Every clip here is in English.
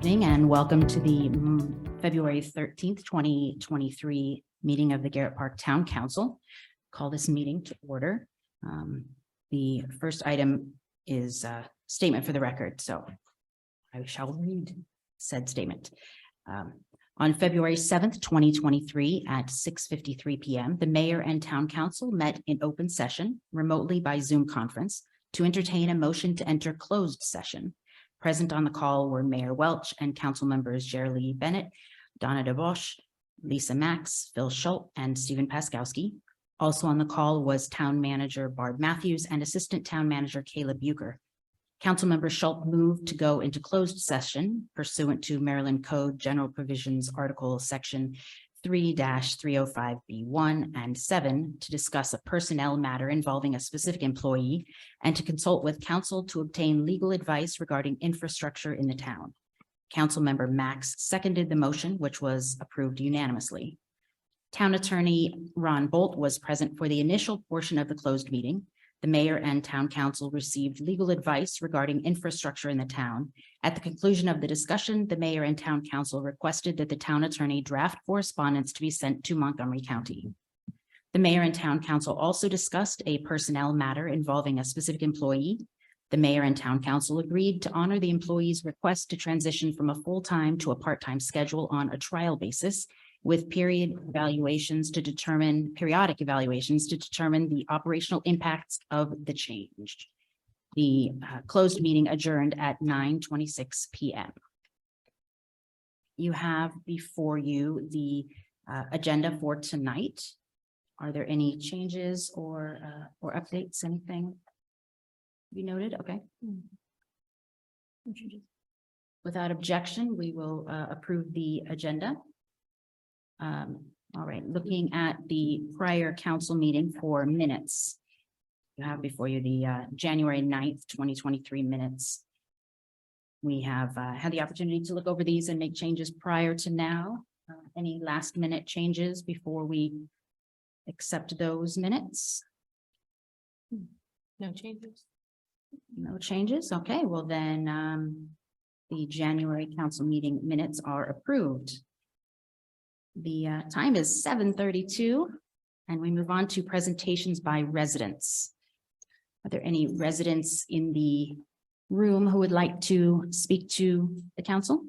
evening and welcome to the February 13th, 2023 meeting of the Garrett Park Town Council. Call this meeting to order. The first item is a statement for the record, so I shall read said statement. On February 7th, 2023 at 6:53 p.m., the mayor and town council met in open session remotely by Zoom conference to entertain a motion to enter closed session. Present on the call were Mayor Welch and council members Jerry Bennett, Donna DeBosch, Lisa Max, Phil Schultz, and Stephen Paskowski. Also on the call was town manager Barb Matthews and assistant town manager Kayla Bucher. Councilmember Schultz moved to go into closed session pursuant to Maryland Code General Provisions Article Section 3-305B1 and 7 to discuss a personnel matter involving a specific employee and to consult with counsel to obtain legal advice regarding infrastructure in the town. Councilmember Max seconded the motion, which was approved unanimously. Town attorney Ron Bolt was present for the initial portion of the closed meeting. The mayor and town council received legal advice regarding infrastructure in the town. At the conclusion of the discussion, the mayor and town council requested that the town attorney draft correspondence to be sent to Montgomery County. The mayor and town council also discussed a personnel matter involving a specific employee. The mayor and town council agreed to honor the employee's request to transition from a full-time to a part-time schedule on a trial basis, with periodic evaluations to determine the operational impacts of the change. The closed meeting adjourned at 9:26 p.m. You have before you the agenda for tonight. Are there any changes or updates? Anything you noted? Okay. Without objection, we will approve the agenda. All right, looking at the prior council meeting for minutes. You have before you the January 9th, 2023 minutes. We have had the opportunity to look over these and make changes prior to now. Any last minute changes before we accept those minutes? No changes. No changes. Okay, well then the January council meeting minutes are approved. The time is 7:32 and we move on to presentations by residents. Are there any residents in the room who would like to speak to the council?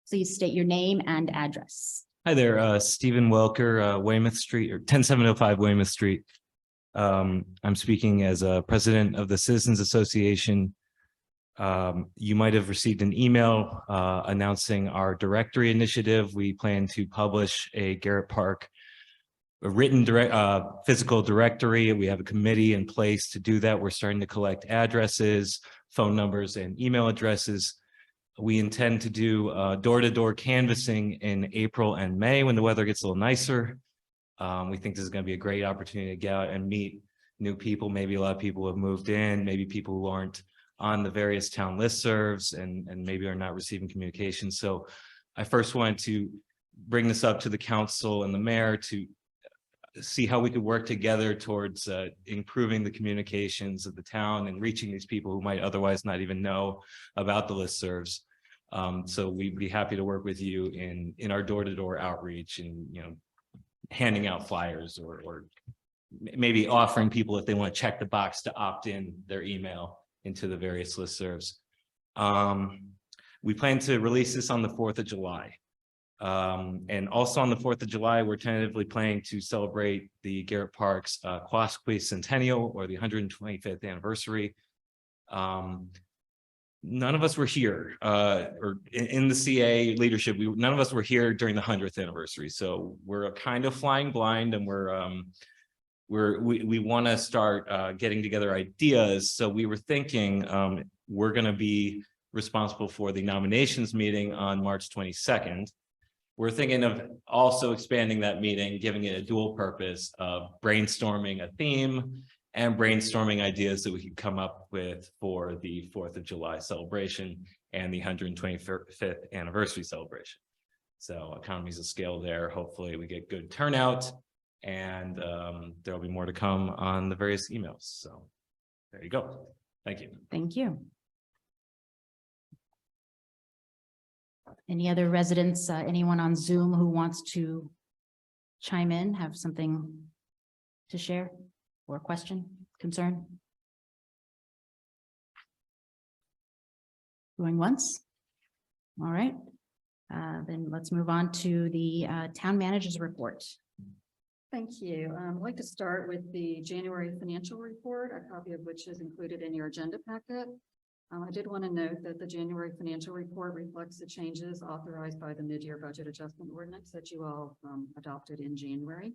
Please state your name and address. Hi there, Stephen Welker, Weymouth Street, or 10705 Weymouth Street. I'm speaking as a president of the Citizens Association. You might have received an email announcing our directory initiative. We plan to publish a Garrett Park written physical directory. We have a committee in place to do that. We're starting to collect addresses, phone numbers, and email addresses. We intend to do door-to-door canvassing in April and May when the weather gets a little nicer. We think this is going to be a great opportunity to get out and meet new people. Maybe a lot of people have moved in, maybe people who aren't on the various town listservs and maybe are not receiving communication. So I first wanted to bring this up to the council and the mayor to see how we could work together towards improving the communications of the town and reaching these people who might otherwise not even know about the listservs. So we'd be happy to work with you in our door-to-door outreach and, you know, handing out flyers or maybe offering people, if they want to check the box, to opt in their email into the various listservs. We plan to release this on the 4th of July. And also on the 4th of July, we're tentatively planning to celebrate the Garrett Park's Quasqui Centennial, or the 125th anniversary. None of us were here, or in the CA leadership, none of us were here during the 100th anniversary. So we're kind of flying blind, and we want to start getting together ideas. So we were thinking we're going to be responsible for the nominations meeting on March 22nd. We're thinking of also expanding that meeting, giving it a dual purpose of brainstorming a theme and brainstorming ideas that we could come up with for the 4th of July celebration and the 125th anniversary celebration. So economies of scale there. Hopefully we get good turnout. And there'll be more to come on the various emails. So there you go. Thank you. Thank you. Any other residents, anyone on Zoom who wants to chime in, have something to share or question, concern? Going once? All right, then let's move on to the town manager's report. Thank you. I'd like to start with the January financial report, a copy of which is included in your agenda packet. I did want to note that the January financial report reflects the changes authorized by the mid-year budget adjustment ordinance that you all adopted in January.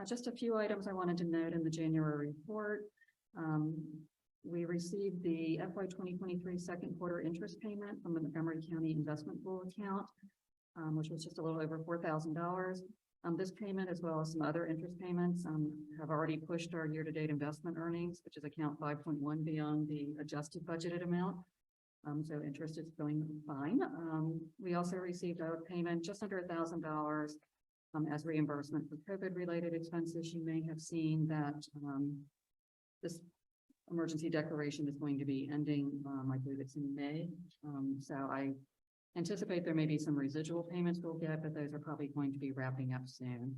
Just a few items I wanted to note in the January report. We received the FY 2023 second quarter interest payment from the Montgomery County Investment Pool account, which was just a little over $4,000. This payment, as well as some other interest payments, have already pushed our year-to-date investment earnings, which is account 5.1 beyond the adjusted budgeted amount. So interest is going fine. We also received a payment just under $1,000 as reimbursement for COVID-related expenses. You may have seen that this emergency declaration is going to be ending, I believe it's in May. So I anticipate there may be some residual payments we'll get, but those are probably going to be wrapping up soon.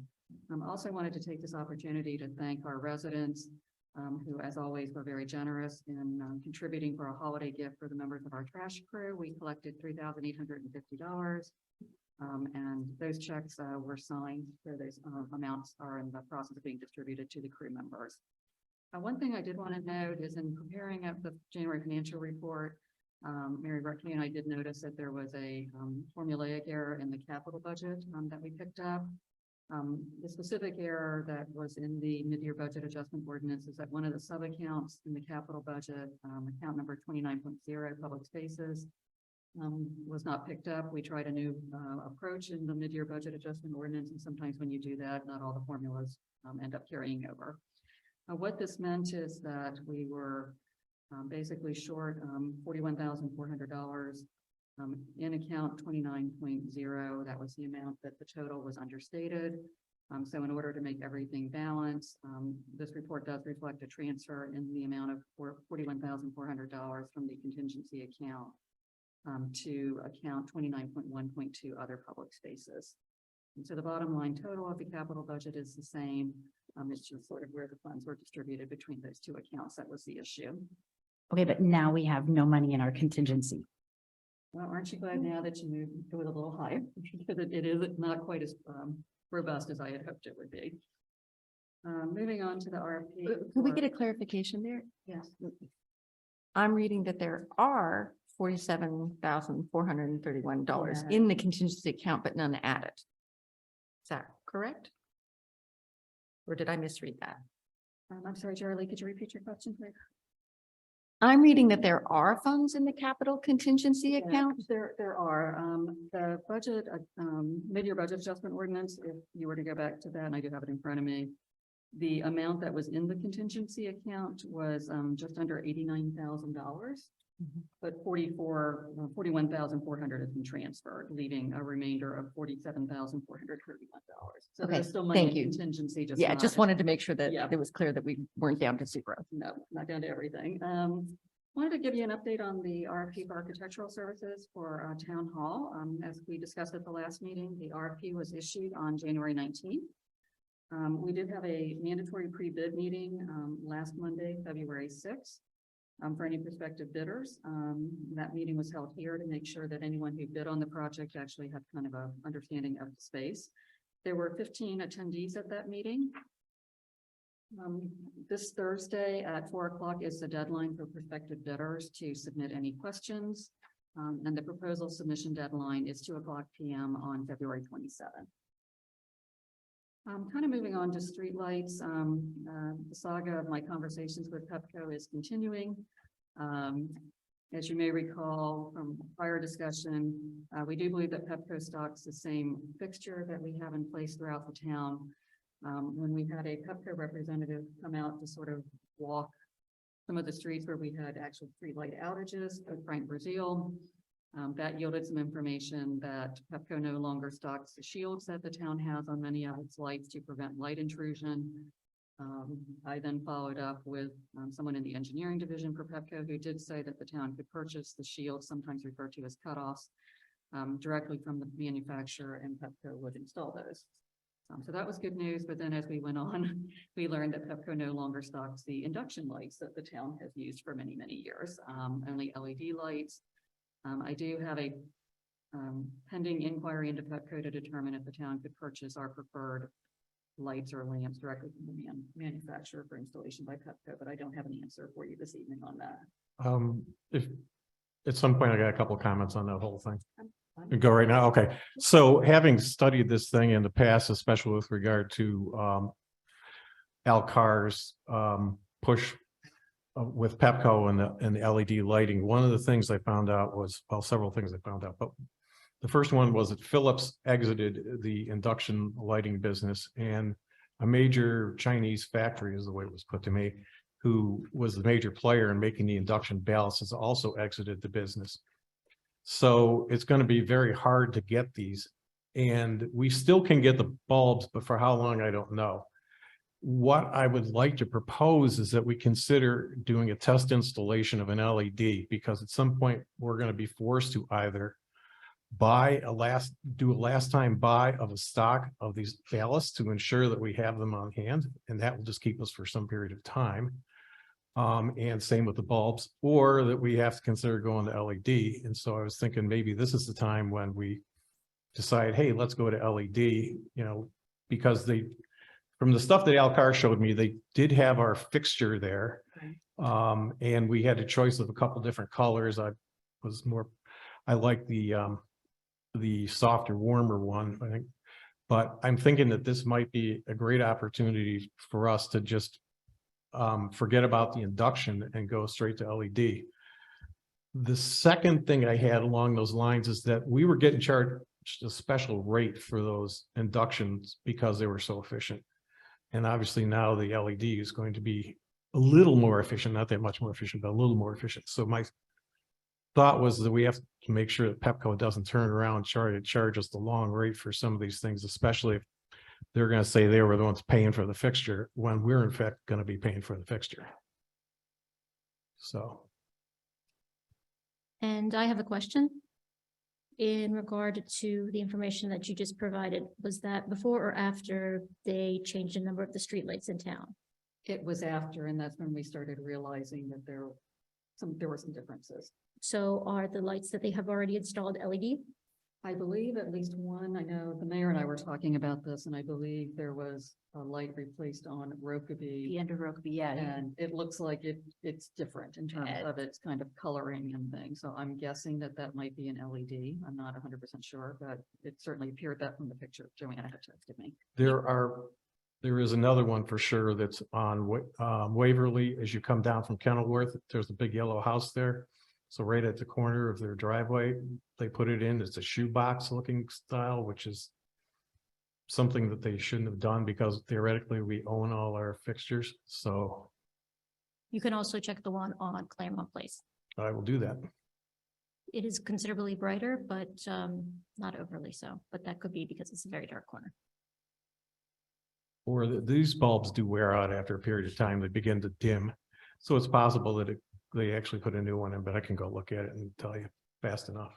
Also wanted to take this opportunity to thank our residents who, as always, were very generous in contributing for a holiday gift for the members of our trash crew. We collected $3,850, and those checks were signed, so those amounts are in the process of being distributed to the crew members. One thing I did want to note is in preparing up the January financial report, Mary Rutkey and I did notice that there was a formulaic error in the capital budget that we picked up. The specific error that was in the mid-year budget adjustment ordinance is that one of the sub-accounts in the capital budget, account number 29.0 public spaces, was not picked up. We tried a new approach in the mid-year budget adjustment ordinance, and sometimes when you do that, not all the formulas end up carrying over. What this meant is that we were basically short $41,400 in account 29.0. That was the amount that the total was understated. So in order to make everything balance, this report does reflect a transfer in the amount of $41,400 from the contingency account to account 29.1.2 other public spaces. And so the bottom line total of the capital budget is the same. It's just sort of where the funds were distributed between those two accounts. That was the issue. Okay, but now we have no money in our contingency. Well, aren't you glad now that you moved it a little higher? Because it is not quite as robust as I had hoped it would be. Moving on to the RFP. Can we get a clarification there? Yes. I'm reading that there are $47,431 Yeah. in the contingency account, but none added. Is that correct? Or did I misread that? I'm sorry, Charlie, could you repeat your question, please? I'm reading that there are funds in the capital contingency account. There are. The budget, mid-year budget adjustment ordinance, if you were to go back to that, and I do have it in front of me, the amount that was in the contingency account was just under $89,000. But $41,400 has been transferred, leaving a remainder of $47,431. So Okay, there's still money thank in you. contingency. Yeah, not- just wanted to make sure that Yeah. it was clear that we weren't down to zero. No, not down to everything. Wanted to give you an update on the RFP for architectural services for town hall. As we discussed at the last meeting, the RFP was issued on January 19th. We did have a mandatory pre-bid meeting last Monday, February 6th. For any prospective bidders. That meeting was held here to make sure that anyone who bid on the project actually had kind of a understanding of the space. There were 15 attendees at that meeting. This Thursday at 4 o'clock is the deadline for prospective bidders to submit any questions. And the proposal submission deadline is 2:00 p.m. on February 27th. Kind of moving on to streetlights. The saga of my conversations with Pepco is continuing. As you may recall from prior discussion, we do believe that Pepco stocks the same fixture that we have in place throughout the town. When we had a Pepco representative come out to sort of walk some of the streets where we had actual streetlight outages at Frank Brazil, that yielded some information that Pepco no longer stocks the shields that the town has on many of its lights to prevent light intrusion. I then followed up with someone in the engineering division for Pepco who did say that the town could purchase the shields, sometimes referred to as cutoffs, directly from the manufacturer, and Pepco would install those. So that was good news, but then as we went on, we learned that Pepco no longer stocks the induction lights that the town has used for many, many years, only LED lights. I do have a pending inquiry into Pepco to determine if the town could purchase our preferred lights or lamps directly from the manufacturer for installation by Pepco, but I don't have an answer for you this evening on that. If at some point I got a couple of comments on that whole thing. Go right now. Okay. So having studied this thing in the past, especially with regard to Al Carr's push with Pepco and the LED lighting, one of the things I found out was, well, several things I found out, but the first one was that Philips exited the induction lighting business, and a major Chinese factory, is the way it was put to me, who was the major player in making the induction ballasts, has also exited the business. So it's going to be very hard to get these, and we still can get the bulbs, but for how long, I don't know. What I would like to propose is that we consider doing a test installation of an LED, because at some point we're going to be forced to either do a last time buy of a stock of these ballasts to ensure that we have them on hand, and that will just keep us for some period of time. And same with the bulbs, or that we have to consider going to LED. And so I was thinking maybe this is the time when we decide, hey, let's go to LED, because from the stuff that Al Carr showed me, they did have our fixture there. Right. And we had a choice of a couple different colors. I like the softer, warmer one, I think. But I'm thinking that this might be a great opportunity for us to just forget about the induction and go straight to LED. The second thing I had along those lines is that we were getting charged a special rate for those inductions because they were so efficient. And obviously now the LED is going to be a little more efficient, not that much more efficient, but a little more efficient. So my thought was that we have to make sure that Pepco doesn't turn around and charge us the long rate for some of these things, especially if they're going to say they were the ones paying for the fixture when we're in fact going to be paying for the fixture. So. And I have a question in regard to the information that you just provided. Was that before or after they changed the number of the streetlights in town? It was after, and that's when we started realizing that there were some differences. So are the lights that they have already installed LED? I believe at least one. I know the mayor and I were talking about this, and I believe there was a light replaced on Rokeby. The end of Rokeby, yeah. And it looks like it's different in terms of its kind of coloring and things. So I'm guessing that might be an LED. I'm not 100% sure, but it certainly appeared that from the picture Joanna had texted me. There is another one for sure that's on Waverly. As you come down from Kenilworth, there's a big yellow house there. So right at the corner of their driveway, they put it in. It's a shoebox looking style, which is something that they shouldn't have done because theoretically we own all our fixtures. So You can also check the one on Claremont Place. I will do that. It is considerably brighter, but not overly so. But that could be because it's a very dark corner. Or these bulbs do wear out after a period of time. They begin to dim. So it's possible that they actually put a new one in, but I can go look at it and tell you fast enough.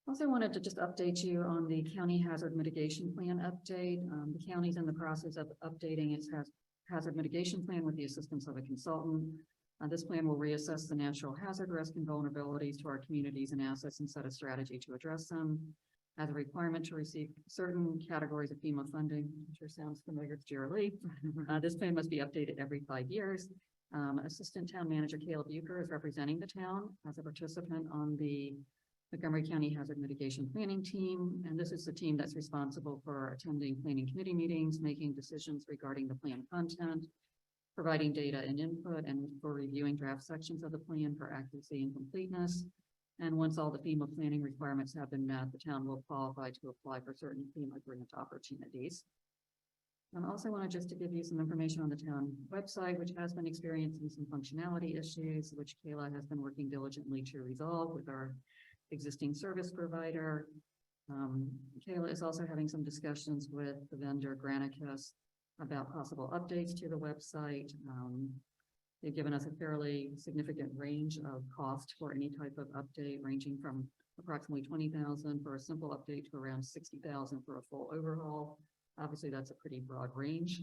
Also wanted to just update you on the county hazard mitigation plan update. The county's in the process of updating its hazard mitigation plan with the assistance of a consultant. This plan will reassess the natural hazard risk and vulnerabilities to our communities and assets and set a strategy to address them. As a requirement to receive certain categories of FEMA funding, which sure sounds familiar to Jerry. This plan must be updated every 5 years. Assistant Town Manager Caleb Euchre is representing the town as a participant on the Montgomery County Hazard Mitigation Planning Team. And this is the team that's responsible for attending planning committee meetings, making decisions regarding the plan content, providing data and input, and for reviewing draft sections of the plan for accuracy and completeness. And once all the FEMA planning requirements have been met, the town will qualify to apply for certain FEMA grant opportunities. I also wanted just to give you some information on the town website, which has been experiencing some functionality issues, which Kayla has been working diligently to resolve with our existing service provider. Kayla is also having some discussions with the vendor Granicus about possible updates to the website. They've given us a fairly significant range of cost for any type of update, ranging from approximately 20,000 for a simple update to around 60,000 for a full overhaul. Obviously, that's a pretty broad range.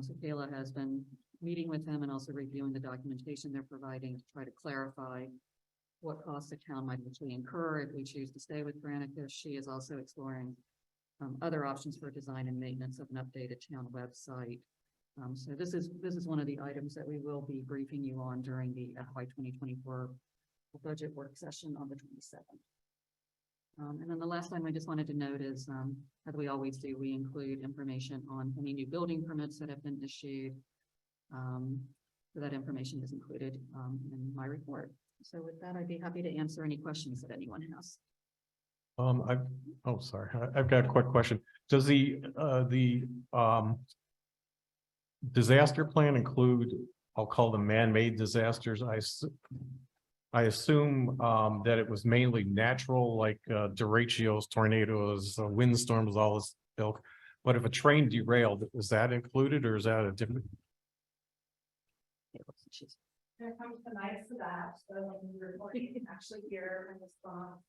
So Kayla has been meeting with them and also reviewing the documentation they're providing to try to clarify what costs the town might actually incur if we choose to stay with Granicus. She is also exploring other options for design and maintenance of an updated town website. So this is one of the items that we will be briefing you on during the FY 2024 budget work session on the 27th. And then the last item I just wanted to note is, as we always do, we include information on any new building permits that have been issued. So that information is included in my report. So with that, I'd be happy to answer any questions that anyone has. I've got a quick question. Does the disaster plan include, I'll call them man-made disasters? I assume that it was mainly natural, like derechos, tornadoes, windstorms, all this ilk. But if a train derailed, is that included or is that a different? There comes the nice to that, so when you're recording, actually hear and respond.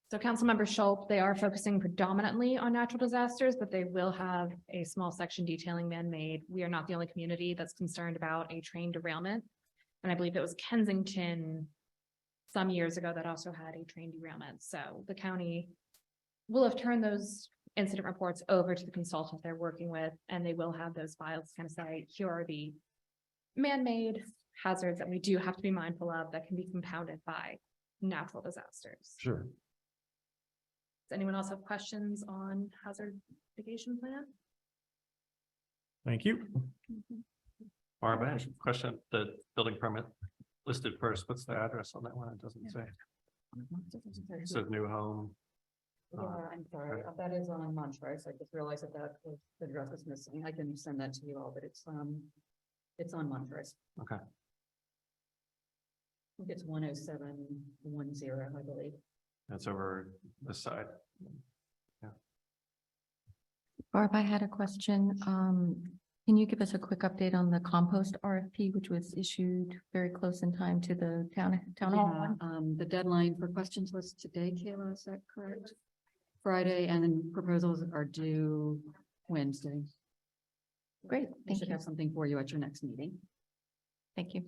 So Councilmember Schultz, they are focusing predominantly on natural disasters, but they will have a small section detailing man-made. We are not the only community that's concerned about a train derailment. And I believe it was Kensington some years ago that also had a train derailment. So the county will have turned those incident reports over to the consultant they're working with, and they will have those files kind of say, here are the man-made hazards that we do have to be mindful of that can be compounded by natural disasters. Sure. Does anyone else have questions on hazard mitigation plan? Thank you. Barb, I have a question. The building permit listed first. What's the address on that one? It doesn't say. It says new home. Yeah, I'm sorry, that is on Montrose. I just realized that the address is missing. I can send that to you all, but it's on Montrose. Okay. I think it's 10710, I believe. That's over this side. Barb, I had a question. Can you give us a quick update on the compost RFP, which was issued very close in time to the town hall? Yeah, the deadline for questions was today, Kayla, is that correct? Friday, and then proposals are due Wednesday. Great, I thank should you. have something for you at your next meeting. Thank you.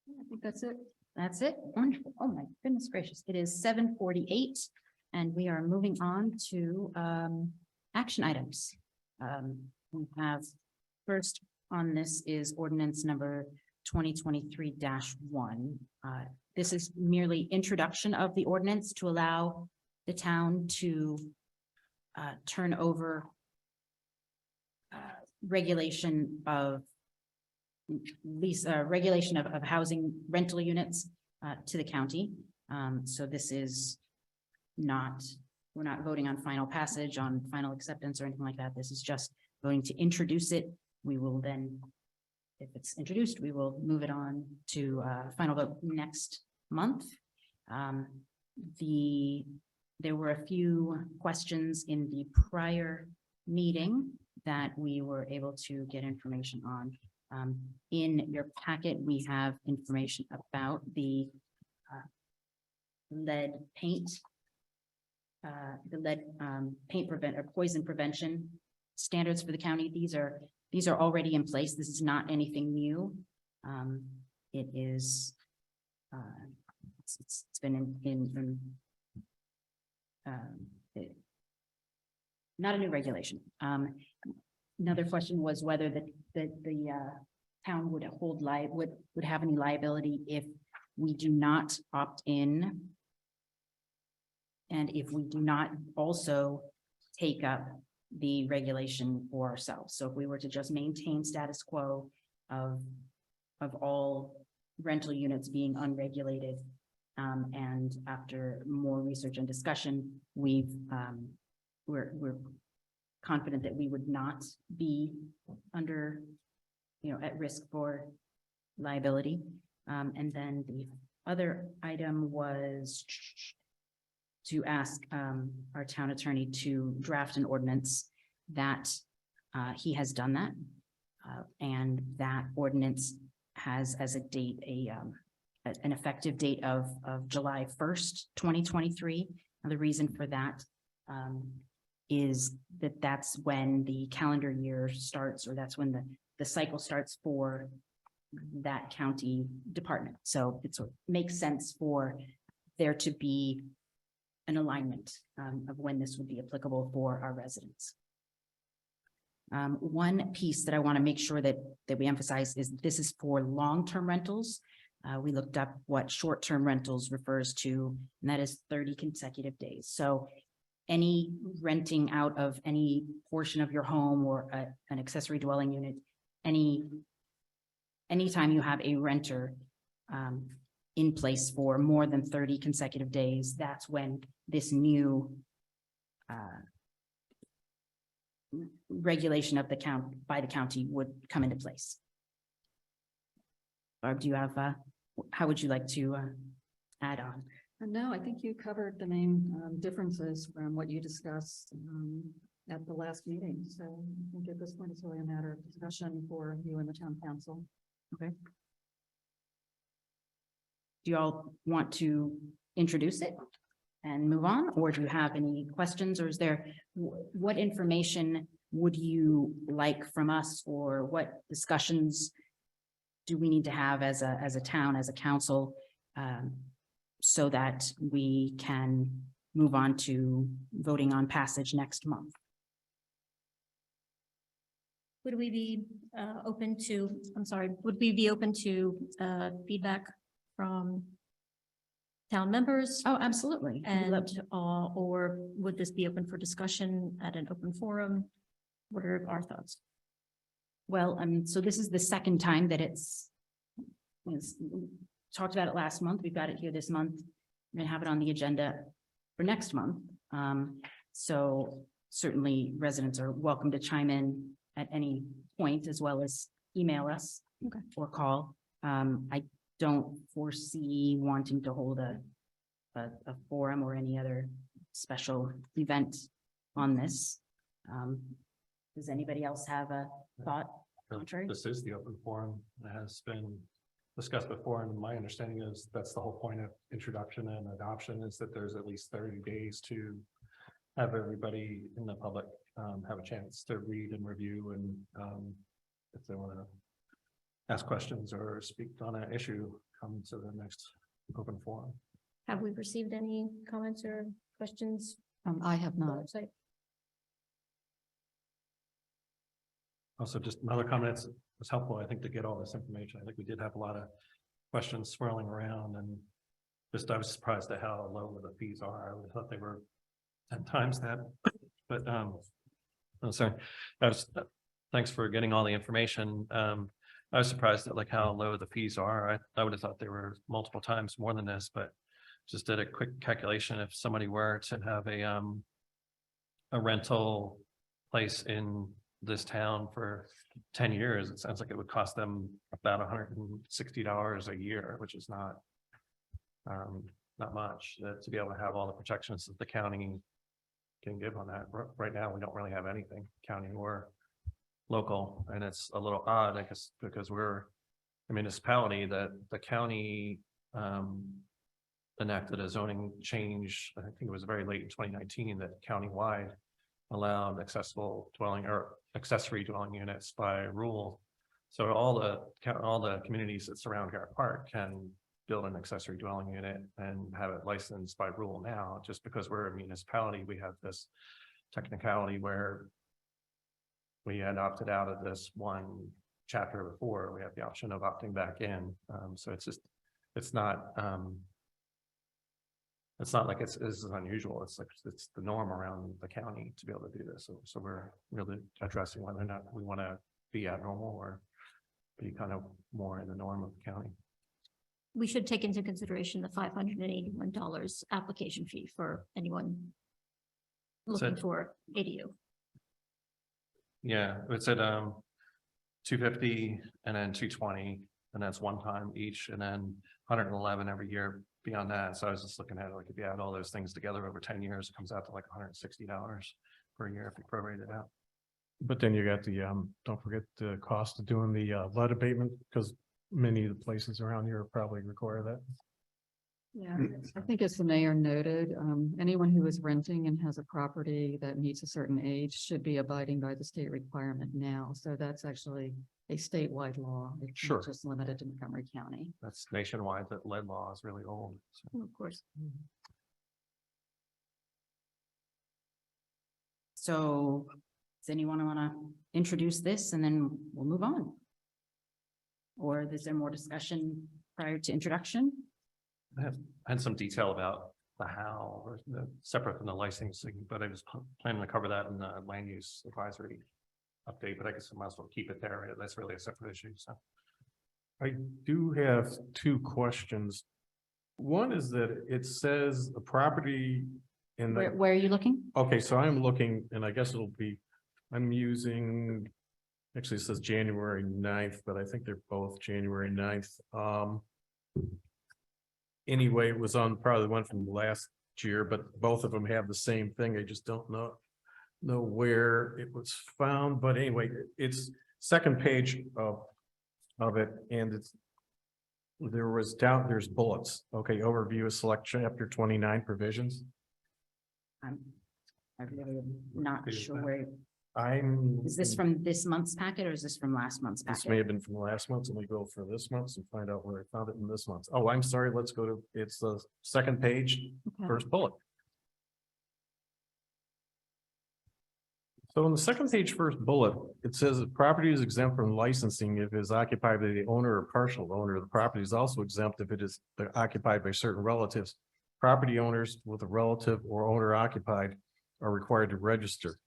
I think that's it. That's it. Wonderful. Oh my goodness gracious. It is 7:48 and we are moving on to action items. We have first on this is ordinance number 2023-1. This is merely introduction of the ordinance to allow the town to turn over regulation of regulation of housing rental units to the county. So this is not, we're not voting on final passage, on final acceptance or anything like that. This is just going to introduce it. We will then, if it's introduced, we will move it on to final vote next month. There were a few questions in the prior meeting that we were able to get information on. In your packet, we have information about the lead paint, paint prevent or poison prevention standards for the county. These are already in place. This is not anything new. It is it's been not a new regulation. Another question was whether the town would have any liability if we do not opt in. And if we do not also take up the regulation for ourselves. So if we were to just maintain status quo of all rental units being unregulated, and after more research and discussion, we're confident that we would not be under, at risk for liability. And then the other item was to ask our town attorney to draft an ordinance that he has done that. And that ordinance has as a date, an effective date of July 1st, 2023. And the reason for that is that that's when the calendar year starts, or that's when the cycle starts for that county department. So it sort of makes sense for there to be an alignment of when this would be applicable for our residents. One piece that I want to make sure that we emphasize is this is for long-term rentals. We looked up what short-term rentals refers to, and that is 30 consecutive days. So any renting out of any portion of your home or an accessory dwelling unit, anytime you have a renter in place for more than 30 consecutive days, that's when this new regulation of the by the county would come into place. Barb, do you have, how would you like to add on? No, I think you covered the main differences from what you discussed at the last meeting. So I think at this point, it's really a matter of discussion for you and the town council. Okay. Do you all want to introduce it and move on, or do you have any questions, or is there, what information would you like from us, or what discussions do we need to have as a town, as a council, so that we can move on to voting on passage next month? Would we be open to, would we be open to feedback from town members? Oh, absolutely. We'd love And, or would this be open for discussion at an open forum? What are our thoughts? Well, so this is the second time that it's talked about it last month. We've got it here this month. We're gonna have it on the agenda for next month. So certainly residents are welcome to chime in at any point, as well as email us or call. I don't foresee wanting to hold a forum or any other special event on this. Does anybody else have a thought? Contrary? This is the open forum that has been discussed before, and my understanding is that's the whole point of introduction and adoption, is that there's at least 30 days to have everybody in the public have a chance to read and review, and if they want to ask questions or speak on an issue, come to the next open forum. Have we received any comments or questions? I have on the not. website? Also, just another comment, it was helpful, I think, to get all this information. I think we did have a lot of questions swirling around, and just I was surprised at how low the fees are. I thought they were 10 times that, but oh, sorry. Thanks for getting all the information. I was surprised at like how low the fees are. I would have thought they were multiple times more than this, but just did a quick calculation. If somebody were to have a rental place in this town for 10 years, it sounds like it would cost them about $160 a year, which is not much to be able to have all the protections that the county can give on that. Right now, we don't really have anything county or local, and it's a little odd, I guess, because we're a municipality that the county enacted a zoning change. I think it was very late in 2019 that countywide allowed accessible dwelling or accessory dwelling units by rule. So all the communities that surround Garrett Park can build an accessory dwelling unit and have it licensed by rule now. Just because we're a municipality, we have this technicality where we had opted out of this one chapter before. We have the option of opting back in. So it's not like it's unusual. It's like it's the norm around the county to be able to do this. So we're really addressing whether or not we want to be abnormal or be kind of more in the norm of the county. We should take into consideration the $581 application fee for anyone looking for ADU. Yeah, it's at $250 and then $220, and that's one time each, and then $111 every year beyond that. So I was just looking at it, like if you add all those things together over 10 years, it comes out to like $160 per year if you prorate it out. But then you got the, don't forget the cost of doing the lead abatement, because many of the places around here probably require that. Yeah, I think as the mayor noted, anyone who is renting and has a property that meets a certain age should be abiding by the state requirement now. So that's actually a statewide law. It's Sure. not just limited to Montgomery County. That's nationwide. That lead law is really old. So. Of course. So does anyone want to introduce this and then we'll move on? Or is there more discussion prior to introduction? I had some detail about the how, or the separate from the licensing, but I was planning to cover that in the land use advisory update, but I guess I might as well keep it there. That's really a separate issue, so. I do have two questions. One is that it says a property in the. Where are you looking? Okay, so I'm looking, and I guess it'll be, I'm using, actually it says January 9th, but I think they're both January 9th. Anyway, it was on probably one from last year, but both of them have the same thing. I just don't know where it was found, but anyway, it's second page of it, and there's bullets. Okay, overview of select chapter 29 provisions. I'm really not sure where, is this from this month's packet or is this from last month's This may packet? have been from last month, and we go for this month and find out where I found it in this month. Oh, I'm sorry, let's go to, it's the second page, Okay. first bullet. So in the second page, first bullet, it says that property is exempt from licensing if it is occupied by the owner or partial owner. The property is also exempt if it is occupied by certain relatives. Property owners with a relative or owner occupied are required to register.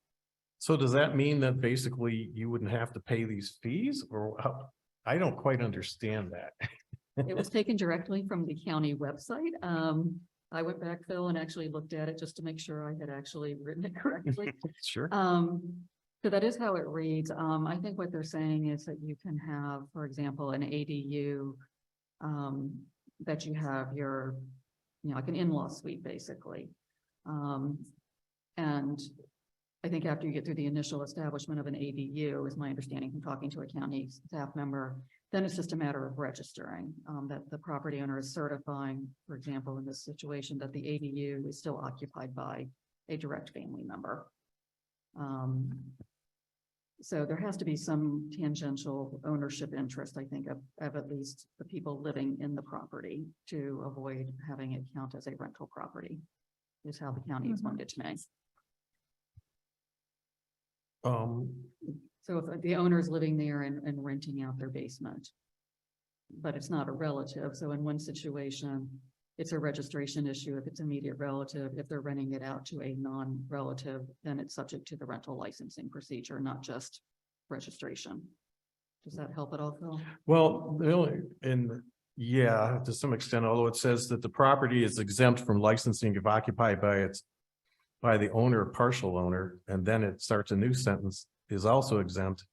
So does that mean that basically you wouldn't have to pay these fees, or how? I don't quite understand that. It was taken directly from the county website. I went back, Phil, and actually looked at it just to make sure I had actually written it correctly. Sure. So that is how it reads. I think what they're saying is that you can have, for example, an ADU that you have your, like an in-law suite, basically. And I think after you get through the initial establishment of an ADU, is my understanding from talking to a county staff member, then it's just a matter of registering, that the property owner is certifying, for example, in this situation, that the ADU is still occupied by a direct family member. So there has to be some tangential ownership interest, I think, of at least the people living in the property to avoid having it count as a rental property, is how the county explained it to me. So if the owner is living there and renting out their basement, but it's not a relative, so in one situation, it's a registration issue if it's immediate relative. If they're renting it out to a non-relative, then it's subject to the rental licensing procedure, not just registration. Does that help at all, Phil? Well, yeah, to some extent, although it says that the property is exempt from licensing if occupied by the owner or partial owner, and then it starts a new sentence, is also exempt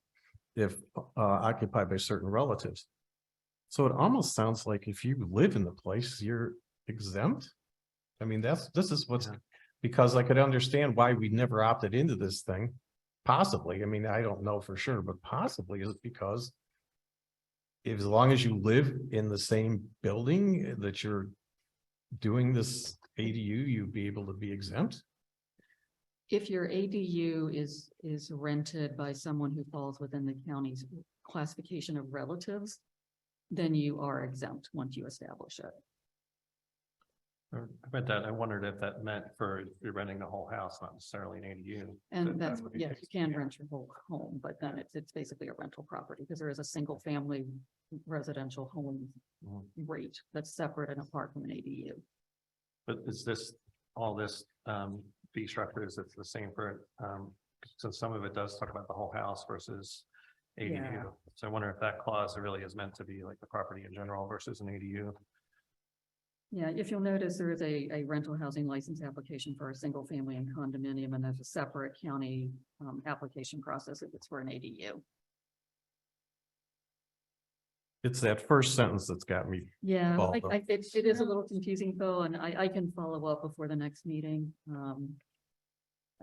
if occupied by certain relatives. So it almost sounds like if you live in the place, you're exempt. I mean, this is what's, because I could understand why we never opted into this thing. Possibly, I mean, I don't know for sure, but possibly is because if, as long as you live in the same building that you're doing this ADU, you'd be able to be exempt. If your ADU is rented by someone who falls within the county's classification of relatives, then you are exempt once you establish it. I read that. I wondered if that meant for if you're renting the whole house, not necessarily an ADU. And that's, would be yes, fixed. you can rent your whole home, but then it's basically a rental property because there is a single family residential home Mhm. rate that's separate and apart from an ADU. But is this, all this fee structure, is it the same for, so some of it does talk about the whole house versus ADU. Yeah. So I wonder if that clause really is meant to be like the property in general versus an ADU. Yeah, if you'll notice, there is a rental housing license application for a single family and condominium, and there's a separate county application process if it's for an ADU. It's that first sentence that's got me. Yeah, Well, it is a little confusing, Phil, and I can follow up before the next meeting.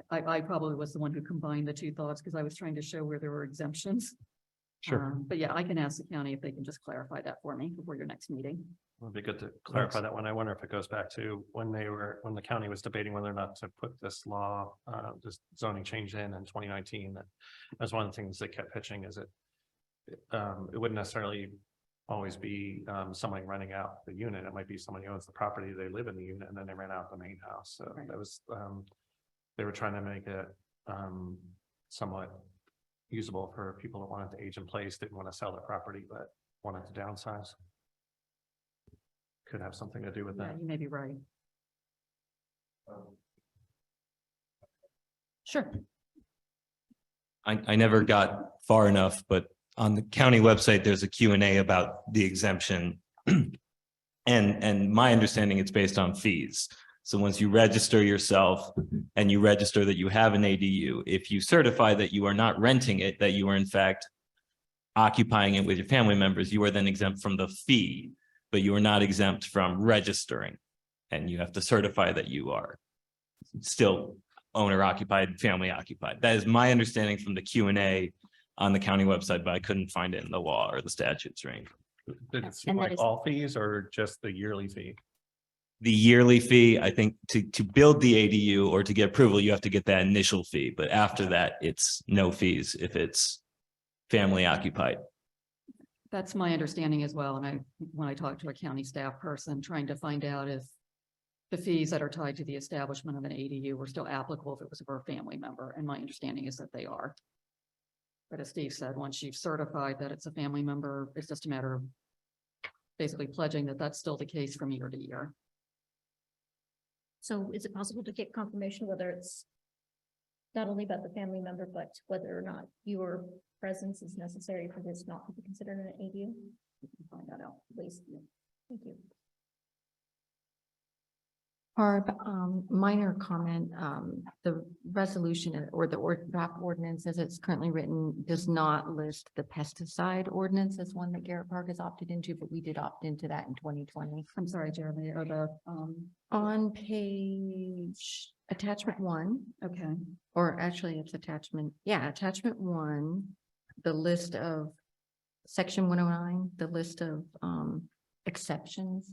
I probably was the one who combined the two thoughts because I was trying to show where there were exemptions. Sure. But yeah, I can ask the county if they can just clarify that for me before your next meeting. It'd be good to clarify that one. I wonder if it goes back to when the county was debating whether or not to put this law, this zoning change in 2019. That's one of the things they kept pitching is it wouldn't necessarily always be somebody renting out the unit. It might be somebody who owns the property, they live in the unit, and then they rent out the main house. So Right. that was, they were trying to make it somewhat usable for people that wanted to age in place, didn't want to sell their property, but wanted to downsize. Could have something to do with Yeah, that. you may be right. Sure. I never got far enough, but on the county website, there's a Q&A about the exemption. And my understanding, it's based on fees. So once you register yourself and you register that you have an ADU, if you certify that you are not renting it, that you are in fact occupying it with your family members, you are then exempt from the fee, but you are not exempt from registering. And you have to certify that you are still owner occupied, family occupied. That is my understanding from the Q&A on the county website, but I couldn't find it in the law or the statutes range. Did it seem And that like is- all fees or just the yearly fee? The yearly fee, I think to build the ADU or to get approval, you have to get that initial fee, but after that, it's no fees if it's family occupied. That's my understanding as well. And when I talked to a county staff person, trying to find out if the fees that are tied to the establishment of an ADU were still applicable if it was for a family member. And my understanding is that they are. But as Steve said, once you've certified that it's a family member, it's just a matter of basically pledging that that's still the case from year to year. So is it possible to get confirmation whether it's not only about the family member, but whether or not your presence is necessary for this not to be considered an ADU? You can find that out. Please. Thank you. Barb, minor comment, the resolution or the draft ordinance as it's currently written does not list the pesticide ordinance as one that Garrett Park has opted into, but we did opt into that in 2020. I'm sorry, Jeremy, or the, On page attachment 1, okay, or actually it's attachment 1, the list of section 109, the list of exceptions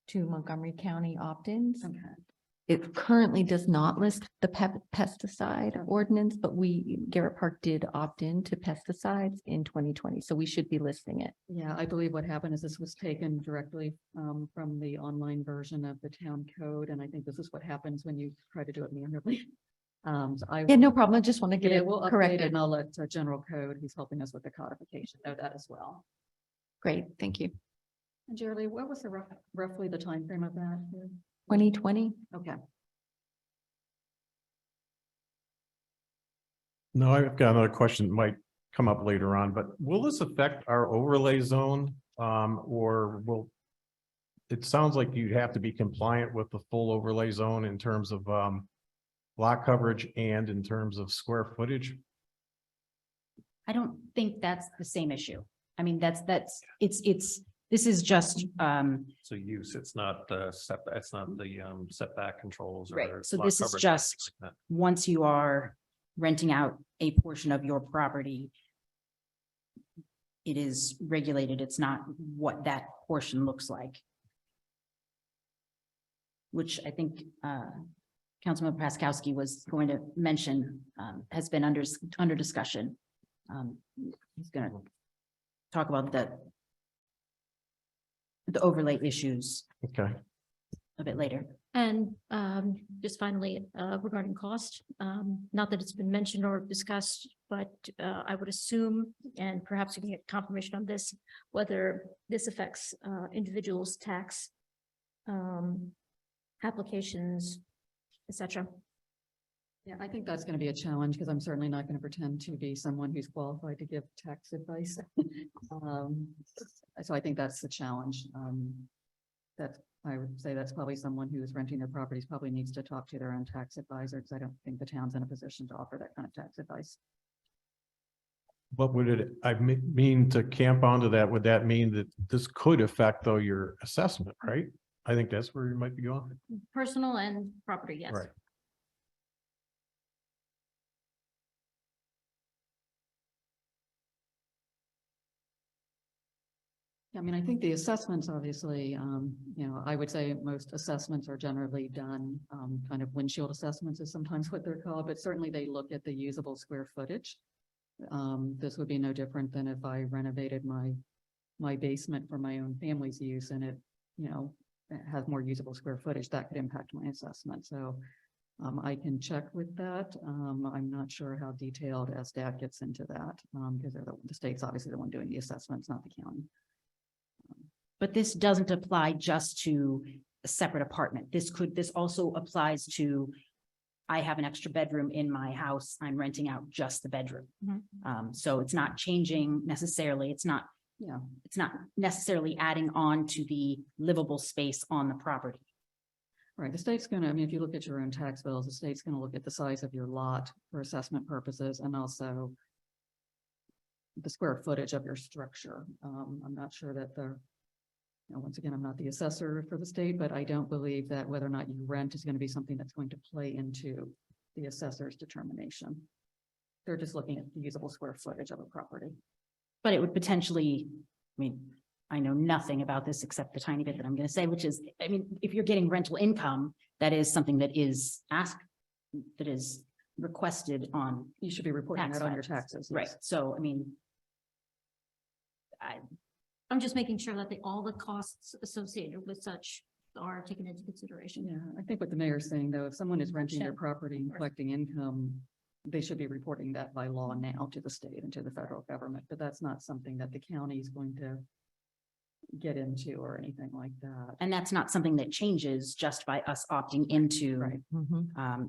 to Montgomery County opt-ins. okay. It currently does not list the pesticide Okay. ordinance, but Garrett Park did opt in to pesticides in 2020, so we should be listing it. Yeah, I believe what happened is this was taken directly from the online version of the town code, and I think this is what happens when you try to do it manually. So I Yeah, no problem. I just want to get Yeah, it we'll update it corrected. and I'll let general code, who's helping us with the codification, know that as well. Great, thank you. And Jerry, what was the roughly the time frame of that? 2020? Okay. No, I've got another question that might come up later on, but will this affect our overlay zone? Or will? It sounds like you'd have to be compliant with the full overlay zone in terms of lot coverage and in terms of square footage. I don't think that's the same issue. I mean, this is just, So use, it's not the setback, it's not the setback controls or. Right, so lot this is coverage or just- anything like that. once you are renting out a portion of your property, it is regulated. It's not what that portion looks like. Which I think Councilman Praskowski was going to mention, has been under discussion. He's gonna talk about the overlay issues Okay. a bit later. And just finally, regarding cost, not that it's been mentioned or discussed, but I would assume, and perhaps you can get confirmation on this, whether this affects individuals' tax applications, etc. Yeah, I think that's going to be a challenge because I'm certainly not going to pretend to be someone who's qualified to give tax advice. So I think that's the challenge. That I would say that's probably someone who is renting their properties probably needs to talk to their own tax advisor because I don't think the town's in a position to offer that kind of tax advice. But would it, mean to camp onto that, would that mean that this could affect though your assessment, right? I think that's where you might be going. Personal and property, yes. Right. I mean, I think the assessments, obviously, I would say most assessments are generally done, kind of windshield assessments is sometimes what they're called, but certainly they look at the usable square footage. This would be no different than if I renovated my basement for my own family's use and it has more usable square footage, that could impact my assessment. So I can check with that. I'm not sure how detailed SDAT gets into that, because the state's obviously the one doing the assessments, not the county. But this doesn't apply just to a separate apartment. This also applies to, I have an extra bedroom in my house. I'm renting out just the bedroom. So it's not changing necessarily. It's not necessarily adding on to the livable space on the property. Right, the state's gonna, I mean, if you look at your own tax bills, the state's gonna look at the size of your lot for assessment purposes and also the square footage of your structure. I'm not sure that once again, I'm not the assessor for the state, but I don't believe that whether or not you rent is going to be something that's going to play into the assessor's determination. They're just looking at the usable square footage of a property. But it would potentially, I mean, I know nothing about this except the tiny bit that I'm going to say, which is, I mean, if you're getting rental income, that is something that is requested on. You should be reporting Tax that on your filings. taxes. Right. Yes. So, I mean, I'm just making sure that all the costs associated with such are taken into consideration. Yeah, I think what the mayor's saying, though, if someone is renting their Understand. property and collecting income, they should be reporting that by law now to the state and to the federal government, but that's not something that the county is going to get into or anything like that. and that's not something that changes just by us opting into Right.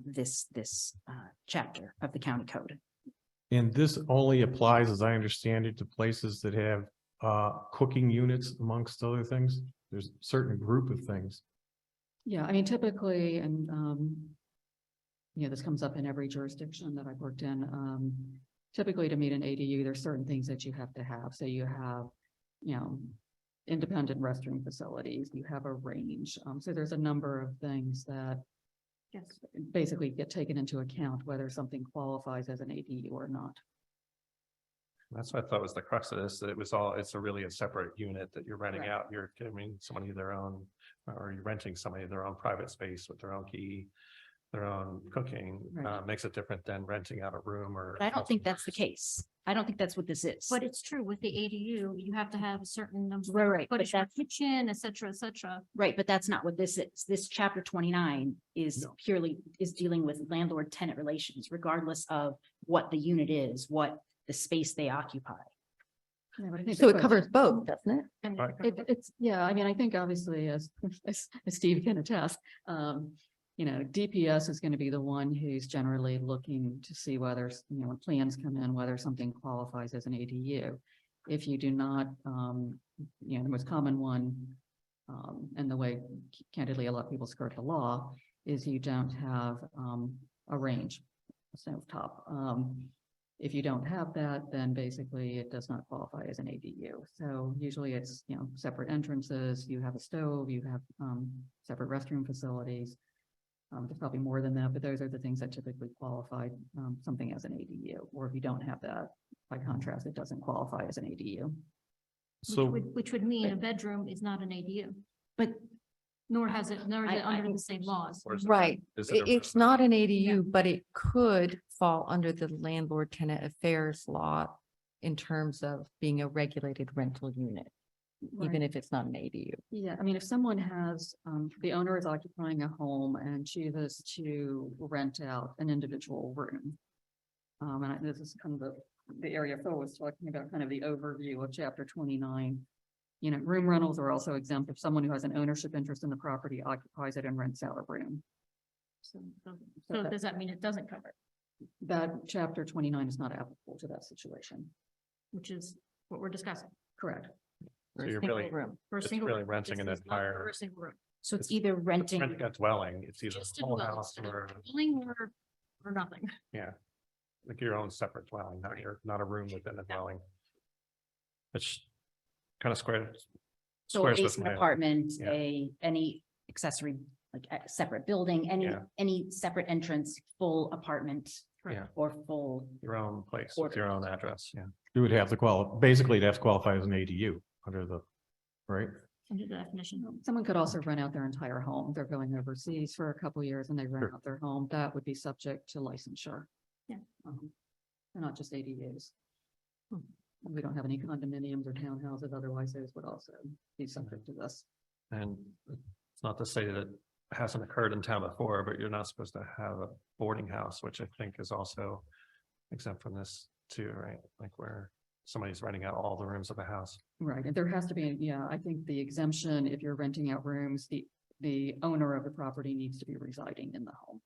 this chapter of the county code. And this only applies, as I understand it, to places that have cooking units amongst other things. There's a certain group of things. Yeah, I mean, typically, and this comes up in every jurisdiction that I've worked in. Typically, to meet an ADU, there's certain things that you have to have. So you have, independent restroom facilities, you have a range. So there's a number of things that Yes. basically get taken into account, whether something qualifies as an ADU or not. That's what I thought was the crux of this, that it's really a separate unit that you're renting Right. out. You're giving somebody their own, or you're renting somebody their own private space with their own key, their own cooking, Right. makes it different than renting out a room or. But I don't think that's the case. I don't think that's what this is. But it's true with the ADU, you have to have a certain number. Right, but Footage for that's kitchen, et cetera, et cetera. right, but that's not what this is. This chapter 29 is No. purely dealing with landlord-tenant relations, regardless of what the unit is, what the space they occupy. Yeah, but I think So the it covers both, doesn't it? And Right. I mean, I think obviously as Steve can attest, DPS is going to be the one who's generally looking to see whether, when plans come in, whether something qualifies as an ADU. If you do not, the most common one, and the way candidly a lot of people skirt the law is you don't have, a range, a stovetop. If you don't have that, then basically it does not qualify as an ADU. So usually it's, separate entrances, you have a stove, you have separate restroom facilities. There's probably more than that, but those are the things that typically qualify something as an ADU. Or if you don't have that, by contrast, it doesn't qualify as an ADU. So which would mean a bedroom is not an ADU, But nor is it I- under the same laws. Or is it- Right. is it a- It's not an ADU, but it could fall under the landlord tenant affairs law in terms of being a regulated rental unit, even if it's not an ADU. Yeah, I mean, if someone has, the owner is occupying a home and chooses to rent out an individual room. This is kind of the area Phil was talking about, kind of the overview of chapter 29. Room rentals are also exempt if someone who has an ownership interest in the property occupies it and rents out a room. So does that mean it doesn't cover, it? That chapter 29 is not applicable to that situation. Which is what we're discussing? Correct. for So a you're single really- room. For a It's single really room. renting This an is not for entire- a single room. so it's either renting, Renting a dwelling, it's either Just a a whole dwelling, house or, Dwelling or nothing. yeah. like your own separate dwelling, not a room within a dwelling. Which kind of squares. So a squares with basement my- apartment, yeah. any accessory, like a separate building, any separate entrance, full apartment. Yeah. Or full, Your own place with your own address, yeah. You would have to basically it'd have to qualify as an ADU under the, right? Under the definition. Someone could also rent out their entire home. They're going overseas for a couple years and they rent Sure. out their home. That would be subject to licensure. Yeah. They're not just ADUs. We don't have any condominiums or townhouses, otherwise those would also be subject to this. And it's not to say that it hasn't occurred in town before, but you're not supposed to have a boarding house, which I think is also exempt from this too, right? Like where somebody's renting out all the rooms of a house. Right, and there has to be, yeah, I think the exemption, if you're renting out rooms, the owner of the property needs to be residing in the home.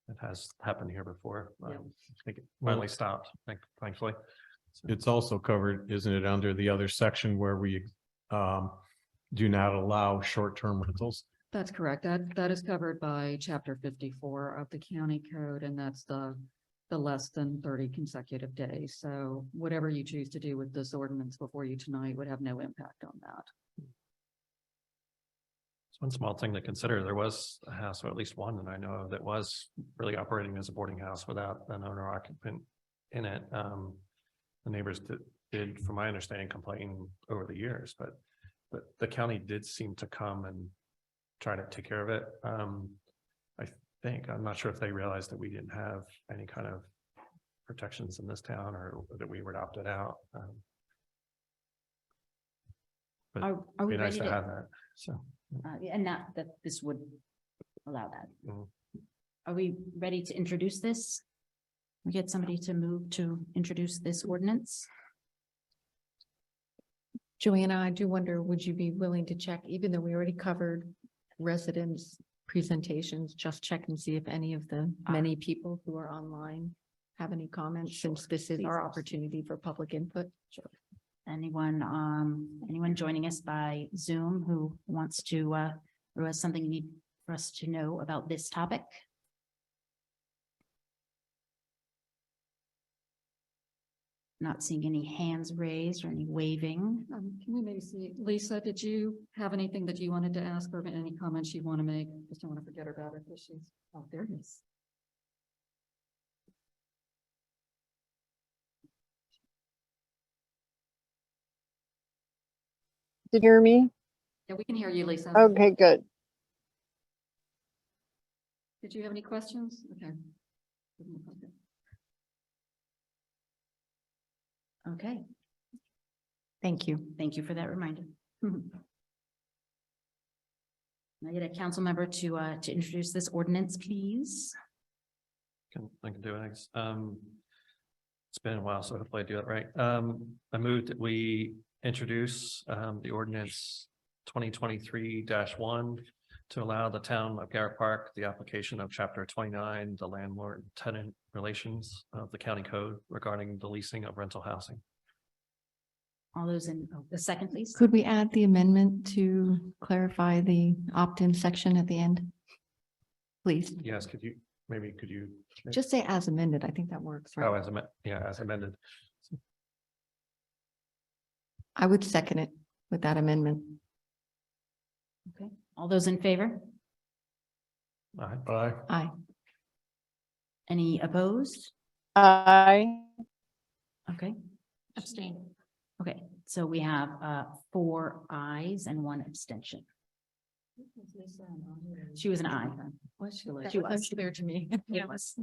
It has happened here before. Yeah. I think it finally stopped, thankfully. It's also covered, isn't it, under the other section where we do not allow short-term rentals? That's correct. That is covered by chapter 54 of the county code, and that's the less than 30 consecutive days. So whatever you choose to do with this ordinance before you tonight would have no impact on that. It's one small thing to consider. There was a house, or at least one that I know of, that was really operating as a boarding house without an owner occupant in it. The neighbors did, from my understanding, complain over the years, but the county did seem to come and try to take care of it. I think, I'm not sure if they realized that we didn't have any kind of protections in this town or that we were opted out. But are it'd we be nice ready to to, have that, so. and not that this would allow that. Mhm. Are we ready to introduce this? We get somebody to move to introduce this ordinance? Joanna, I do wonder, would you be willing to check, even though we already covered residents' presentations, just check and see if any of the many people who are online have any comments, since this is our opportunity for public input? Sure. Anyone joining us by Zoom who wants to, or has something you need for us to know about this topic? Not seeing any hands raised or any waving. Can we maybe see, Lisa, did you have anything that you wanted to ask or any comments you want to make? Just don't want to forget about her because she's out there. Yes. Did you hear me? Yeah, we can hear you, Lisa. Okay, good. Did you have any questions? Okay. Okay, Thank you. thank you for that reminder. Now get a council member to introduce this ordinance, please. I can do it. Thanks. It's been a while, so hopefully I do it right. I moved that we introduce the ordinance 2023-1 to allow the town of Garrett Park the application of chapter 29, the landlord tenant relations of the county code regarding the leasing of rental housing. All those in, the second, please. Could we add the amendment to clarify the opt-in section at the end? Please, Yes, could you? just say as amended. I think that works, Oh, right? as amended. I would second it with that amendment. Okay, all those in favor? All right. Aye. Aye. Any opposed? I, Okay, Abstain. okay, so we have 4 ayes and 1 abstention. She was an aye. Was she like? She was. Unclear to me. It was.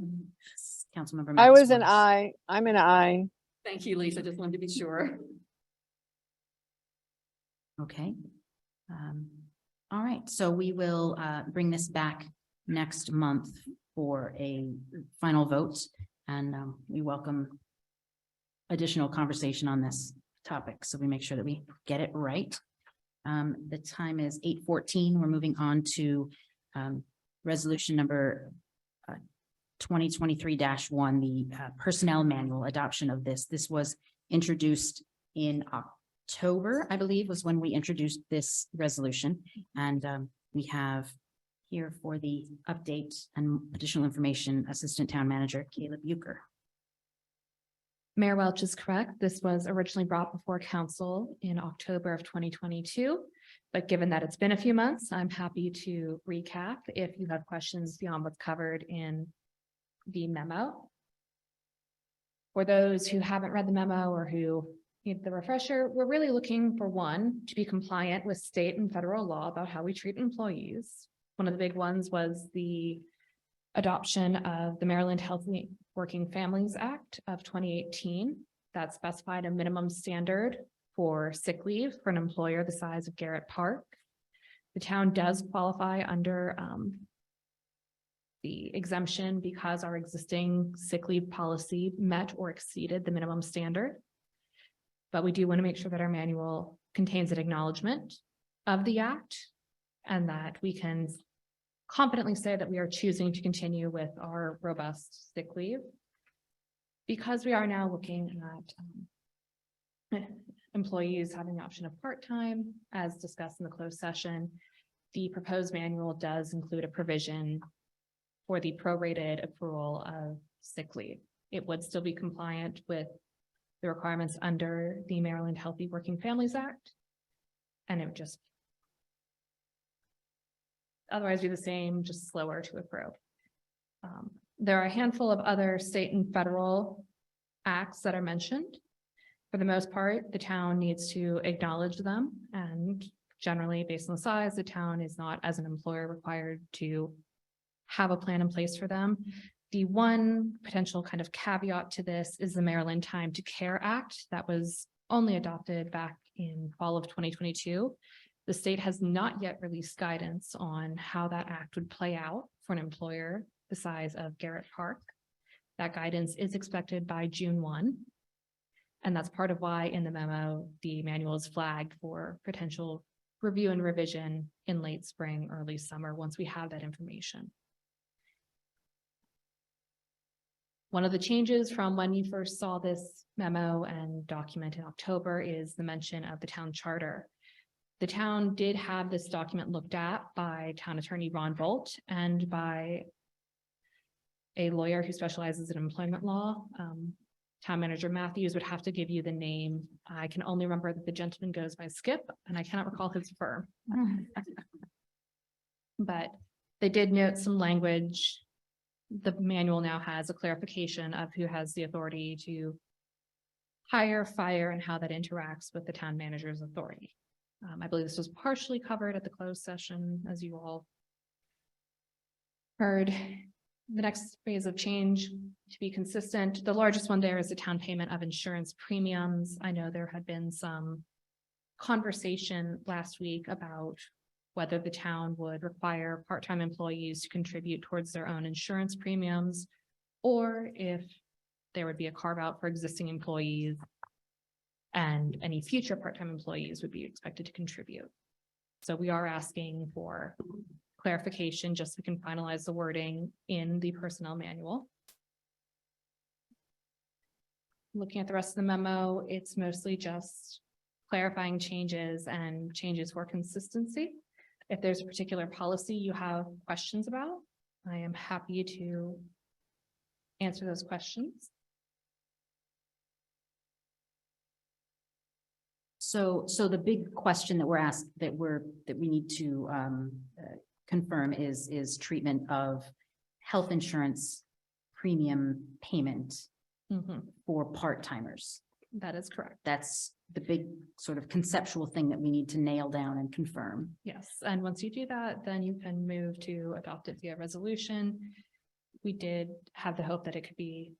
Councilmember. I Max was an I. I'm an I. Thank you, Lisa. Just wanted to be sure. Okay. All right, so we will bring this back next month for a final vote, and we welcome additional conversation on this topic, so we make sure that we get it right. The time is 8:14. We're moving on to resolution number 2023-1, the personnel manual adoption of this. This was introduced in October, I believe, was when we introduced this resolution. And we have Here for the update and additional information, Assistant Town Manager Caleb Euchre. Mayor Welch is correct. This was originally brought before council in October of 2022. But given that it's been a few months, I'm happy to recap if you have questions beyond what's covered in the memo. For those who haven't read the memo or who need the refresher, we're really looking for one, to be compliant with state and federal law about how we treat employees. One of the big ones was the adoption of the Maryland Healthy Working Families Act of 2018 that specified a minimum standard for sick leave for an employer the size of Garrett Park. The town does qualify under the exemption because our existing sick leave policy met or exceeded the minimum standard. But we do want to make sure that our manual contains an acknowledgement of the act and that we can confidently say that we are choosing to continue with our robust sick leave. Because we are now looking at employees having the option of part-time, as discussed in the closed session, the proposed manual does include a provision for the prorated accrual of sick leave. It would still be compliant with the requirements under the Maryland Healthy Working Families Act. And it would just otherwise be the same, just slower to accrue. There are a handful of other state and federal acts that are mentioned. For the most part, the town needs to acknowledge them, and generally based on the size, the town is not as an employer required to have a plan in place for them. The one potential kind of caveat to this is the Maryland Time to Care Act that was only adopted back in fall of 2022. The state has not yet released guidance on how that act would play out for an employer the size of Garrett Park. That guidance is expected by June 1. And that's part of why in the memo, the manual is flagged for potential review and revision in late spring, early summer, once we have that information. One of the changes from when you first saw this memo and document in October is the mention of the town charter. The town did have this document looked at by town attorney Ron Volt and by a lawyer who specializes in employment law. Town manager Matthews would have to give you the name. I can only remember that the gentleman goes by Skip, and I cannot recall his firm. But they did note some language. The manual now has a clarification of who has the authority to hire, fire, and how that interacts with the town manager's authority. I believe this was partially covered at the closed session, as you all heard. The next phase of change, to be consistent, the largest one there is the town payment of insurance premiums. I know there had been some conversation last week about whether the town would require part-time employees to contribute towards their own insurance premiums, or if there would be a carve out for existing employees and any future part-time employees would be expected to contribute. So we are asking for clarification just so we can finalize the wording in the personnel manual. Looking at the rest of the memo, it's mostly just clarifying changes and changes for consistency. If there's a particular policy you have questions about, I am happy to answer those questions. So the big question that we're asked, that we need to confirm is treatment of health insurance premium payment for part-timers. That is correct. That's the big sort of conceptual thing that we need to nail down and confirm. Yes, and once you do that, then you can move to adopt it via resolution. We did have the hope that it could be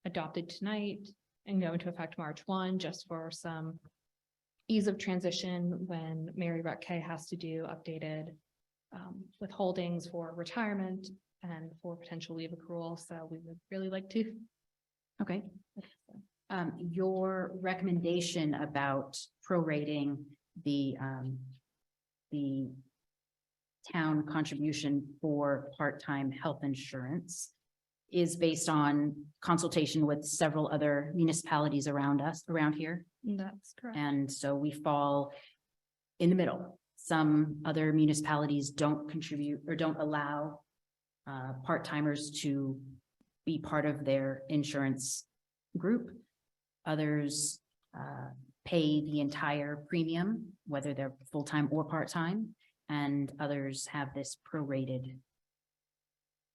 adopted tonight and go into effect March 1, just for some ease of transition when Mary Rutke has to do updated withholdings for retirement and for potential leave accrual. So we would really like to. Okay. Your recommendation about prorating the town contribution for part-time health insurance is based on consultation with several other municipalities around here. That's correct. And so we fall in the middle. Some other municipalities don't contribute or don't allow part-timers to be part of their insurance group. Others pay the entire premium, whether they're full-time or part-time, and others have this prorated.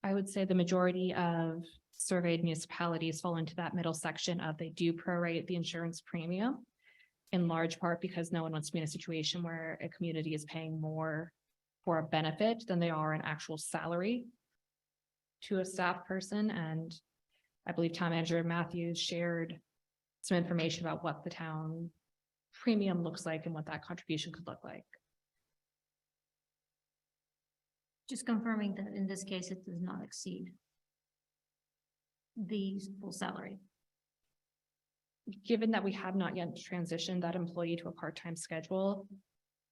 I would say the majority of surveyed municipalities fall into that middle section of they do prorate the insurance premium. In large part because no one wants to be in a situation where a community is paying more for a benefit than they are an actual salary to a staff person. And I believe Town Manager Matthews shared some information about what the town premium looks like and what that contribution could look like. Just confirming that in this case, it does not exceed the full salary. Given that we have not yet transitioned that employee to a part-time schedule,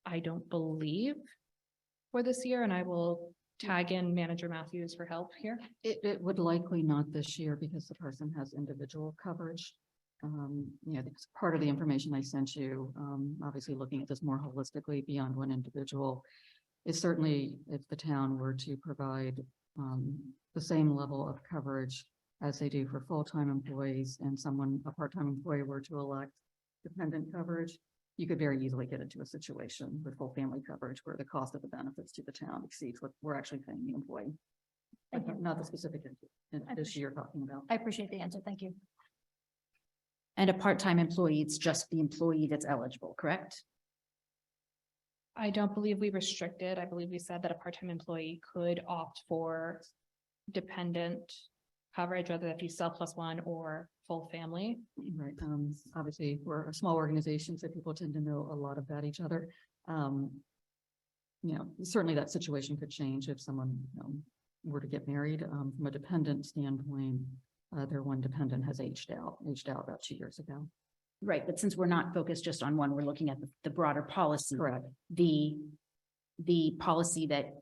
I don't believe for this year, and I will tag in Manager Matthews for help here. It would likely not this year because the person has individual coverage. That's part of the information I sent you, obviously looking at this more holistically beyond one individual. Is certainly if the town were to provide the same level of coverage as they do for full-time employees and a part-time employee were to elect dependent coverage, you could very easily get into a situation with full family coverage where the cost of the benefits to the town exceeds what we're actually paying the employee. Thank you. Not the specific issue you're talking about. I appreciate the answer. Thank you. And a part-time employee, it's just the employee that's eligible, correct? I don't believe we restricted. I believe we said that a part-time employee could opt for dependent coverage, whether that be self+1 or full family. Right. Obviously, we're a small organization, so people tend to know a lot about each other. Certainly that situation could change if someone were to get married. From a dependent standpoint, their one dependent has aged out about 2 years ago. Right, but since we're not focused just on one, we're looking at the broader policy. Correct. The policy that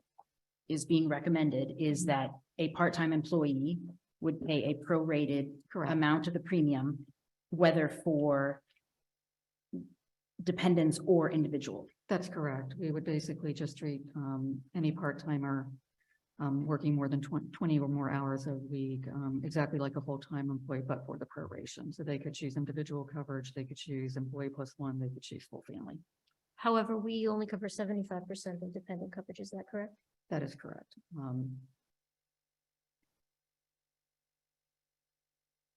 is being recommended is that a part-time employee would pay a prorated Correct. amount of the premium, whether for dependents or individual. That's correct. We would basically just treat any part-timer working more than 20 or more hours a week, exactly like a full-time employee, but for the proration. So they could choose individual coverage, they could choose employee +1, they could choose full family. However, we only cover 75% of dependent coverage. Is that correct? That is correct.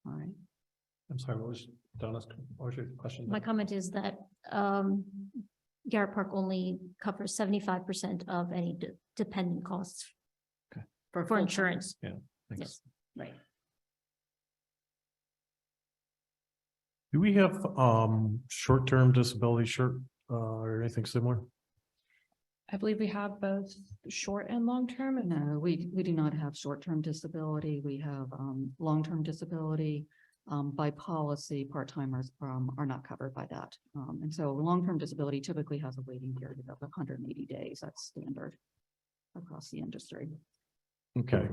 All right. I'm sorry, what was your question? My comment is that Garrett Park only covers 75% of any dependent costs for full-time. insurance. Thanks. Yes. Right. Do we have short-term disability or anything similar? I believe we have both short and long-term. No, we do not have short-term disability. We have long-term disability. By policy, part-timers are not covered by that. And so long-term disability typically has a waiting period of 180 days. That's standard across the industry. Okay.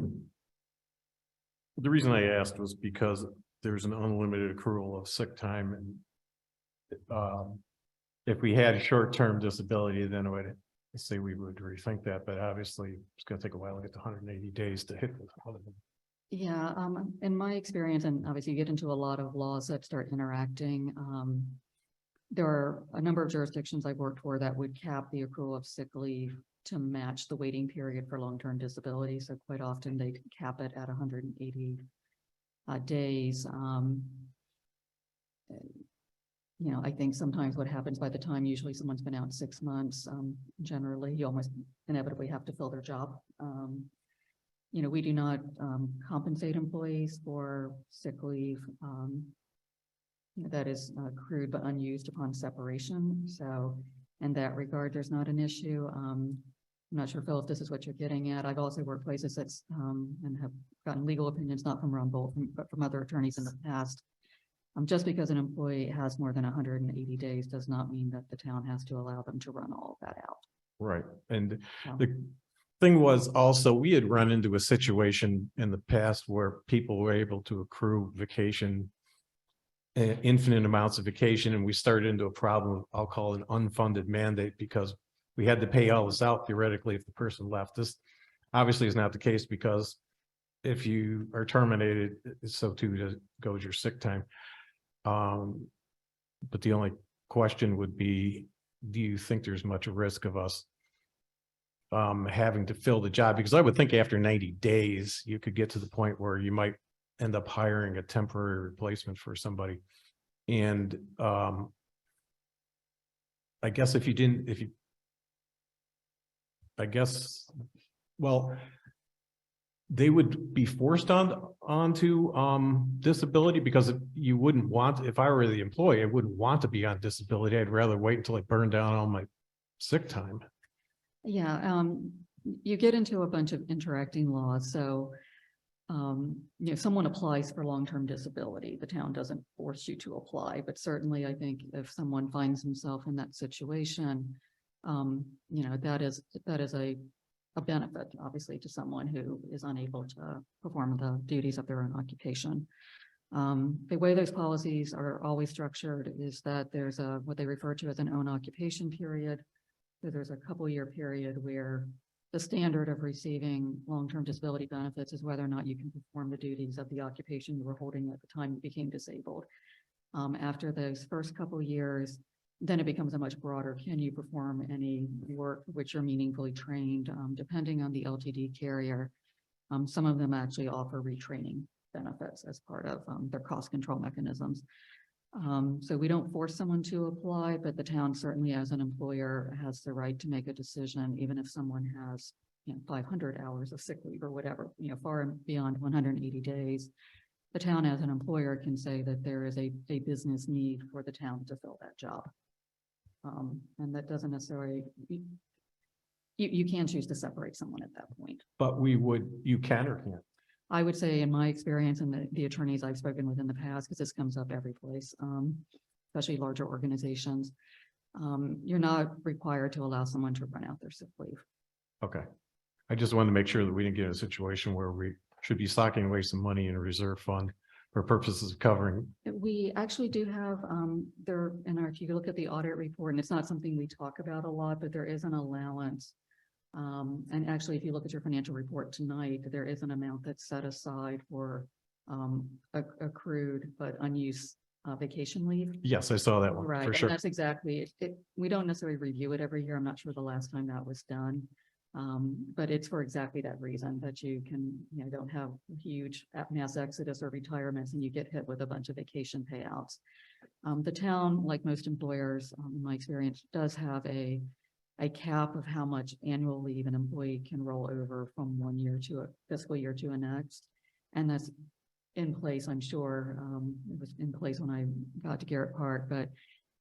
The reason I asked was because there's an unlimited accrual of sick time, and if we had short-term disability, then we would rethink that, but obviously it's going to take a while to get to 180 days to hit this. Yeah, in my experience, and obviously you get into a lot of laws that start interacting. There are a number of jurisdictions I've worked for that would cap the accrual of sick leave to match the waiting period for long-term disability. So quite often they cap it at 180 days. I think sometimes what happens by the time usually someone's been out 6 months, generally you almost inevitably have to fill their job. We do not compensate employees for sick leave. That is accrued but unused upon separation. So in that regard, there's not an issue. I'm not sure, Phil, if this is what you're getting at. I've also worked places that's and have gotten legal opinions, not from Ron Bolt, but from other attorneys in the past. Just because an employee has more than 180 days does not mean that the town has to allow them to run all of that out. Right. And So- the thing was also, we had run into a situation in the past where people were able to accrue vacation, infinite amounts of vacation, and we started into a problem, I'll call it an unfunded mandate, because we had to pay all this out theoretically if the person left. This obviously is not the case because if you are terminated, so too goes your sick time. But the only question would be, do you think there's much risk of us having to fill the job? Because I would think after 90 days, you could get to the point where you might end up hiring a temporary replacement for somebody. And I guess well, they would be forced onto disability, because you wouldn't want, if I were the employee, I wouldn't want to be on disability. I'd rather wait until I burn down all my sick time. Yeah, you get into a bunch of interacting laws, so someone applies for long-term disability, the town doesn't force you to apply, but certainly I think if someone finds himself in that situation, that is a benefit, obviously, to someone who is unable to perform the duties of their own occupation. The way those policies are always structured is that there's what they refer to as an own occupation period. So there's a couple-year period where the standard of receiving long-term disability benefits is whether or not you can perform the duties of the occupation you were holding at the time you became disabled. After those first couple of years, then it becomes a much broader, can you perform any work which are meaningfully trained, depending on the LTD carrier. Some of them actually offer retraining benefits as part of their cost control mechanisms. So we don't force someone to apply, but the town certainly as an employer has the right to make a decision, even if someone has 500 hours of sick leave or whatever, far beyond 180 days. The town as an employer can say that there is a business need for the town to fill that job. And that doesn't necessarily, you can choose to separate someone at that point. But you can or can't? I would say in my experience and the attorneys I've spoken with in the past, because this comes up every place, especially larger organizations, you're not required to allow someone to run out their sick leave. Okay. I just wanted to make sure that we didn't get in a situation where we should be stocking away some money in a reserve fund for purposes of covering. We actually do have, if you look at the audit report, and it's not something we talk about a lot, but there is an allowance. And actually, if you look at your financial report tonight, there is an amount that's set aside for accrued but unused vacation leave. Yes, I saw that one Right, for and sure. that's exactly it. We don't necessarily review it every year. I'm not sure the last time that was done. But it's for exactly that reason, that you can, don't have huge mass exodus or retirements and you get hit with a bunch of vacation payouts. The town, like most employers, in my experience, does have a cap of how much annual leave an employee can roll over from one year to a fiscal year to a next. And that's in place, I'm sure. It was in place when I got to Garrett Park, but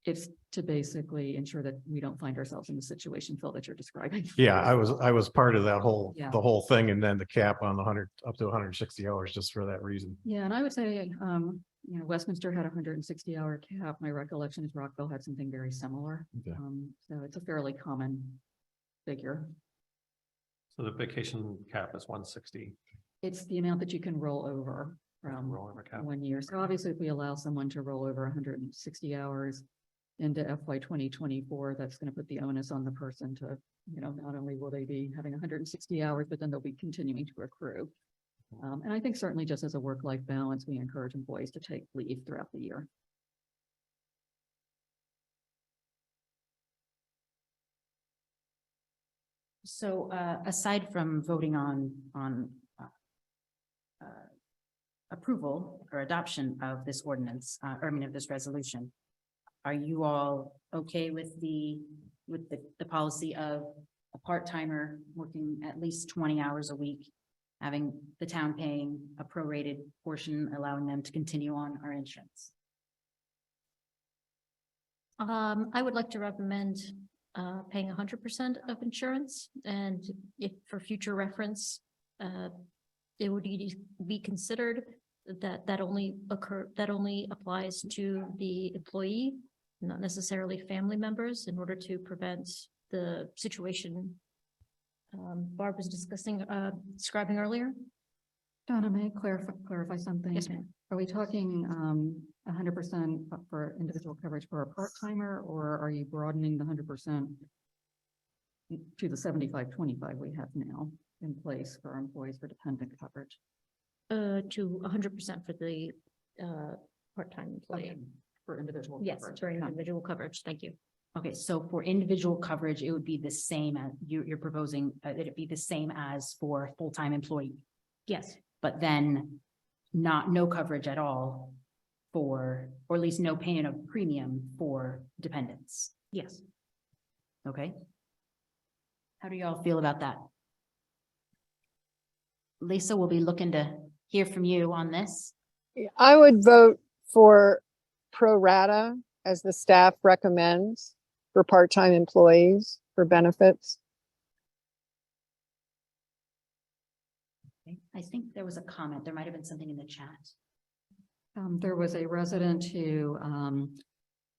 it's to basically ensure that we don't find ourselves in the situation, Phil, that you're describing. Yeah, I was part of that Yeah. the whole thing, and then the cap on the 100 up to 160 hours just for that reason. Yeah, and I would say, Westminster had a 160-hour cap. My recollection is Rockville had something very similar. Okay. So it's a fairly common figure. So the vacation cap is 160. It's the amount that you can roll over from Rollover cap. 1 year. So obviously, if we allow someone to roll over 160 hours into FY 2024, that's going to put the onus on the person to, not only will they be having 160 hours, but then they'll be continuing to accrue. And I think certainly just as a work-life balance, we encourage employees to take leave throughout the year. So aside from voting on approval or adoption of this ordinance, of this resolution, are you all okay with the policy of a part-timer working at least 20 hours a week, having the town paying a prorated portion, allowing them to continue on our insurance? I would like to recommend paying 100% of insurance, and if for future reference, it would need to be considered that only applies to the employee, not necessarily family members, in order to prevent the situation Barb was describing earlier. Donna, may I clarify something? Yes, ma'am. Are we talking 100% for individual coverage for a part-timer, or are you broadening the 100% to the 75-25 we have now in place for our employees for dependent coverage. To 100% for the, part-time employee. For individual. Yes, coverage. for individual coverage. Thank you. Okay, so for individual coverage, it would be the same as you're proposing, that it be the same as for full-time employee, Yes, but then no coverage at all for, or at least no payment of premium for dependents. yes. Okay. How do y'all feel about that? Lisa, we'll be looking to hear from you on this. I would vote for pro rata as the staff recommends for part-time employees for benefits. Okay, I think there was a comment. There might have been something in the chat. There was a resident who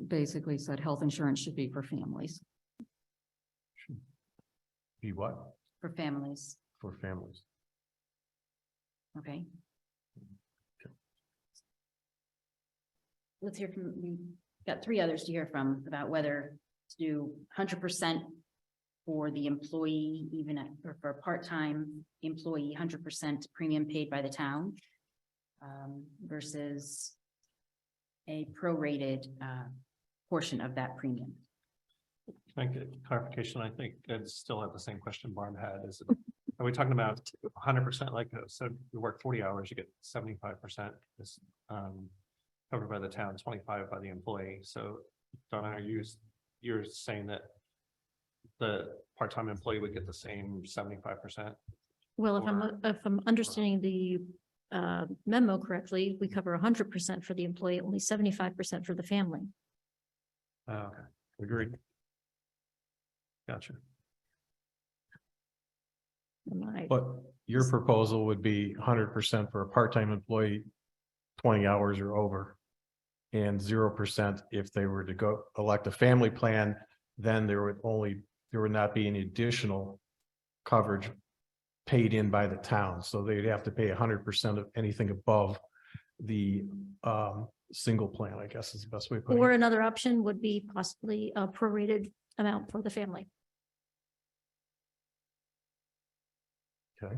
basically said health insurance should be for families. Be what? For families, For families. okay? Let's hear from, we got three others to hear from about whether to do 100% for the employee, even at, or for a part-time employee, 100% premium paid by the town versus a prorated portion of that premium. Can I get clarification? I think I'd still have the same question Barb had. Are we talking about 100% like, so you work 40 hours, you get 75% is covered by the town, 25 by the employee. So Donna, you're saying that the part-time employee would get the same 75%? Well, Or- if I'm understanding the memo correctly, we cover 100% for the employee, only 75% for the family. Okay, Agreed. gotcha. Am I- But your proposal would be 100% for a part-time employee, 20 hours or over. And 0% if they were to go elect a family plan, then there would not be any additional coverage paid in by the town. So they'd have to pay 100% of anything above the single plan, I guess is the best way of putting Or it. another option would be possibly a prorated amount for the family. Okay.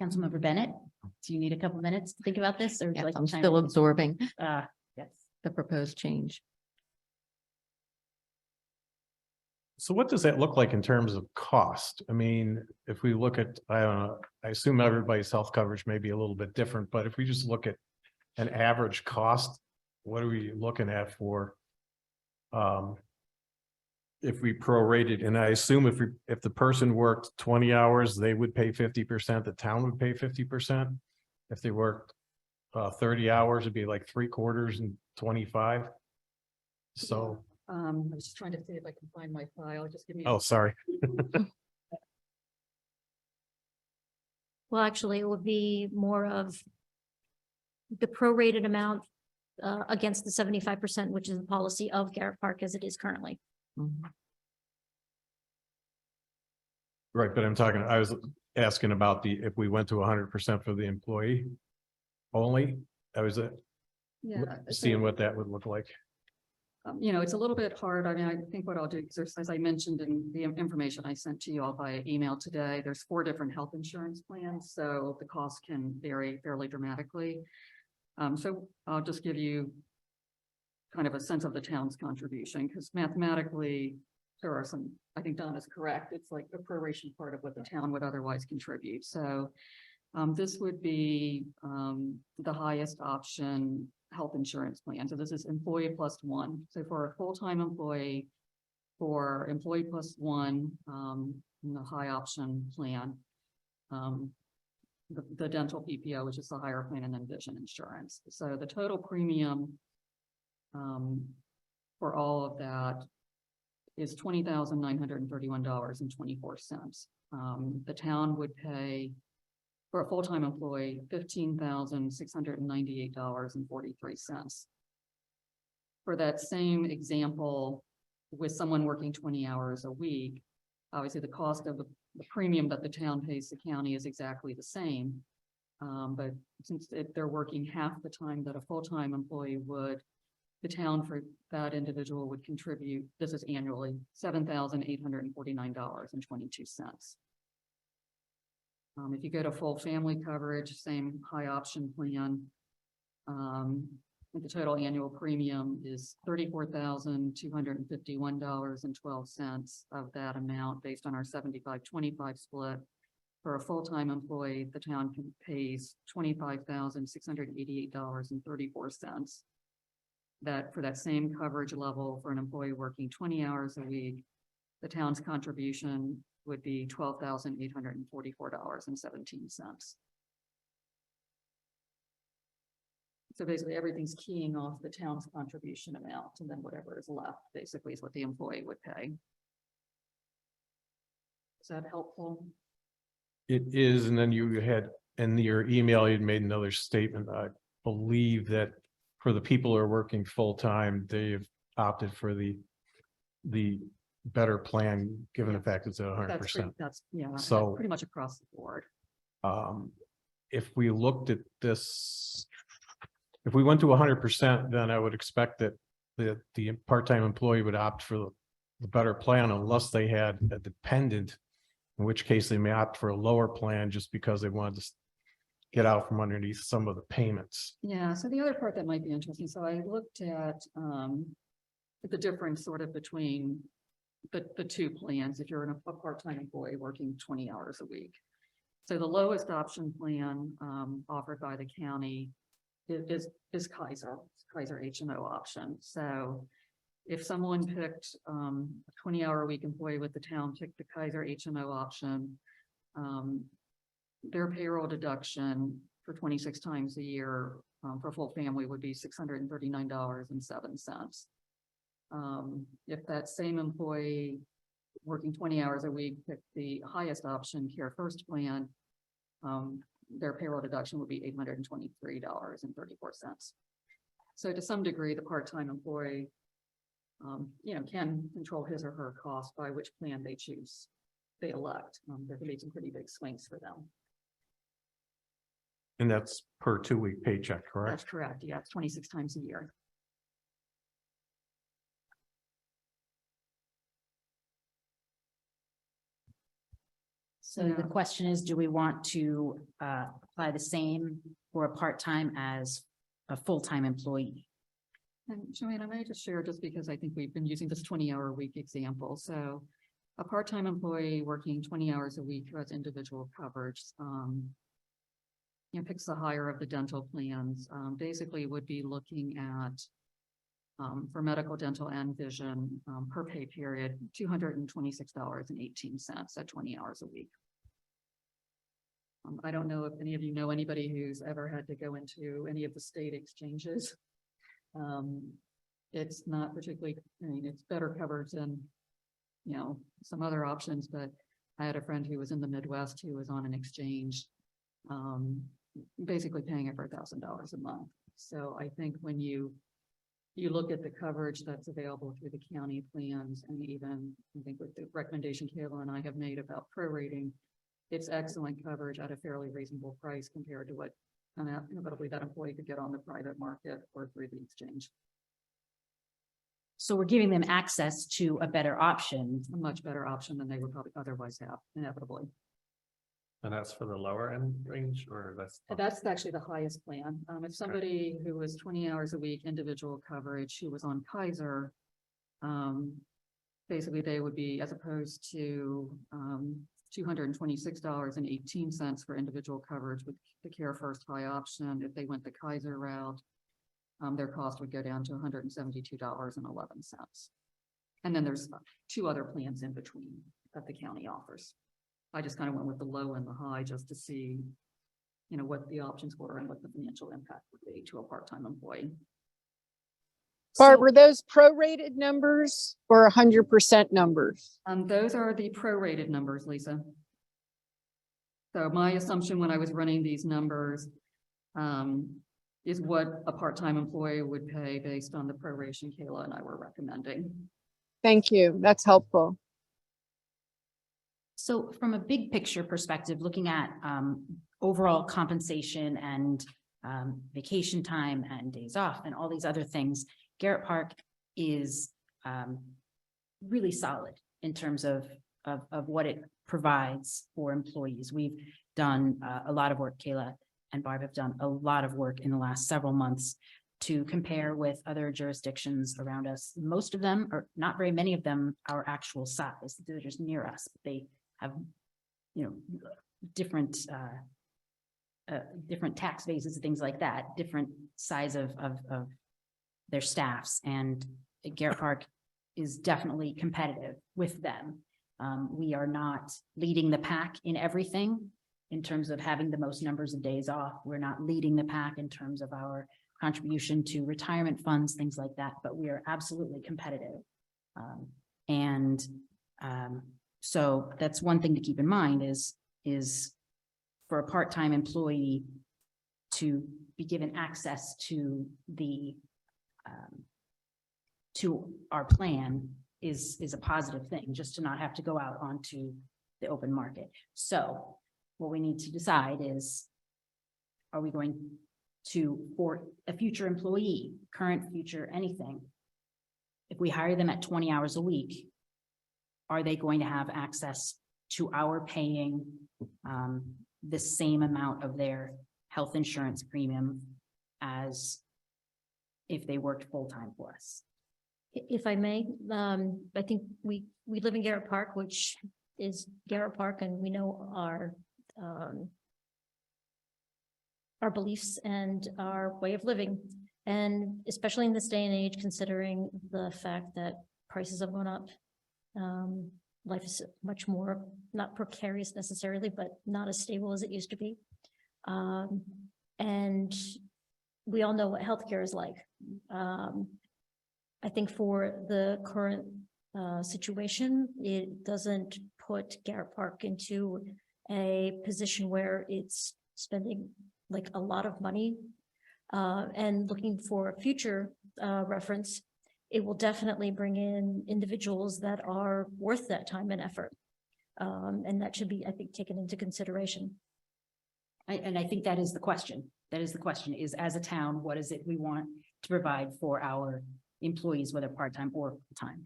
Councilmember Bennett, do you need a couple minutes to think about this or would you Yes, like to I'm chime still in? absorbing Yes. the proposed change. So what does that look like in terms of cost? I mean, if we look at, I don't know, I assume everybody's health coverage may be a little bit different, but if we just look at an average cost, what are we looking at for? If we prorated, and I assume if the person worked 20 hours, they would pay 50%, the town would pay 50%. If they worked 30 hours, it'd be like 3/4 and 25. So, I was just trying to see if I can find my file. Just give me. oh, sorry. Well, actually, it would be more of the prorated amount against the 75%, which is the policy of Garrett Park as it is currently. Right, but I was asking about if we went to 100% for the employee only, I was Yeah. seeing what that would look like. It's a little bit hard. I mean, I think what I'll do, because as I mentioned in the information I sent to you all via email today, there's 4 different health insurance plans, so the cost can vary fairly dramatically. So I'll just give you kind of a sense of the town's contribution, because mathematically, there are some, I think Don is correct, it's like a proration part of what the town would otherwise contribute. So this would be the highest option health insurance plan. So this is employee plus one. So for a full-time employee, for employee plus one, in the high option plan, the dental PPO, which is the higher plan, and then vision insurance. So the total premium for all of that is $20,931.24. The town would pay for a full-time employee, $15,698.43. For that same example, with someone working 20 hours a week, obviously the cost of the premium that the town pays the county is exactly the same. But since they're working half the time that a full-time employee would, the town for that individual would contribute, this is annually, $7,849.22. If you go to full family coverage, same high option plan, the total annual premium is $34,251.12 of that amount based on our 75-25 split. For a full-time employee, the town pays $25,688.34. That for that same coverage level for an employee working 20 hours a week, the town's contribution would be $12,844.17. So basically, everything's keying off the town's contribution amount, and then whatever is left basically is what the employee would pay. Is that helpful? It is, and then you had, in your email, you'd made another statement. I believe that for the people who are working full-time, they've opted for the better plan, given the fact it's at 100%. That's, yeah, So- pretty much across the board. If we looked at this, if we went to 100%, then I would expect that the part-time employee would opt for the better plan unless they had a dependent, in which case they may opt for a lower plan just because they wanted to get out from underneath some of the payments. Yeah, so the other part that might be interesting, so I looked at the difference sort of between the two plans, if you're a part-time employee working 20 hours a week. So the lowest option plan offered by the county is Kaiser HMO option. So if someone picked a 20-hour a week employee with the town, picked the Kaiser HMO option, their payroll deduction for 26 times a year for full family would be $639.07. If that same employee working 20 hours a week picked the highest option, Care First plan, their payroll deduction would be $823.34. So to some degree, the part-time employee, can control his or her cost by which plan they choose, they elect. There can be some pretty big swings for them. And that's per 2-week paycheck, That's correct? correct. Yeah, it's 26 times a year. So the question is, do we want to apply the same for a part-time as a full-time employee? And Joanne, I may just share just because I think we've been using this 20-hour week example. So a part-time employee working 20 hours a week who has individual coverage, picks the higher of the dental plans, basically would be looking at for medical, dental, and vision per pay period, $226.18 at 20 hours a week. I don't know if any of you know anybody who's ever had to go into any of the state exchanges. It's not particularly, it's better covered than, some other options, but I had a friend who was in the Midwest who was on an exchange, basically paying over $1,000 a month. So I think when you look at the coverage that's available through the county plans, and even I think with the recommendation Kayla and I have made about prorating, it's excellent coverage at a fairly reasonable price compared to what inevitably that employee could get on the private market or through the exchange. So we're giving them access to a better option. A much better option than they would probably otherwise have, inevitably. And that's for the lower end range, or That's actually the highest plan. If somebody who was 20 hours a week, individual coverage, who was on Kaiser, basically they would be, as opposed to $226.18 for individual coverage with the Care First high option. If they went the Kaiser route, their cost would go down to $172.11. And then there's 2 other plans in between that the county offers. I just kind of went with the low and the high just to see, what the options were and what the financial impact would be to a part-time employee. Barb, were those prorated numbers or 100% numbers? Those are the prorated numbers, Lisa. So my assumption when I was running these numbers is what a part-time employee would pay based on the proration Kayla and I were recommending. Thank you. That's helpful. So from a big picture perspective, looking at overall compensation and vacation time and days off and all these other things, Garrett Park is really solid in terms of what it provides for employees. We've done a lot of work, Kayla and Barb have done a lot of work in the last several months to compare with other jurisdictions around us. Most of them, or not very many of them, are actual size. They're just near us. They have, you know, different different tax bases and things like that, different size of their staffs. And Garrett Park is definitely competitive with them. We are not leading the pack in everything in terms of having the most numbers of days off. We're not leading the pack in terms of our contribution to retirement funds, things like that, but we are absolutely competitive. So that's one thing to keep in mind is for a part-time employee to be given access to the to our plan is a positive thing, just to not have to go out onto the open market. So what we need to decide is, are we going to, for a future employee, current, future, anything, if we hire them at 20 hours a week, are they going to have access to our paying the same amount of their health insurance premium as if they worked full-time for us? If I may, I think we live in Garrett Park, which is Garrett Park, and we know our beliefs and our way of living. And especially in this day and age, considering the fact that prices have gone up, life is much more, not precarious necessarily, but not as stable as it used to be. And we all know what healthcare is like. I think for the current situation, it doesn't put Garrett Park into a position where it's spending like a lot of money and looking for future reference. It will definitely bring in individuals that are worth that time and effort. And that should be, I think, taken into consideration. And I think that is the question. That is the question, is as a town, what is it we want to provide for our employees, whether part-time or full-time?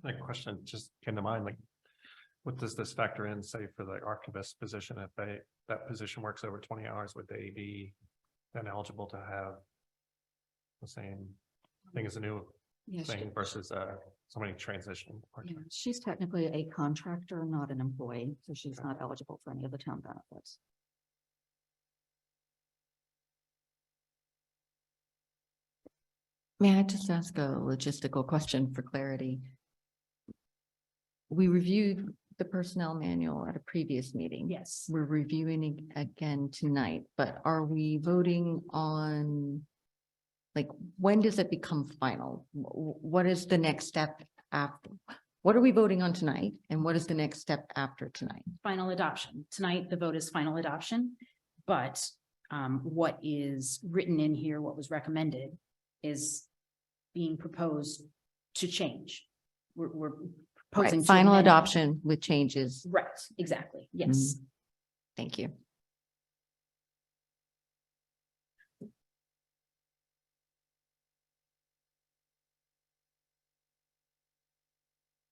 That question just came to mind, like, what does this factor in, say, for the archivist position? If that position works over 20 hours, would they be then eligible to have the same thing as a new thing versus somebody transitioning? Yeah, she's technically a contractor, not an employee, so she's not eligible for any of the town benefits. May I just ask a logistical question for clarity? We reviewed the personnel manual at a previous meeting. Yes. We're reviewing it again tonight, but are we voting on, like, when does it become final? What is the next step after? What are we voting on tonight? And what is the next step after tonight? Final adoption. Tonight, the vote is final adoption, but what is written in here, what was recommended, is being proposed to change. We're proposing Right, to final amend- adoption with changes. Right, exactly. Yes. Thank you.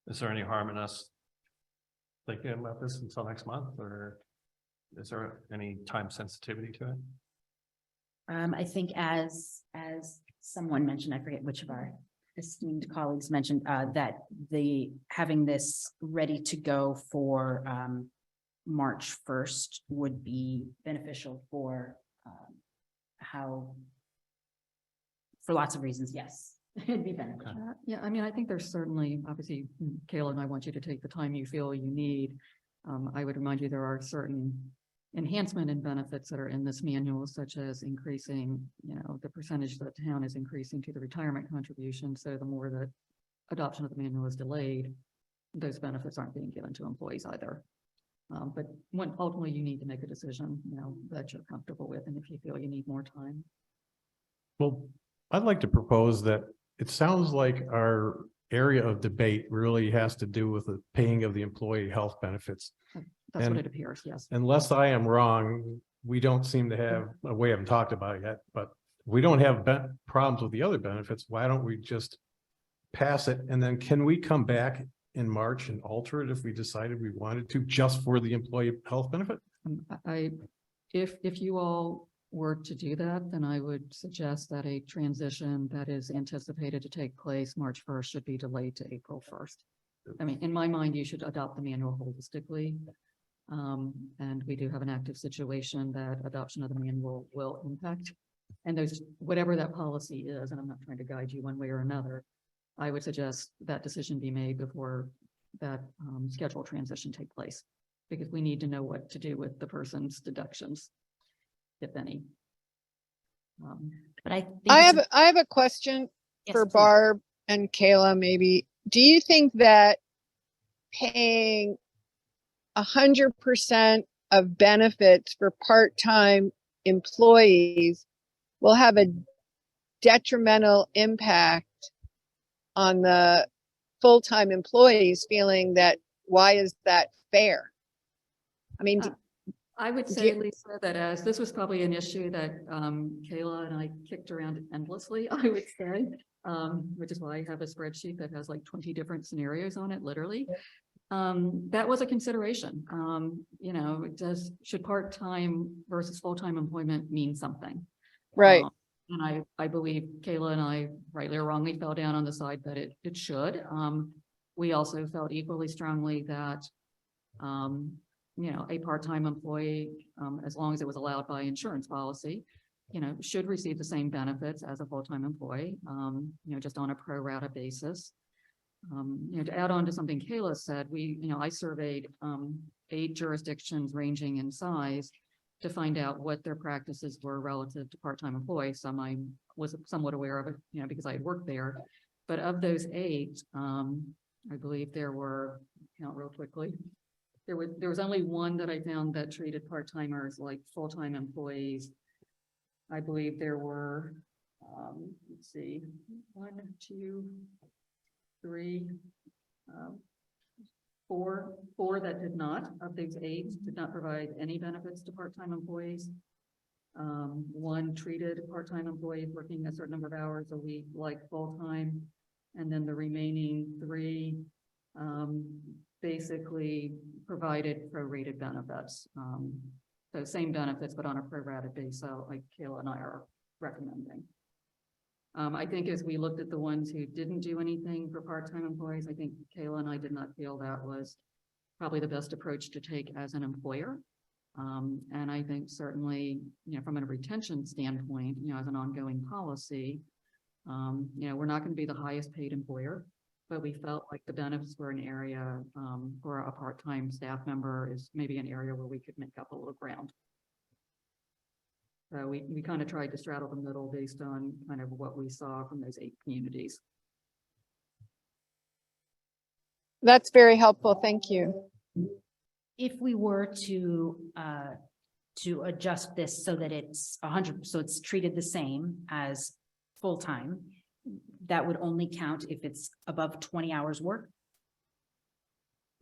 Is there any harm in us thinking about this until next month, or is there any time sensitivity to it? I think as someone mentioned, I forget which of our esteemed colleagues mentioned, that having this ready to go for March 1st would be beneficial for for lots of reasons, yes. It'd be beneficial. Yeah, I mean, I think there's certainly, obviously, Kayla and I want you to take the time you feel you need. I would remind you, there are certain enhancement and benefits that are in this manual, such as increasing, the percentage that the town is increasing to the retirement contribution. So the more that adoption of the manual is delayed, those benefits aren't being given to employees either. But when ultimately you need to make a decision, that you're comfortable with, and if you feel you need more time. Well, I'd like to propose that it sounds like our area of debate really has to do with the paying of the employee health benefits. That's And- what it appears, yes. Unless I am wrong, we don't seem to have, we haven't talked about it yet, but we don't have problems with the other benefits. Why don't we just pass it? And then can we come back in March and alter it if we decided we wanted to, just for the employee health benefit? If you all were to do that, then I would suggest that a transition that is anticipated to take place March 1st should be delayed to April 1st. I mean, in my mind, you should adopt the manual holistically. And we do have an active situation that adoption of the manual will impact. And those, whatever that policy is, and I'm not trying to guide you one way or another, I would suggest that decision be made before that schedule transition take place. Because we need to know what to do with the person's deductions, if any. But I think. I have a question Yes, for please. Barb and Kayla, maybe. Do you think that paying 100% of benefits for part-time employees will have a detrimental impact on the full-time employees feeling that, why is that fair? I mean, I would Do say, you- Lisa, that as this was probably an issue that Kayla and I kicked around endlessly, I would say, which is why I have a spreadsheet that has like 20 different scenarios on it, literally. That was a consideration. You know, should part-time versus full-time employment mean something? right. And I believe Kayla and I, rightly or wrongly, fell down on the side that it should. We also felt equally strongly that, you know, a part-time employee, as long as it was allowed by insurance policy, you know, should receive the same benefits as a full-time employee, you know, just on a pro rata basis. You know, to add on to something Kayla said, I surveyed 8 jurisdictions ranging in size to find out what their practices were relative to part-time employees. Some I was somewhat aware of it, you know, because I had worked there. But of those 8, I believe there were, count real quickly, there was only one that I found that treated part-timers like full-time employees. I believe there were, let's see, 1, 2, 3, 4 that did not. Of those 8 did not provide any benefits to part-time employees. 1 treated part-time employees working a certain number of hours a week like full-time, and then the remaining 3 basically provided prorated benefits. So same benefits, but on a prorated basis, like Kayla and I are recommending. I think as we looked at the ones who didn't do anything for part-time employees, I think Kayla and I did not feel that was probably the best approach to take as an employer. And I think certainly, you know, from a retention standpoint, you know, as an ongoing policy, you know, we're not going to be the highest paid employer, but we felt like the benefits were an area for a part-time staff member is maybe an area where we could make up a little ground. So we kind of tried to straddle the middle based on kind of what we saw from those 8 communities. That's very helpful. Thank you. If we were to adjust this so that it's 100, so it's treated the same as full-time, that would only count if it's above 20 hours work.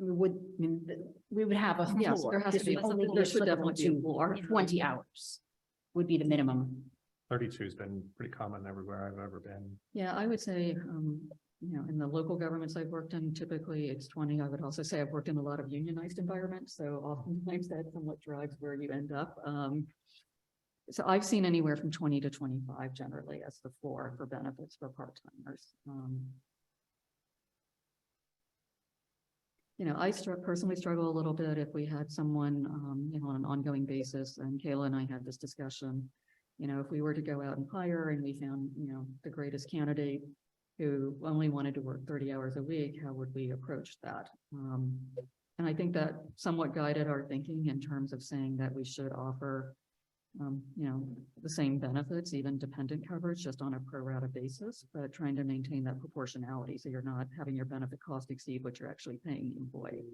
We would have a floor. Yes, there has This to be, would only there be should applicable definitely be a to floor. 20 hours would be the minimum. 32 has been pretty common everywhere I've ever been. Yeah, I would say, you know, in the local governments I've worked in, typically it's 20. I would also say I've worked in a lot of unionized environments, so oftentimes that somewhat drives where you end up. So I've seen anywhere from 20 to 25 generally as the floor for benefits for part-timers. You know, I personally struggle a little bit if we had someone, you know, on an ongoing basis, and Kayla and I had this discussion, you know, if we were to go out and hire and we found, you know, the greatest candidate who only wanted to work 30 hours a week, how would we approach that? And I think that somewhat guided our thinking in terms of saying that we should offer, you know, the same benefits, even dependent coverage, just on a pro rata basis, but trying to maintain that proportionality. So you're not having your benefit cost exceed what you're actually paying the employee.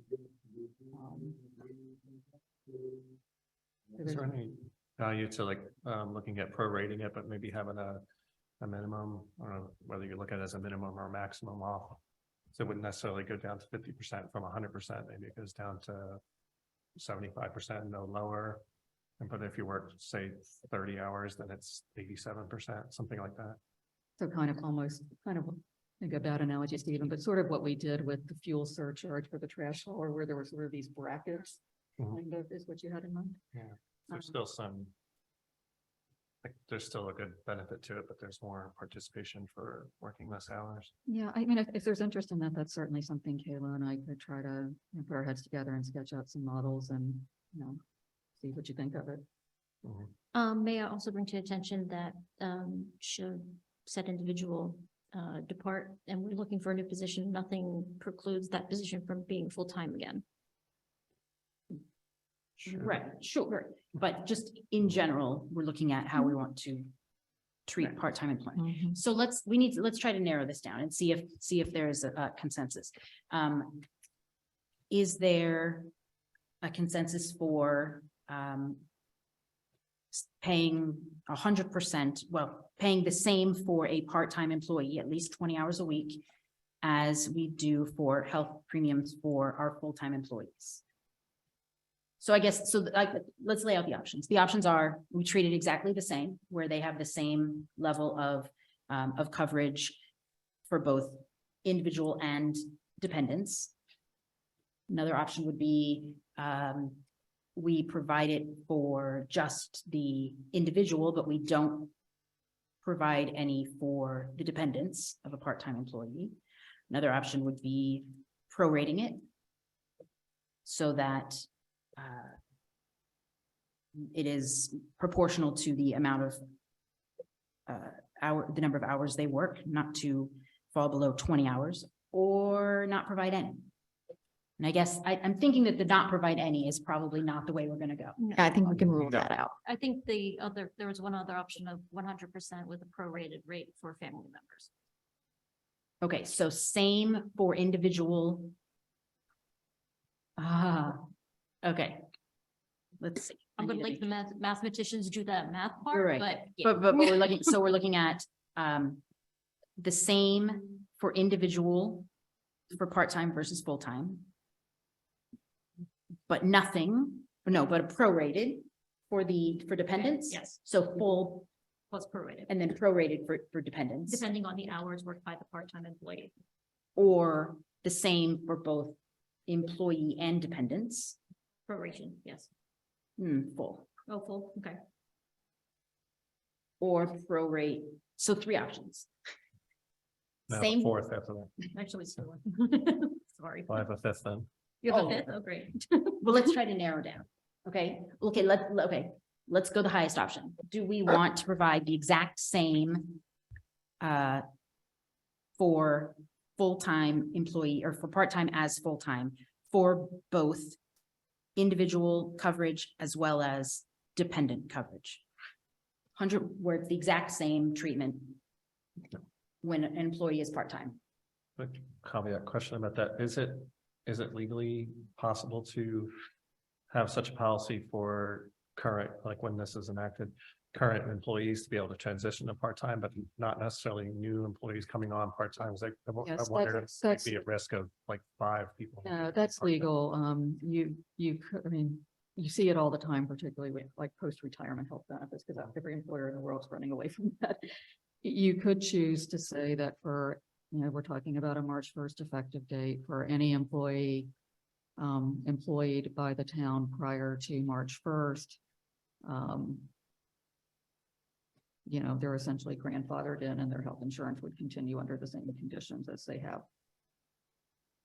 Is there any value to like looking at prorating it, but maybe having a minimum? I don't know whether you look at it as a minimum or a maximum off. So it wouldn't necessarily go down to 50% from 100%. Maybe it goes down to 75%, no lower. But if you work, say, 30 hours, then it's 87%, something like that. So kind of almost, kind of, I think a bad analogy, Stephen, but sort of what we did with the fuel surcharge for the trash hauler, where there was sort of these brackets, Mhm. kind of is what you had in mind. There's still some, like, there's still a good benefit to it, but there's more participation for working less hours. Yeah, I mean, if there's interest in that, that's certainly something Kayla and I could try to put our heads together and sketch out some models and, see what you think of it. May I also bring to attention that, should said individual, depart and we're looking for a new position, nothing precludes that position from being full-time again. Right, sure. But just in general, we're looking at how we want to treat part-time employment. So let's try to narrow this down and see if there's a consensus. Is there a consensus for paying 100%, well, paying the same for a part-time employee, at least 20 hours a week, as we do for health premiums for our full-time employees? So I guess, let's lay out the options. The options are, we treat it exactly the same, where they have the same level of coverage for both individual and dependents. Another option would be, we provide it for just the individual, but we don't provide any for the dependents of a part-time employee. Another option would be prorating it so that it is proportional to the amount of the number of hours they work, not to fall below 20 hours, or not provide any. And I guess I'm thinking that the not provide any is probably not the way we're gonna go. I think we can rule that out. I think there was one other option of 100% with a prorated rate for family members. Okay, so same for individual. Okay. Let's see. I'm gonna let the mathematicians do that math You're part, right. but. yeah. But we're looking, so we're looking at the same for individual for part-time versus full-time. But nothing, but prorated for dependents. Yes. So full Plus prorated, and then prorated for dependents, depending on the hours worked by the part-time employee. or the same for both employee and dependents. Proration, yes. Full Oh, full, okay. or prorate. So 3 options. Now Same. the fourth after that. Actually, it's 4. Sorry. I have a fifth then. You have Oh. a 5th? Oh, great. Well, let's try to narrow down. Okay, let's go the highest option. Do we want to provide the exact same for full-time employee or for part-time as full-time for both individual coverage as well as dependent coverage? 100, where it's the exact same treatment when an employee is part-time. But caveat question about that, is it legally possible to have such a policy for current, like when this is enacted, current employees to be able to transition to part-time, but not necessarily new employees coming on part-time? I Yes, wonder if that's- there'd be at risk of like 5 people. No, that's part-time. legal. You could, I mean, you see it all the time, particularly with like post-retirement health benefits, because every employer in the world's running away from that. You could choose to say that for, we're talking about a March 1st effective date for any employee employed by the town prior to March 1st. They're essentially grandfathered in and their health insurance would continue under the same conditions as they have.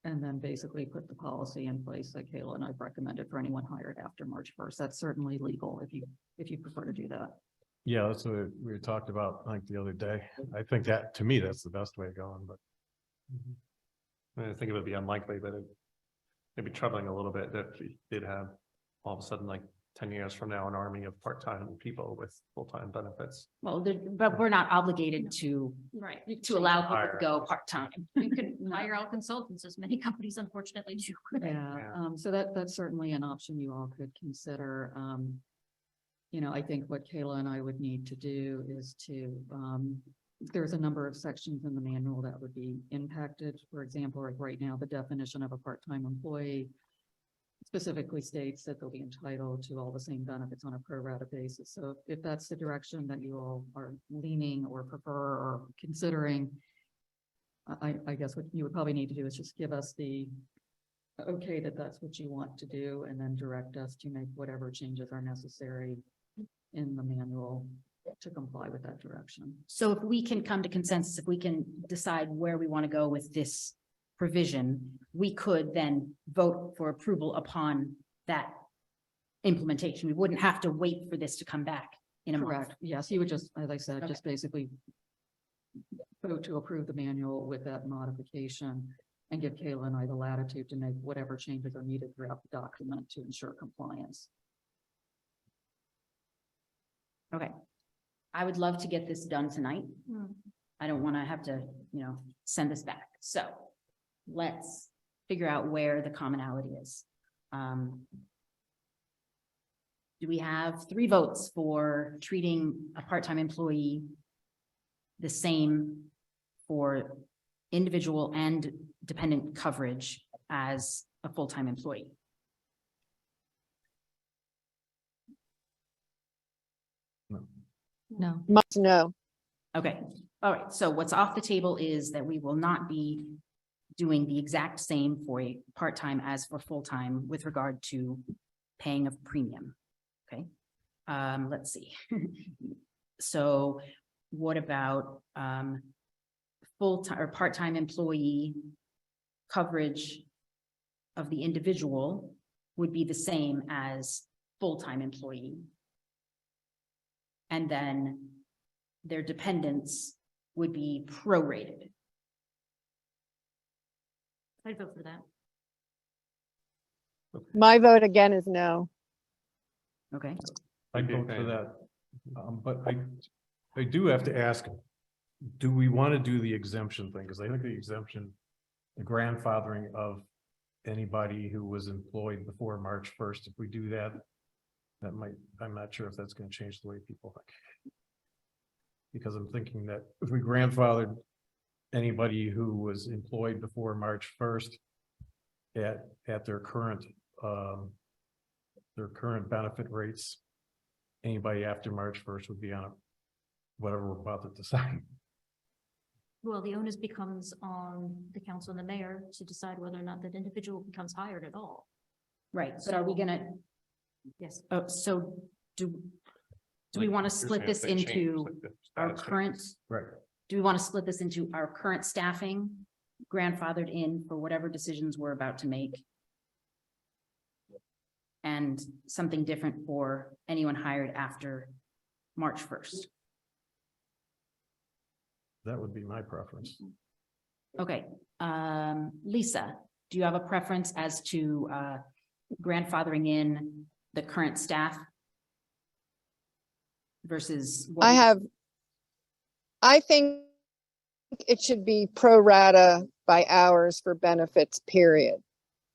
And then basically put the policy in place that Kayla and I've recommended for anyone hired after March 1st. That's certainly legal if you prefer to do that. Yeah, that's what we talked about like the other day. I think that, to me, that's the best way of going, but. I think it would be unlikely, but it'd be troubling a little bit if we did have all of a sudden, like 10 years from now, an army of part-time people with full-time benefits. Well, but we're not obligated to Right. allow people Hire. to go part-time. You could hire out consultants, as many companies unfortunately do. Yeah, Yeah. so that's certainly an option you all could consider. I think what Kayla and I would need to do is to, there's a number of sections in the manual that would be impacted. For example, like right now, the definition of a part-time employee specifically states that they'll be entitled to all the same benefits on a pro rata basis. So if that's the direction that you all are leaning or prefer or considering, I guess what you would probably need to do is just give us the okay that that's what you want to do, and then direct us to make whatever changes are necessary in the manual to comply with that direction. So if we can come to consensus, if we can decide where we want to go with this provision, we could then vote for approval upon that implementation. We wouldn't have to wait for this to come back in a month. Correct. Yes, you would just, as I said, Okay. just basically vote to approve the manual with that modification and give Kayla and I the latitude to make whatever changes are needed throughout the document to ensure compliance. Okay. I would love to get this done tonight. I don't want to have to, send this back. So let's figure out where the commonality is. Do we have 3 votes for treating a part-time employee the same for individual and dependent coverage as a full-time employee? No. Must know. Okay, all right. So what's off the table is that we will not be doing the exact same for a part-time as for full-time with regard to paying of premium. Okay, let's see. So what about full-time or part-time employee coverage of the individual would be the same as full-time employee. And then their dependents would be prorated. I'd vote for that. My vote again is no. Okay, I vote for that. But I do have to ask, do we want to do the exemption thing? Because I think the exemption, the grandfathering of anybody who was employed before March 1st, if we do that, that might, I'm not sure if that's going to change the way people think. Because I'm thinking that if we grandfathered anybody who was employed before March 1st at their current benefit rates, anybody after March 1st would be on whatever we're about to decide. Well, the onus becomes on the council and the mayor to decide whether or not that individual becomes hired at all. right. So are we gonna, Yes. so do we want to split this into our current, Right. do we want to split this into our current staffing grandfathered in for whatever decisions we're about to make? And something different for anyone hired after March 1st? That would be my preference. Okay, Lisa, do you have a preference as to grandfathering in the current staff versus? what I think it should be pro rata by hours for benefits, period.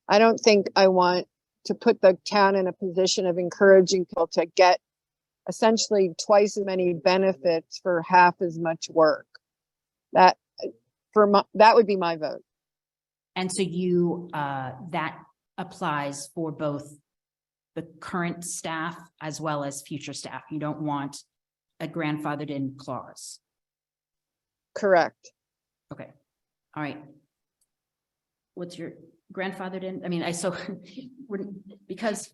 I don't think I want to put the town in a position of encouraging people to get essentially twice as many benefits for half as much work. That would be my vote. And so you, that applies for both the current staff as well as future staff. You don't want a grandfathered in clause. Correct. Okay, all right. What's your grandfathered in? I mean, because,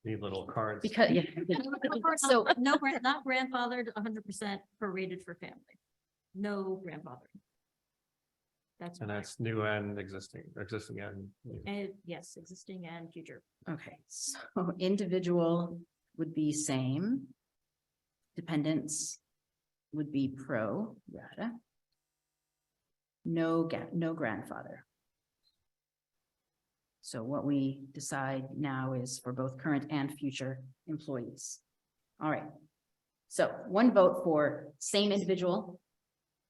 Need little cards. yeah. So no, not grandfathered 100% prorated for family. No grandfathering. And that's new and existing and. new. And yes, existing and future. Okay, so individual would be same. Dependents would be pro rata. No grandfather. So what we decide now is for both current and future employees. All right. So 1 vote for same individual,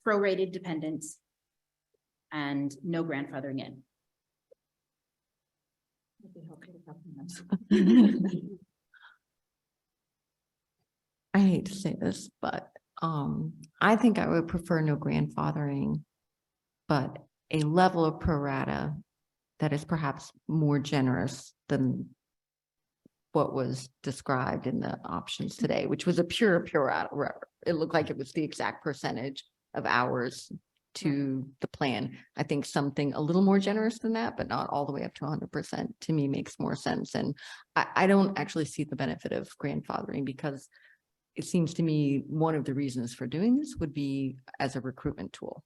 prorated dependents, and no grandfathering in. I hate to say this, but I think I would prefer no grandfathering, but a level of pro rata that is perhaps more generous than what was described in the options today, which was a pure, it looked like it was the exact percentage of hours to the plan. I think something a little more generous than that, but not all the way up to 100% to me makes more sense. And I don't actually see the benefit of grandfathering, because it seems to me one of the reasons for doing this would be as a recruitment tool.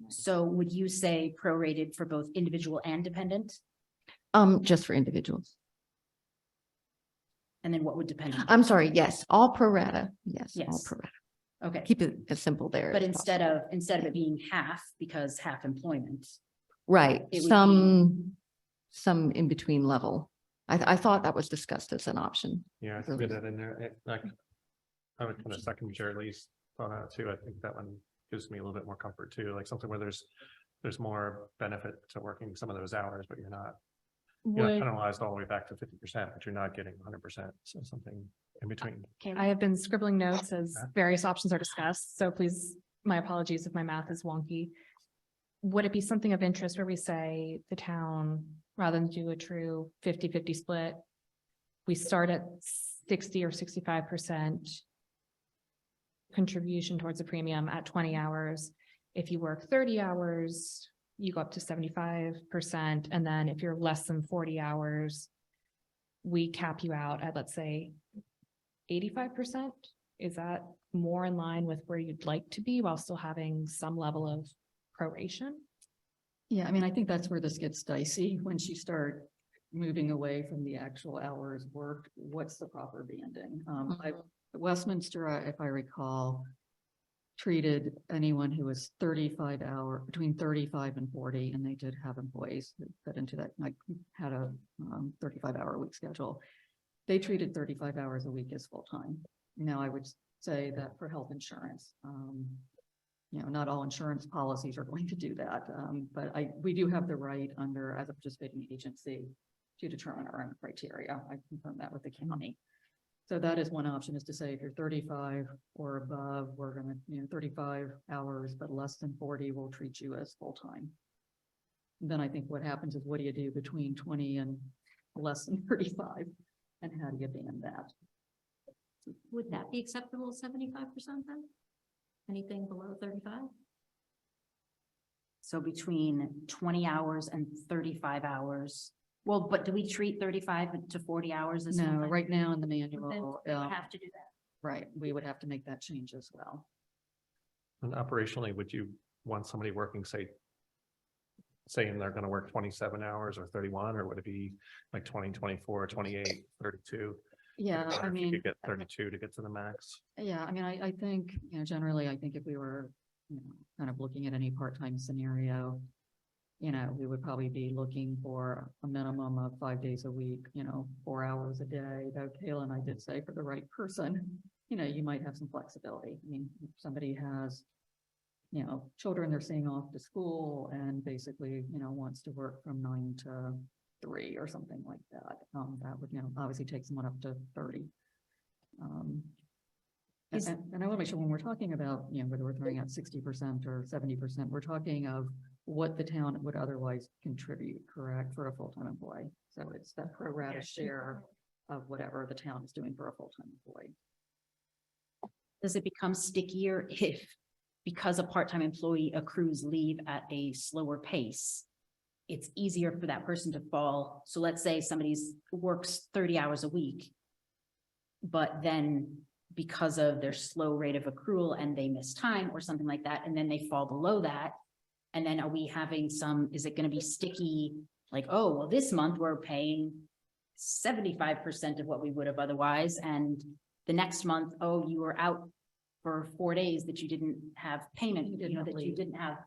So would you say prorated for both individual and dependent? Just for individuals. And then what would dependent? be? I'm sorry, yes, all pro rata. Yes, all Yes. pro rata. Okay, Keep it as simple there. but as instead possible. of it being half because half employment, Right, it would some in between level. I thought that was discussed as an option. Yeah, I threw that in there. I would kind of second Jerry's thought out too. I think that one gives me a little bit more comfort too, like something where there's more benefit to working some of those hours, but you're not penalized all the way back to 50%, but you're not getting 100%. So something in between. I have been scribbling notes as various options are discussed, so please, my apologies if my math is wonky. Would it be something of interest where we say the town, rather than do a true 50-50 split, we start at 60 or 65% contribution towards a premium at 20 hours. If you work 30 hours, you go up to 75%. And then if you're less than 40 hours, we cap you out at, let's say, 85%. Is that more in line with where you'd like to be while still having some level of proration? Yeah, I mean, I think that's where this gets dicey. Once you start moving away from the actual hours worked, what's the proper banding? Westminster, if I recall, treated anyone who was 35 hour, between 35 and 40, and they did have employees that fit into that, like had a 35-hour week schedule. They treated 35 hours a week as full-time. Now, I would say that for health insurance, not all insurance policies are going to do that, but we do have the right under, as a participating agency, to determine our own criteria. I confirm that with the county. So that is one option, is to say if you're 35 or above, we're gonna, 35 hours, but less than 40, we'll treat you as full-time. Then I think what happens is, what do you do between 20 and less than 35? And how do you band that? Would that be acceptable, 75% then? Anything below 35? so between 20 hours and 35 hours. Well, but do we treat 35 to 40 hours as? No, full-time? right now in the Then manual, we would have to do that. right, we would have to make that change as well. And operationally, would you want somebody working, saying they're going to work 27 hours or 31, or would it be like 20, 24, 28, 32? Yeah, Or I if you mean, could get 32 to get to the max. yeah, I mean, I think, generally, I think if we were, kind of looking at any part-time scenario, we would probably be looking for a minimum of 5 days a week, 4 hours a day. Though Kayla and I did say, for the right person, you might have some flexibility. I mean, if somebody has, children they're seeing off to school and basically, wants to work from 9 to 3 or something like that, that would, obviously take someone up to 30. And I want to make sure when we're talking about, whether we're throwing out 60% or 70%, we're talking of what the town would otherwise contribute, correct, for a full-time employee. So it's that pro rata share of whatever the town is doing for a full-time employee. Does it become stickier if, because a part-time employee accrues leave at a slower pace, it's easier for that person to fall? So let's say somebody's works 30 hours a week, but then because of their slow rate of accrual and they miss time or something like that, and then they fall below that. And then are we having is it going to be sticky? Like, oh, well, this month we're paying 75% of what we would have otherwise. And the next month, oh, you were out for 4 days that you didn't have payment, that you didn't have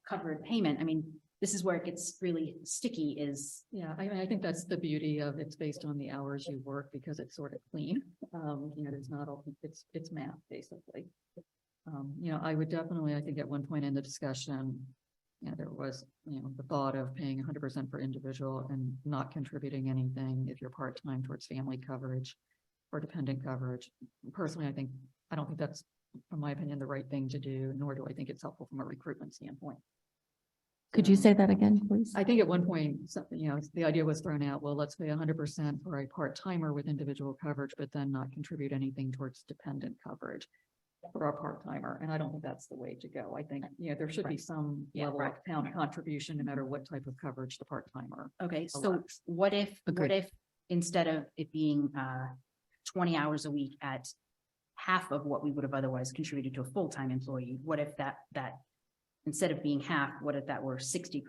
covered payment. I mean, this is where it gets really sticky is. Yeah, I mean, I think that's the beauty of it's based on the hours you work, because it's sort of clean. There's not all, it's math basically. I would definitely, I think at one point in the discussion, there was, the thought of paying 100% for individual and not contributing anything if you're part-time towards family coverage or dependent coverage. Personally, I don't think that's, in my opinion, the right thing to do, nor do I think it's helpful from a recruitment standpoint. Could you say that again, please? I think at one point, something, the idea was thrown out, well, let's pay 100% for a part-timer with individual coverage, but then not contribute anything towards dependent coverage for our part-timer. And I don't think that's the way to go. I think, there should be some level of town contribution, no matter what type of coverage the part-timer. Okay, so elects. what if Agreed. instead of it being 20 hours a week at half of what we would have otherwise contributed to a full-time employee, what if that instead of being half, what if that were 60%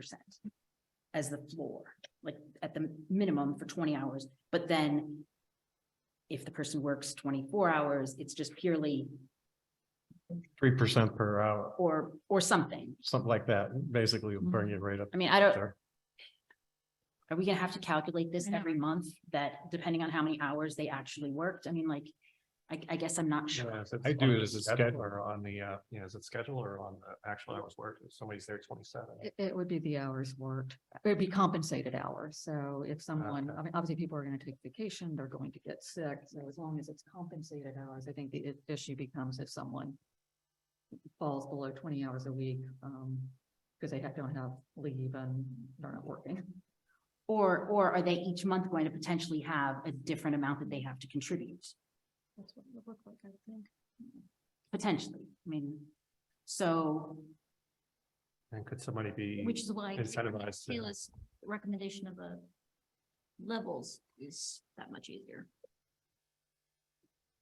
as the floor, like at the minimum for 20 hours, but then if the person works 24 hours, it's just purely 3% per hour, or something. something like that, basically will bring it right up I mean, I don't, there. are we gonna have to calculate this I know. every month that depending on how many hours they actually worked? I mean, like, I guess I'm not sure. Yeah, is I do on it the as a schedule schedule. or on the, is it schedule or on the actual hours worked? If somebody's there 27. It would be the hours worked. It would be compensated hours. So if someone, Okay. I mean, obviously people are going to take vacation, they're going to get sick. So as long as it's compensated hours, I think the issue becomes if someone falls below 20 hours a week, because they don't have leave and they're not working. Or are they each month going to potentially have a different amount that they have to contribute? That's what it would look like, I would think. Potentially, I mean, so, And could somebody be Which is why incentivized to? Kayla's recommendation of the levels is that much easier.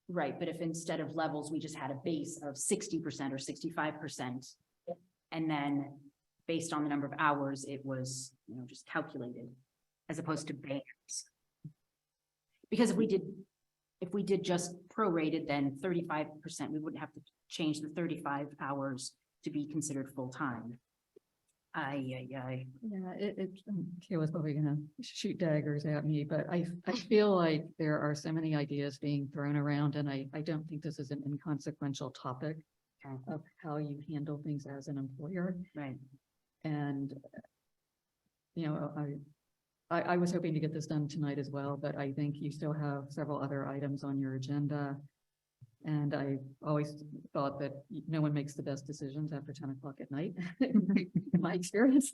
right, but if instead of levels, we just had a base of 60% or 65%. And then based on the number of hours, it was, just calculated as opposed to bands. Because if we did just prorated, then 35%, we wouldn't have to change the 35 hours to be considered full-time. Yeah, Kayla's probably gonna shoot daggers at me, but I feel like there are so many ideas being thrown around, and I don't think this is an inconsequential topic of how you handle things as an employer. Right. And, I was hoping to get this done tonight as well, but I think you still have several other items on your agenda. And I always thought that no one makes the best decisions after 10 o'clock at night, in my experience.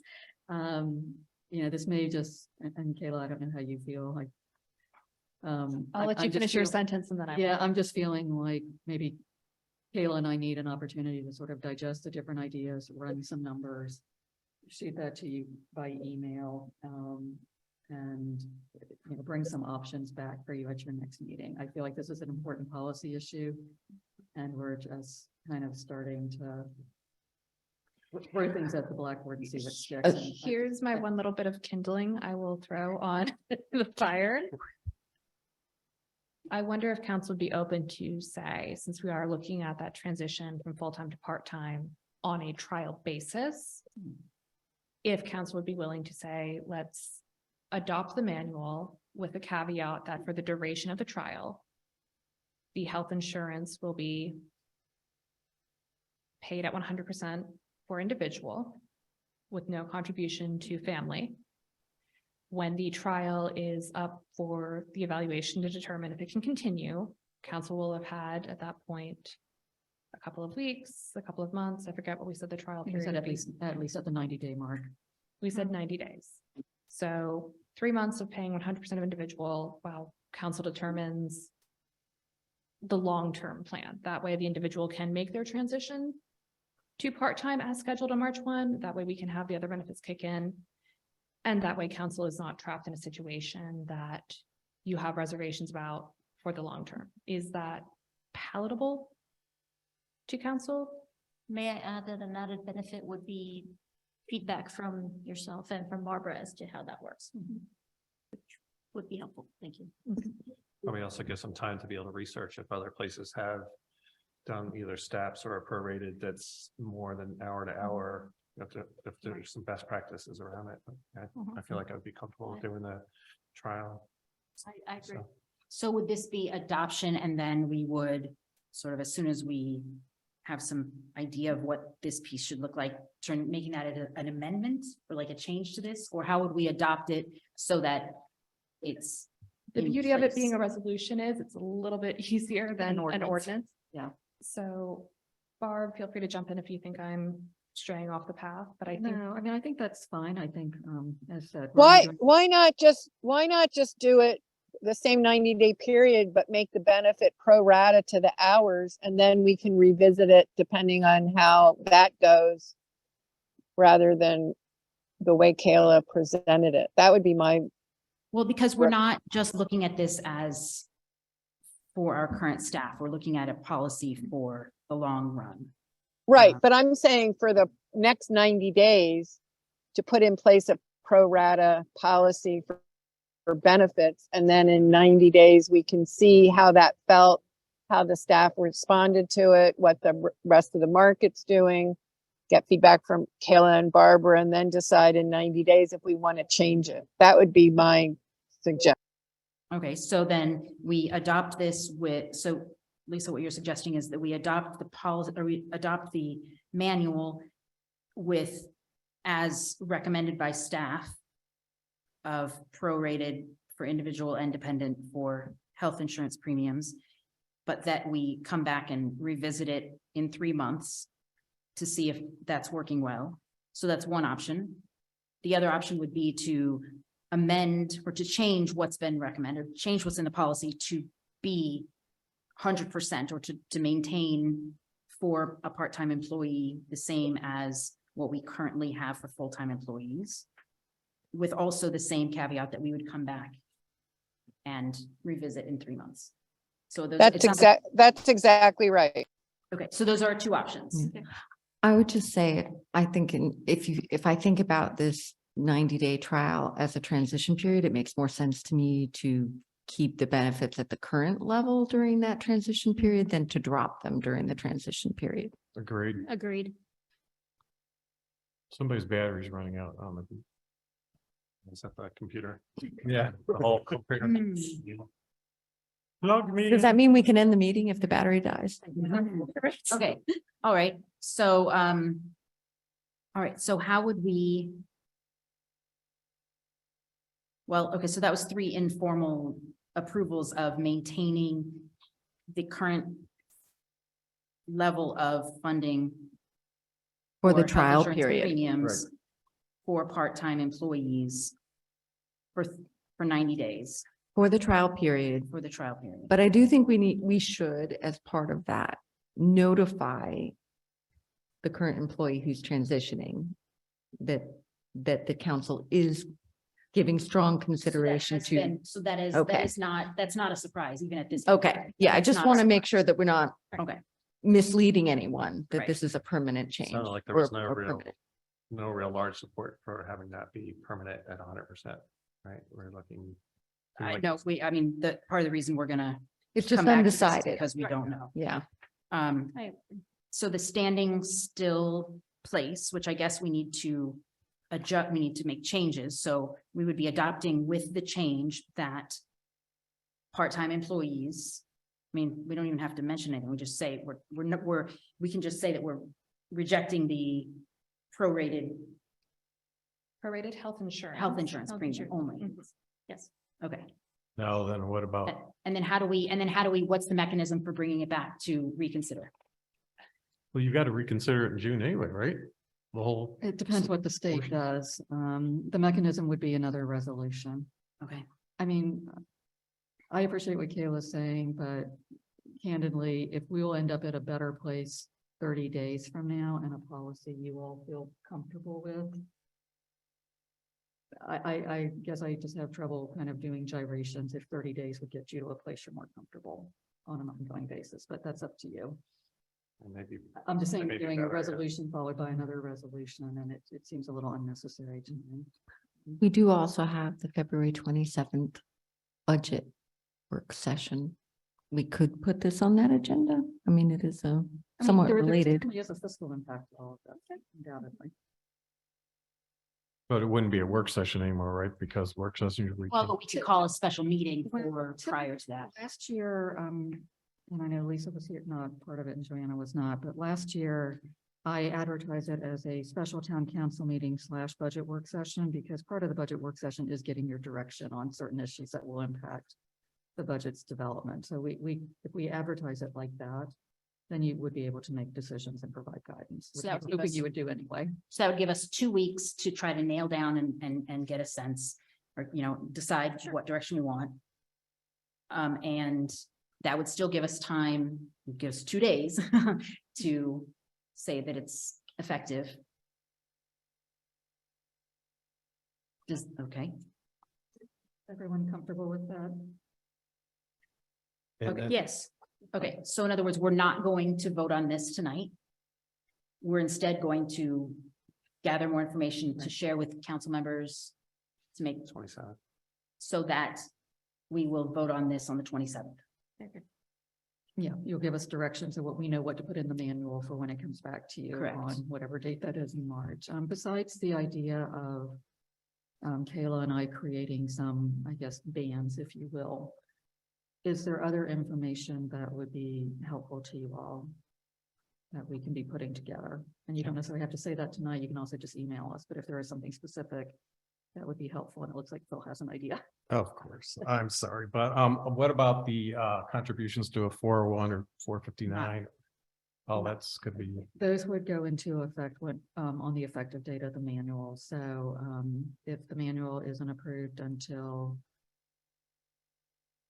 This may just, and Kayla, I don't know how you feel like. I'll let you finish your sentence and then I. Yeah, I'm just feeling like maybe Kayla and I need an opportunity to sort of digest the different ideas, run some numbers, shoot that to you by email, and bring some options back for you at your next meeting. I feel like this is an important policy issue, and we're just kind of starting to throw things at the blackboard and see what sticks. And Here's my one little bit of kindling I will throw on the fire. I wonder if council would be open to say, since we are looking at that transition from full-time to part-time on a trial basis, if council would be willing to say, let's adopt the manual with the caveat that for the duration of the trial, the health insurance will be paid at 100% for individual with no contribution to family. When the trial is up for the evaluation to determine if it can continue, council will have had at that point a couple of weeks, a couple of months. I forget what we said the trial we period said would at be. least at the 90-day mark. We said 90 days. So 3 months of paying 100% of individual while council determines the long-term plan. That way the individual can make their transition to part-time as scheduled on March 1. That way we can have the other benefits kick in. And that way council is not trapped in a situation that you have reservations about for the long term. Is that palatable to council? May I add that an added benefit would be feedback from yourself and from Barbara as to how that works. Which would be helpful. Thank you. Probably also give some time to be able to research if other places have done either steps or a prorated that's more than hour to hour. If there's some best practices around it. I feel like I'd be comfortable with doing the trial. I agree. So would this be adoption and then we would sort of, as soon as we have some idea of what this piece should look like, making that an amendment or like a change to this, or how would we adopt it so that it's The in beauty of it place? being a resolution is it's a little bit easier than an ordinance. Yeah. So Barb, feel free to jump in if you think I'm straying off the path, but I think. No, I mean, I think that's fine. I think, as said. we're only Why, doing- why not just do it the same 90-day period, but make the benefit pro rata to the hours, and then we can revisit it depending on how that goes, rather than the way Kayla presented it. That would be my, Well, because we're Rep- not just looking at this as for our current staff, we're looking at a policy for the long run. right, but I'm saying for the next 90 days to put in place a pro rata policy for benefits, and then in 90 days, we can see how that felt, how the staff responded to it, what the rest of the market's doing, get feedback from Kayla and Barbara, and then decide in 90 days if we want to change it. That would be my suggestion. Okay, so then we adopt this with, so Lisa, what you're suggesting is that we adopt the policy, or we adopt the manual with, as recommended by staff, of prorated for individual and dependent for health insurance premiums, but that we come back and revisit it in 3 months to see if that's working well. So that's one option. The other option would be to amend or to change what's been recommended, change what's in the policy to be 100%, or to maintain for a part-time employee the same as what we currently have for full-time employees, with also the same caveat that we would come back and revisit in 3 months. So those, That's exactly right. okay, so those are our 2 options. I would just say, I think if I think about this 90-day trial as a transition period, it makes more sense to me to keep the benefits at the current level during that transition period than to drop them during the transition period. Agreed. Agreed. Somebody's battery's running out on the. Is that the computer? Yeah. The whole computer. Hmm. Plug me. Does that mean we can end the meeting if the battery dies? Okay, all right, so, all right, so how would we? Well, okay, so that was 3 informal approvals of maintaining the current level of funding For the health trial insurance period. premiums for part-time employees for 90 days For the trial period. for the trial period. But I do think we should, as part of that, notify the current employee who's transitioning that the council is giving strong consideration to. So that is, Okay. that's not a surprise, even at this. Okay, yeah, I It's just not a want to make sure that we're not Okay, misleading anyone, that Right. this is a permanent change. Sounded like there or- was no or real, permanent. no real large support for having that be permanent at 100%, right? We're looking. I know, I mean, the part of the reason we're gonna It's just come back to this is undecided. because we don't know. Yeah, I- So the standing still place, which I guess we need to adjust, we need to make changes. So we would be adopting with the change that part-time employees, I mean, we don't even have to mention anything. We just say we can just say that we're rejecting the prorated Prorated health insurance. health insurance Health premium insurance. only. Mhm. Yes. Okay. Now then what about, And then how do we, what's the mechanism for bringing it back to reconsider? well, you got to reconsider it in June anyway, right? The whole, It depends what the state portion. does. The mechanism would be another resolution. Okay. I mean, I appreciate what Kayla's saying, but candidly, if we will end up at a better place 30 days from now and a policy you all feel comfortable with, I guess I just have trouble kind of doing gyrations if 30 days would get you to a place you're more comfortable on an ongoing basis, but that's up to you. And maybe I'm just saying, Maybe doing a better, yeah. resolution followed by another resolution, and it seems a little unnecessary to me. we do also have the February 27th budget work session. We could put this on that agenda. I mean, it is somewhat related. There is a fiscal impact to all of that, undoubtedly. but it wouldn't be a work session anymore, right? Because work sessions usually. Well, but we could call a special meeting Well, for prior to that. Last year, and I know Lisa was here, not part of it, and Joanna was not, but last year I advertised it as a special town council meeting / budget work session, because part of the budget work session is getting your direction on certain issues that will impact the budget's development. So if we advertise it like that, then you would be able to make decisions and provide guidance, So which that I would was give hoping us- you would do anyway. So that would give us 2 weeks to try to nail down and get a sense, or, decide what direction we want. And that would still give us time, it gives 2 days to say that it's effective. Okay, Everyone comfortable with that? okay, yes. Okay, so in other words, we're not going to vote on this tonight. We're instead going to gather more information to share with council members to make, 27. so that we will vote on this on the 27th. Yeah, you'll give us directions of what we know what to put in the manual for when it comes back to you Correct. on whatever date that is in March. Besides the idea of Kayla and I creating some, I guess, bands, if you will, is there other information that would be helpful to you all that we can be putting together? And you don't necessarily have to say that tonight. You can also just email us, but if there is something specific, that would be helpful. And it looks like Phil has an idea. Of course, I'm sorry, but what about the contributions to a 401 or 459? Oh, that's could be, Those would go into effect when, on the effective date of the manual. So, if the manual isn't approved until,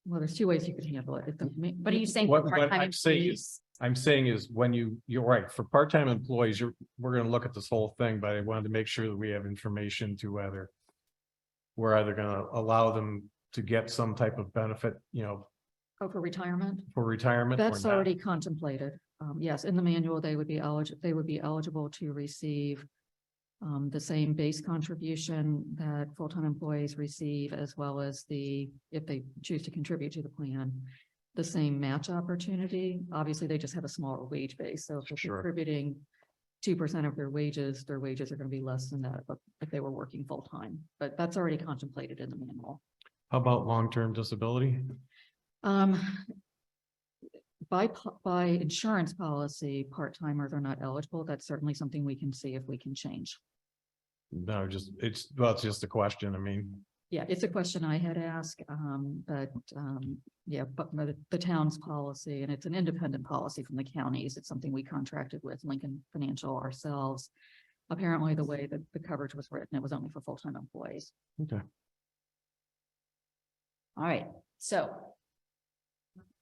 well, there's 2 ways you could handle it. If the ma- What are you saying? for What part-time I'm saying employees? I'm saying is when you're right, for part-time employees, we're gonna look at this whole thing, but I wanted to make sure that we have information to whether we're either gonna allow them to get some type of benefit, Oh, for retirement? for retirement. or That's not. already contemplated. Yes, in the manual, they would be eligible to receive the same base contribution that full-time employees receive, as well as if they choose to contribute to the plan, the same match opportunity. Obviously, they just have a smaller wage base. So if they're Sure. contributing 2% of their wages are going to be less than that if they were working full-time. But that's already contemplated in the manual. How about long-term disability? By insurance policy, part-timers are not eligible. That's certainly something we can see if we can change. No, it's just a question. I mean, Yeah, it's a question I had asked, but the town's policy, and it's an independent policy from the counties. It's something we contracted with Lincoln Financial ourselves. Apparently, the way that the coverage was written, it was only for full-time employees. okay. All right, so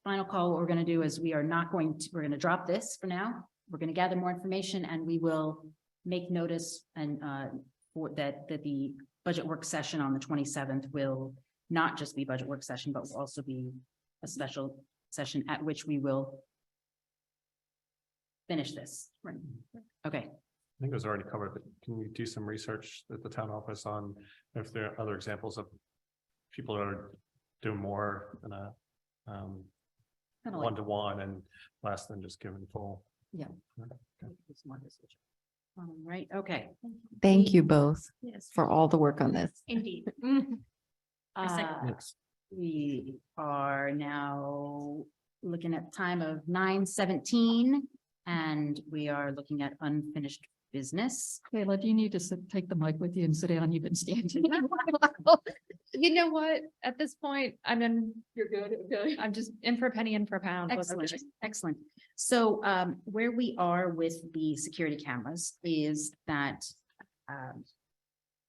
final call, what we're gonna do is we're gonna drop this for now. We're gonna gather more information and we will make notice and for that the budget work session on the 27th will not just be budget work session, but will also be a special session at which we will finish this. Right. Okay, I think it was already covered, but can we do some research at the town office on if there are other examples of people that are doing more than a Kind of like, one-to-one and less than just giving full? all right, okay. Thank you both Yes, for all the work on this. indeed. I second Uh, We are now looking at the time of 9:17 and we are looking at unfinished business. Kayla, do you need to take the mic with you and sit down? You've been standing. You know what? At this point, You're good, okay. I'm just in for a penny, in for a pound. Excellent, excellent. So where we are with the security cameras is that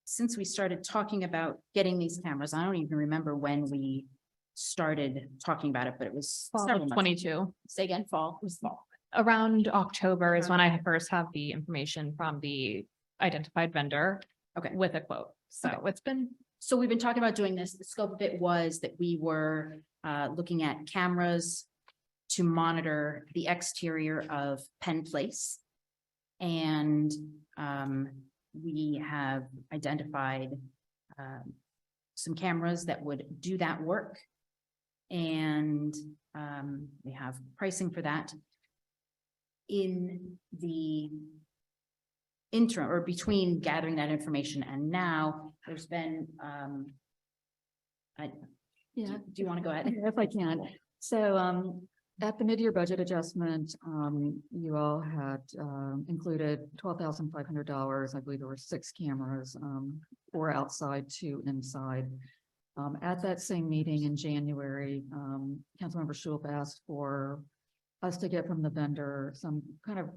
since we started talking about getting these cameras, I don't even remember when we started talking about it, but it was Fall several of months. 22. Say again, fall, it was fall. Around October is when I first have the information from the identified vendor. Okay. With a quote. So Okay. it's been, So we've been talking about doing this. The scope of it was that we were looking at cameras to monitor the exterior of Penn Place. And we have identified some cameras that would do that work. And we have pricing for that. In the interim or between gathering that information and now there's been Yeah. do you want to go ahead? If I can. So, at the mid-year budget adjustment, you all had, included $12,500. I believe there were 6 cameras, 4 outside, 2 inside. At that same meeting in January, Councilmember Schultz asked for us to get from the vendor some kind of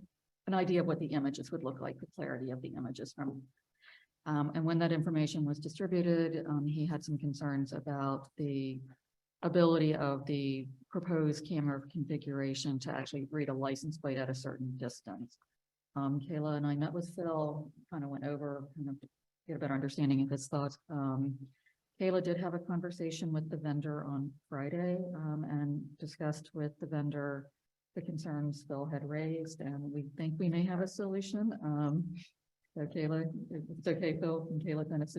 an idea of what the images would look like, the clarity of the images from. And when that information was distributed, he had some concerns about the ability of the proposed camera configuration to actually read a license plate at a certain distance. Kayla and I met with Phil, kind of went over, kind of get a better understanding of his thoughts. Kayla did have a conversation with the vendor on Friday, and discussed with the vendor the concerns Phil had raised, and we think we may have a solution. So Kayla, if it's okay, Phil, and Kayla kind of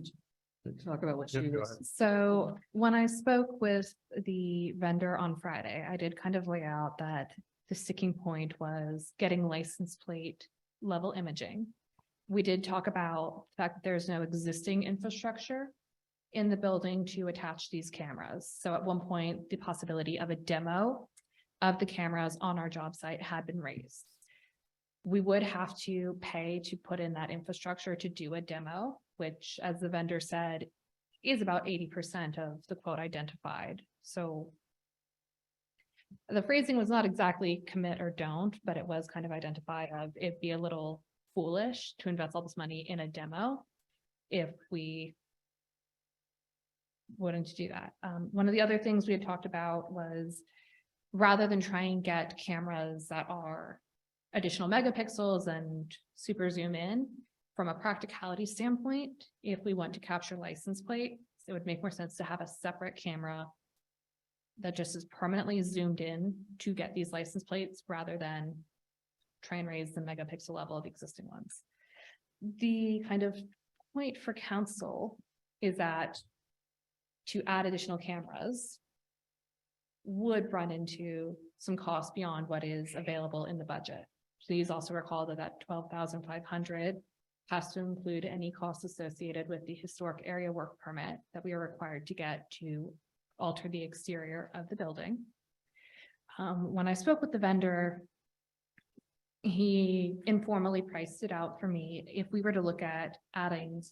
talk about what she Yeah, go was. ahead. So when I spoke with the vendor on Friday, I did kind of lay out that the sticking point was getting license plate level imaging. We did talk about the fact that there's no existing infrastructure in the building to attach these cameras. So at one point, the possibility of a demo of the cameras on our job site had been raised. We would have to pay to put in that infrastructure to do a demo, which, as the vendor said, is about 80% of the quote identified. So the phrasing was not exactly commit or don't, but it was kind of identify of it'd be a little foolish to invest all this money in a demo if we wouldn't do that. One of the other things we had talked about was rather than try and get cameras that are additional megapixels and super zoom in, from a practicality standpoint, if we want to capture license plates, it would make more sense to have a separate camera that just is permanently zoomed in to get these license plates rather than try and raise the megapixel level of existing ones. The kind of point for council is that to add additional cameras would run into some costs beyond what is available in the budget. Please also recall that that 12,500 has to include any costs associated with the historic area work permit that we are required to get to alter the exterior of the building. When I spoke with the vendor, he informally priced it out for me. If we were to look at adding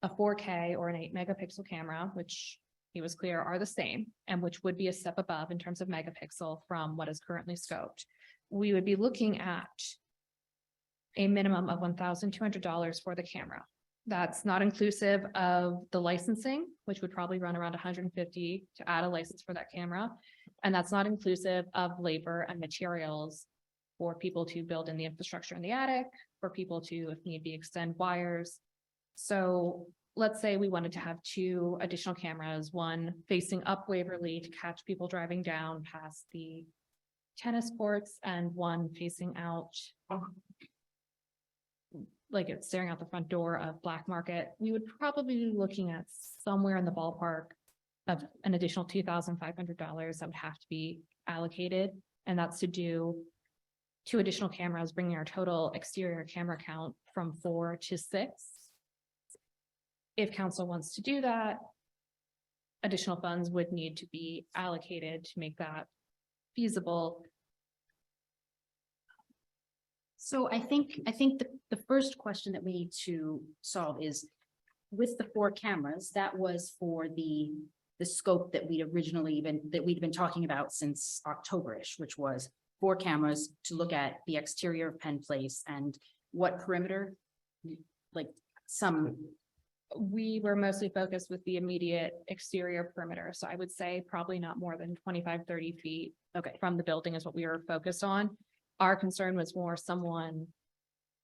a 4K or an 8 megapixel camera, which he was clear are the same, and which would be a step above in terms of megapixel from what is currently scoped, we would be looking at a minimum of $1,200 for the camera. That's not inclusive of the licensing, which would probably run around $150 to add a license for that camera. And that's not inclusive of labor and materials for people to build in the infrastructure in the attic, for people to, if need be, extend wires. So let's say we wanted to have 2 additional cameras, one facing up Waverly to catch people driving down past the tennis courts, and one facing out, like it's staring out the front door of Black Market. We would probably be looking at somewhere in the ballpark of an additional $2,500 that would have to be allocated. And that's to do 2 additional cameras, bringing our total exterior camera count from 4 to 6. If council wants to do that, additional funds would need to be allocated to make that feasible. So I think the first question that we need to solve is with the 4 cameras, that was for the scope that we'd been talking about since October-ish, which was 4 cameras to look at the exterior of Penn Place and what perimeter, like some. We were mostly focused with the immediate exterior perimeter. So I would say probably not more than 25, 30 feet from the building is what we were focused on. Our concern was more someone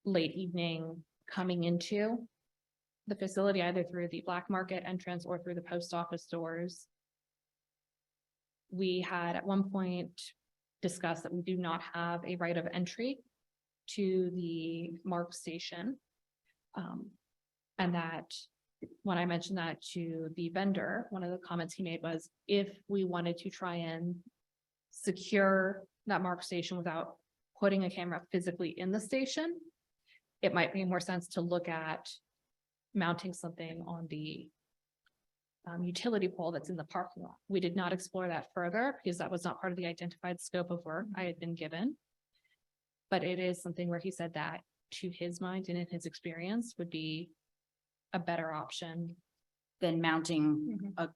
late evening coming into the facility, either through the Black Market entrance or through the post office doors. We had at one point discussed that we do not have a right of entry to the MARC station. And that when I mentioned that to the vendor, one of the comments he made was if we wanted to try and secure that MARC station without putting a camera physically in the station, it might make more sense to look at mounting something on the utility pole that's in the parking lot. We did not explore that further because that was not part of the identified scope of work I had been given. But it is something where he said that to his mind and in his experience would be a better option Than mounting a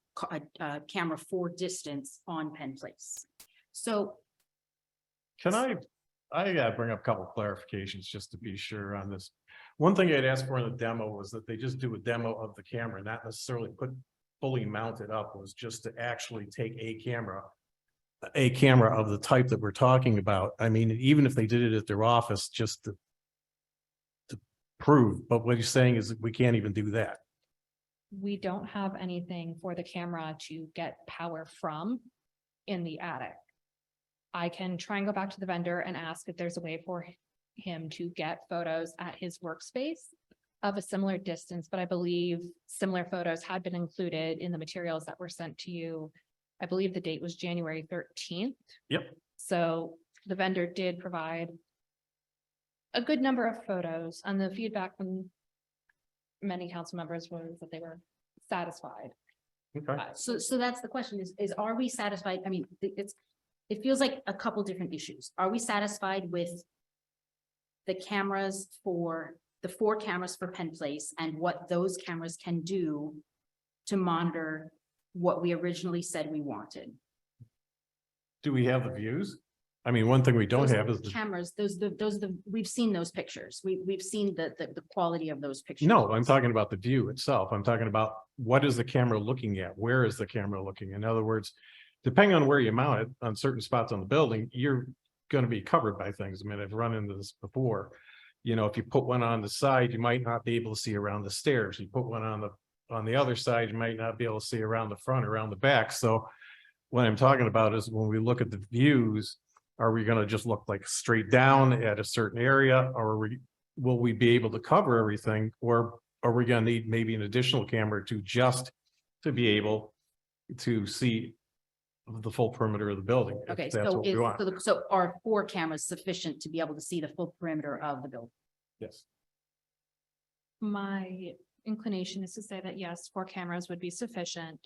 camera for distance on Penn Place. So Can I gotta bring up a couple clarifications just to be sure on this. One thing I'd asked for in the demo was that they just do a demo of the camera, not necessarily put fully mounted up, was just to actually take a camera of the type that we're talking about. I mean, even if they did it at their office, just to prove, but what he's saying is that we can't even do that. We don't have anything for the camera to get power from in the attic. I can try and go back to the vendor and ask if there's a way for him to get photos at his workspace of a similar distance, but I believe similar photos had been included in the materials that were sent to you. I believe the date was January 13th. Yep. So the vendor did provide a good number of photos, and the feedback from many council members was that they were satisfied. Okay. So that's the question is are we satisfied? I mean, it feels like a couple different issues. Are we satisfied with the cameras for the 4 cameras for Penn Place and what those cameras can do to monitor what we originally said we wanted? Do we have the views? I mean, one thing we don't Those have is the, cameras, we've seen those pictures. We've seen the quality of those pictures. no, I'm talking about the view itself. I'm talking about what is the camera looking at? Where is the camera looking? In other words, depending on where you mount it on certain spots on the building, you're going to be covered by things. I mean, I've run into this before. You know, if you put one on the side, you might not be able to see around the stairs. You put one on the other side, you might not be able to see around the front, around the back. So what I'm talking about is when we look at the views, are we going to just look like straight down at a certain area, or will we be able to cover everything, or are we going to need maybe an additional camera to be able to see the full perimeter of the building? if Okay, that's so what we want. so are 4 cameras sufficient to be able to see the full perimeter of the building? Yes. My inclination is to say that yes, 4 cameras would be sufficient.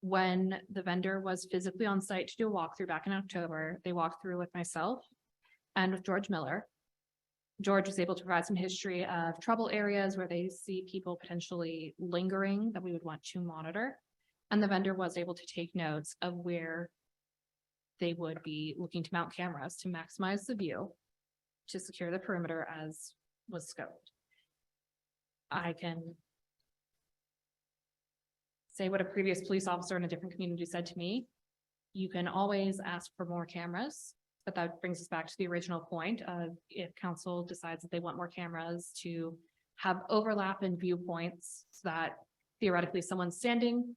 When the vendor was physically on site to do a walkthrough back in October, they walked through with myself and with George Miller. George was able to provide some history of trouble areas where they see people potentially lingering that we would want to monitor. And the vendor was able to take notes of where they would be looking to mount cameras to maximize the view to secure the perimeter as was scoped. I can say what a previous police officer in a different community said to me. You can always ask for more cameras, but that brings us back to the original point of if council decides that they want more cameras to have overlap in viewpoints so that theoretically someone standing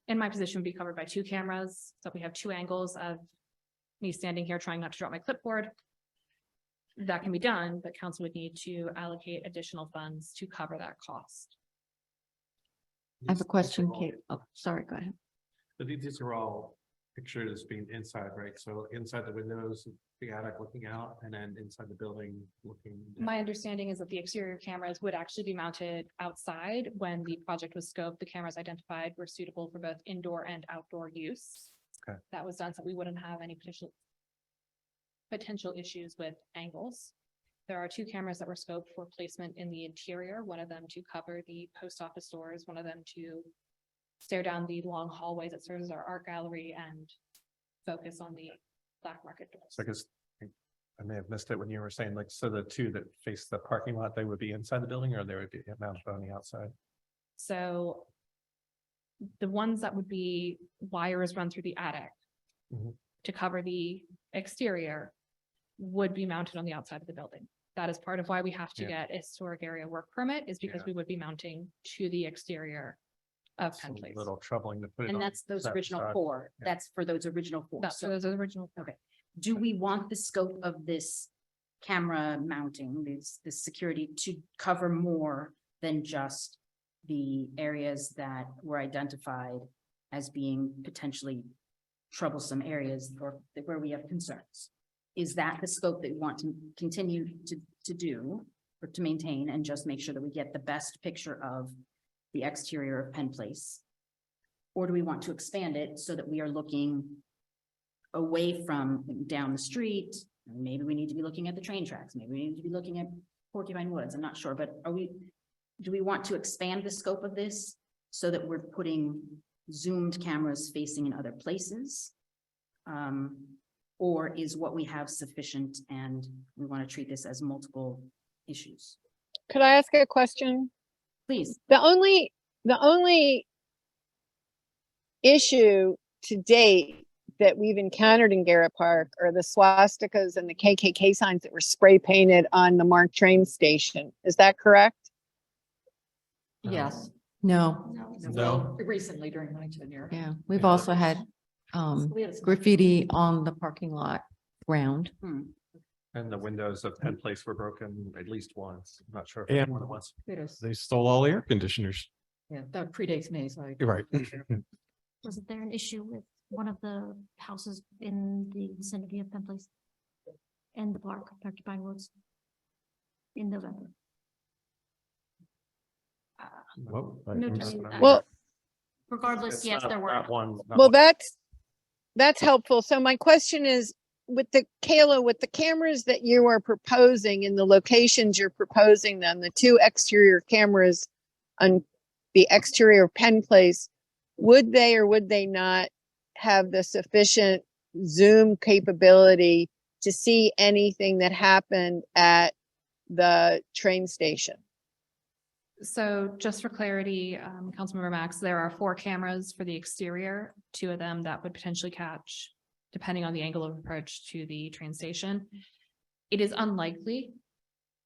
in my position would be covered by 2 cameras. So we have 2 angles of me standing here trying not to drop my clipboard. That can be done, but council would need to allocate additional funds to cover that cost. I have a question, Kate. Oh, sorry, go ahead. But these are all pictured as being inside, right? So inside the windows, the attic looking out, and then inside the building looking. My understanding is that the exterior cameras would actually be mounted outside. When the project was scoped, the cameras identified were suitable for both indoor and outdoor use. Okay. That was done so we wouldn't have any potential issues with angles. There are 2 cameras that were scoped for placement in the interior, one of them to cover the post office doors, one of them to stare down the long hallway that serves as our art gallery and focus on the black market doors. I guess I may have missed it when you were saying, like, so the 2 that face the parking lot, they would be inside the building, or they would be mounted on the outside? So the ones that would be wires run through the attic Mhm. to cover the exterior would be mounted on the outside of the building. That is part of why we have to Yeah. get a historic area work permit, is because Yeah. we would be mounting to the exterior of It's Penn a Place. little troubling to put it And on that's those that original side. 4. Yeah. That's for those original 4. That's So those are the original. do we want the scope of this camera mounting, this security to cover more than just the areas that were identified as being potentially troublesome areas or where we have concerns? Is that the scope that we want to continue to do or to maintain and just make sure that we get the best picture of the exterior of Penn Place? Or do we want to expand it so that we are looking away from down the street? Maybe we need to be looking at the train tracks. Maybe we need to be looking at Porcupine Woods. I'm not sure, but do we want to expand the scope of this so that we're putting zoomed cameras facing in other places? Or is what we have sufficient and we want to treat this as multiple issues? Could I ask a question? Please. The only issue to date that we've encountered in Garrett Park are the swastikas and the KKK signs that were spray painted on the MARC train station. Is that correct? Yes. No, No. Recently during my tenure. yeah, we've also had graffiti on the parking lot ground. And the windows of Penn Place were broken at least once. I'm not sure. And- What it was. They stole all the air conditioners. Yeah, that predates me, so. You're right. Wasn't there an issue with one of the houses in the vicinity of Penn Place? And the park, Porcupine Woods? In November? Well, No, I'm- Tony, Well, regardless, It's yes, not- there were. not one- not well, one. that's helpful. So my question is, with the Kayla, with the cameras that you are proposing in the locations you're proposing them, the 2 exterior cameras on the exterior of Penn Place, would they or would they not have the sufficient zoom capability to see anything that happened at the train station? So just for clarity, Councilmember Max, there are 4 cameras for the exterior, 2 of them that would potentially catch, depending on the angle of approach to the train station. It is unlikely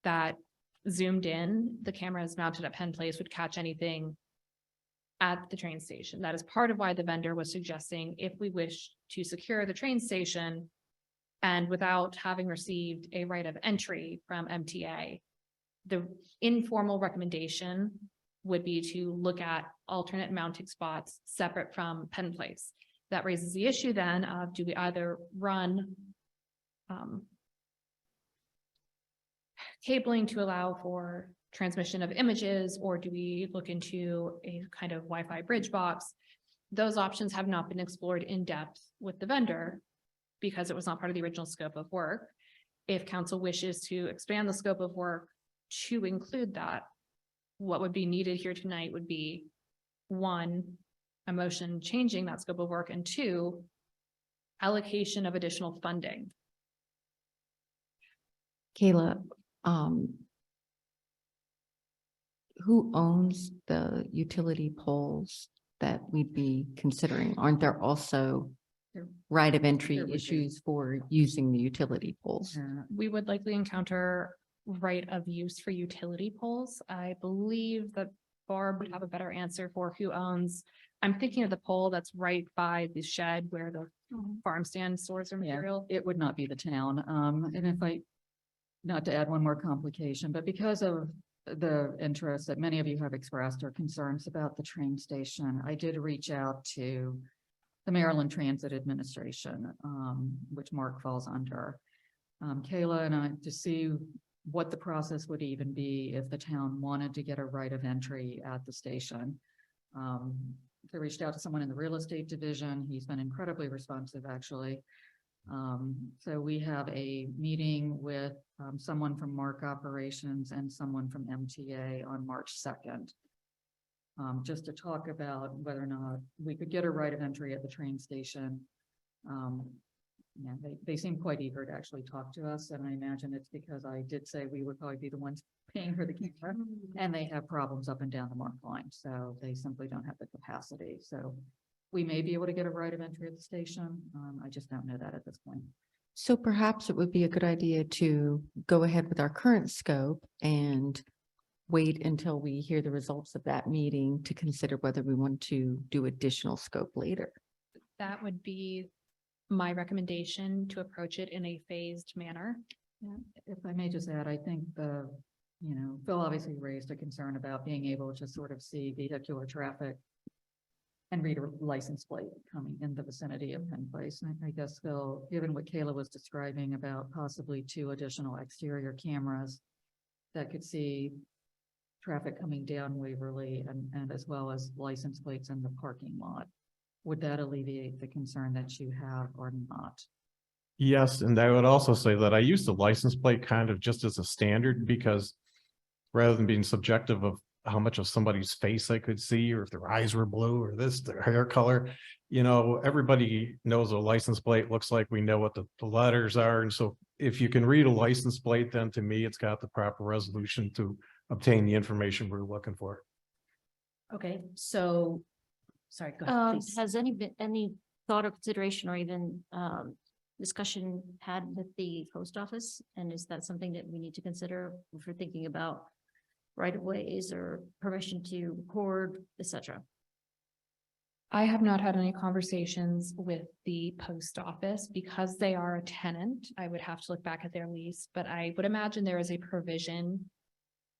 that zoomed in, the cameras mounted at Penn Place would catch anything at the train station. That is part of why the vendor was suggesting if we wish to secure the train station and without having received a right of entry from MTA, the informal recommendation would be to look at alternate mounting spots separate from Penn Place. That raises the issue then of, do we either run cabling to allow for transmission of images, or do we look into a kind of Wi-Fi bridge box? Those options have not been explored in depth with the vendor because it was not part of the original scope of work. If council wishes to expand the scope of work to include that, what would be needed here tonight would be 1, a motion changing that scope of work, and 2, allocation of additional funding. Kayla, who owns the utility poles that we'd be considering? Aren't there also right of entry There would be. issues for using the utility poles? We would likely encounter right of use for utility poles. I believe that Barb would have a better answer for who owns. I'm thinking of the pole that's right by the shed where the farm stand stores their Yeah, material. it would not be the town. And if I, not to add one more complication, but because of the interest that many of you have expressed or concerns about the train station, I did reach out to the Maryland Transit Administration, which Mark falls under. Kayla and I, to see what the process would even be if the town wanted to get a right of entry at the station. I reached out to someone in the real estate division. He's been incredibly responsive, actually. So we have a meeting with someone from MARC Operations and someone from MTA on March 2nd. Just to talk about whether or not we could get a right of entry at the train station. Yeah, they seem quite eager to actually talk to us, and I imagine it's because I did say we would probably be the ones paying for the camera, and they have problems up and down the MARC line, so they simply don't have the capacity. So we may be able to get a right of entry at the station. I just don't know that at this point. So perhaps it would be a good idea to go ahead with our current scope and wait until we hear the results of that meeting to consider whether we want to do additional scope later. That would be my recommendation, to approach it in a phased manner. If I may just add, I think Phil obviously raised a concern about being able to sort of see vehicular traffic and read a license plate coming in the vicinity of Penn Place. And I guess, Phil, given what Kayla was describing about possibly 2 additional exterior cameras that could see traffic coming down Waverly and as well as license plates in the parking lot, would that alleviate the concern that you have or not? Yes, and I would also say that I use the license plate kind of just as a standard, because rather than being subjective of how much of somebody's face I could see, or if their eyes were blue, or this, their hair color. You know, everybody knows a license plate looks like. We know what the letters are. And so if you can read a license plate, then to me, it's got the proper resolution to obtain the information we're looking for. Okay, so, sorry, go ahead, please. Has any thought or consideration or even discussion had with the post office? And is that something that we need to consider if we're thinking about right of ways or permission to record, et cetera? I have not had any conversations with the post office because they are a tenant. I would have to look back at their lease, but I would imagine there is a provision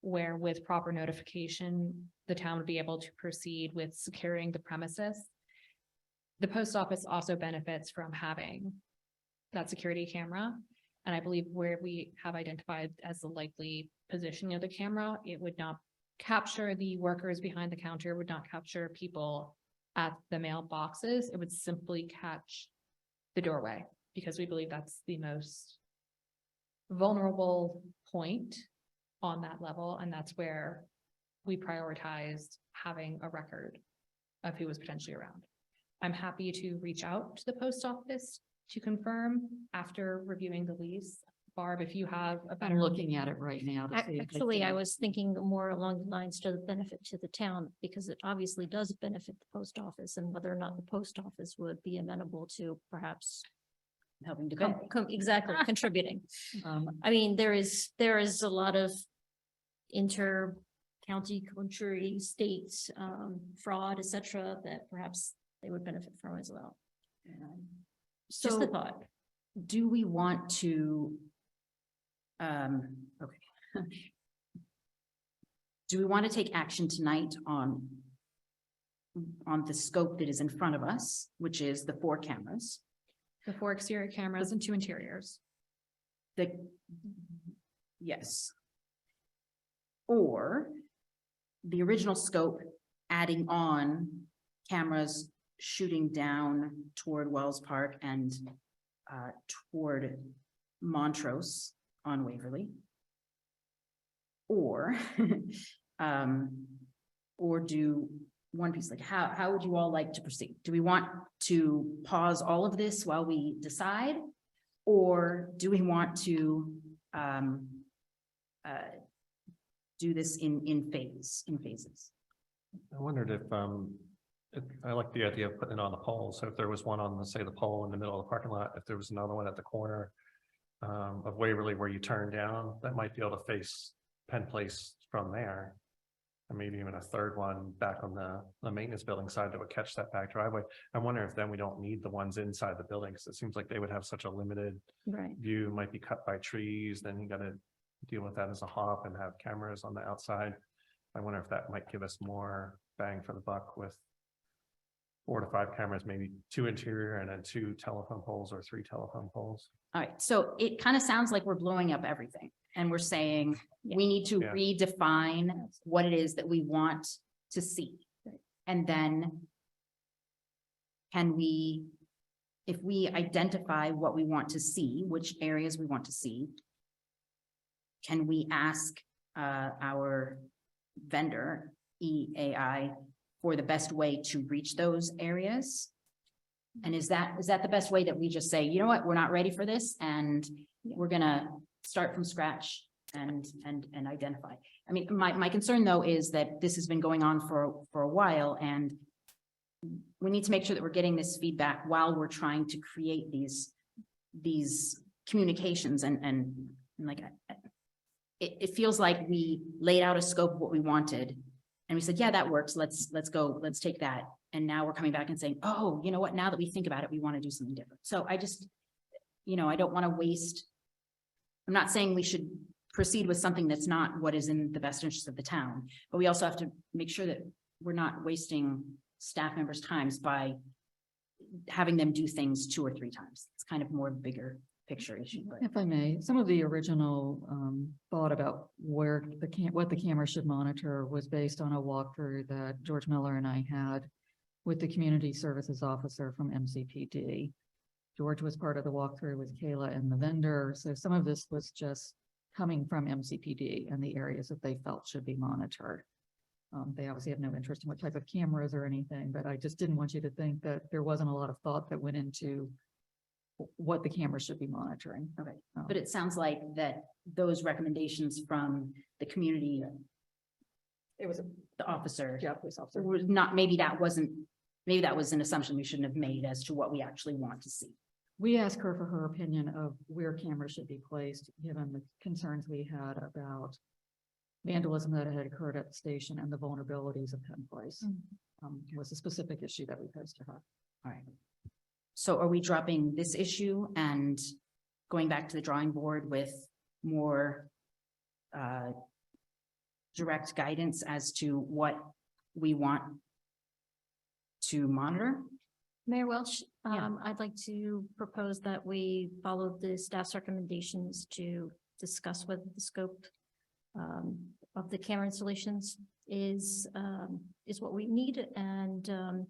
where with proper notification, the town would be able to proceed with securing the premises. The post office also benefits from having that security camera. And I believe where we have identified as the likely positioning of the camera, it would not capture the workers behind the counter, would not capture people at the mailboxes. It would simply catch the doorway, because we believe that's the most vulnerable point on that level. And that's where we prioritized having a record of who was potentially around. I'm happy to reach out to the post office to confirm after reviewing the lease. Barb, if you have a better. I'm looking at it right now. to see if they Actually, I can- was thinking more along the lines to the benefit to the town, because it obviously does benefit the post office, and whether or not the post office would be amenable to perhaps Helping to exactly contributing. I mean, there is a lot of inter-county, country, states, fraud, et cetera, that perhaps they would benefit from as well. Just a So thought. do we want to? Okay. Do we want to take action tonight on the scope that is in front of us, which is the 4 cameras? The 4 exterior cameras and 2 interiors. Yes. Or the original scope, adding on cameras shooting down toward Wells Park and toward Montrose on Waverly. Or or do one piece, like how would you all like to proceed? Do we want to pause all of this while we decide? Or do we want to do this in phases? I wondered if I like the idea of putting it on the pole. So if there was one on, say, the pole in the middle of the parking lot, if there was another one at the corner of Waverly where you turn down, that might be able to face Penn Place from there. And maybe even a third one back on the maintenance building side that would catch that back driveway. I wonder if then we don't need the ones inside the building, because it seems like they would have such a limited Right. view, might be cut by trees, then you gotta deal with that as a hop and have cameras on the outside. I wonder if that might give us more bang for the buck with 4 to 5 cameras, maybe 2 interior and then 2 telephone poles or 3 telephone poles. All right, so it kind of sounds like we're blowing up everything and we're saying we need to Yeah. redefine what it is that we want to see. And then can we, if we identify what we want to see, which areas we want to see, can we ask our vendor, EAI, for the best way to reach those areas? And is that the best way that we just say, you know what, we're not ready for this and we're gonna start from scratch and identify? I mean, my concern though is that this has been going on for a while, and we need to make sure that we're getting this feedback while we're trying to create these communications and like it feels like we laid out a scope of what we wanted and we said, yeah, that works. Let's go, let's take that. And now we're coming back and saying, oh, you know what, now that we think about it, we want to do something different. So I just, I don't want to waste. I'm not saying we should proceed with something that's not what is in the best interest of the town, but we also have to make sure that we're not wasting staff members' times by having them do things 2 or 3 times. It's kind of more bigger picture issue, but If I may, some of the original thought about what the camera should monitor was based on a walkthrough that George Miller and I had with the community services officer from MCPD. George was part of the walkthrough with Kayla and the vendor. So some of this was just coming from MCPD and the areas that they felt should be monitored. They obviously have no interest in what type of cameras or anything, but I just didn't want you to think that there wasn't a lot of thought that went into what the camera should be monitoring. Okay, but it sounds like that those recommendations from the community, It was the officer, yeah, police officer. was not, maybe that was an assumption we shouldn't have made as to what we actually want to see. We asked her for her opinion of where cameras should be placed, given the concerns we had about vandalism that had occurred at the station and the vulnerabilities of Penn Place. Was a specific issue that we posed to her. All right. So are we dropping this issue and going back to the drawing board with more direct guidance as to what we want to monitor? Mayor Welch, Yeah. I'd like to propose that we follow the staff's recommendations to discuss whether the scope of the camera installations is what we need, and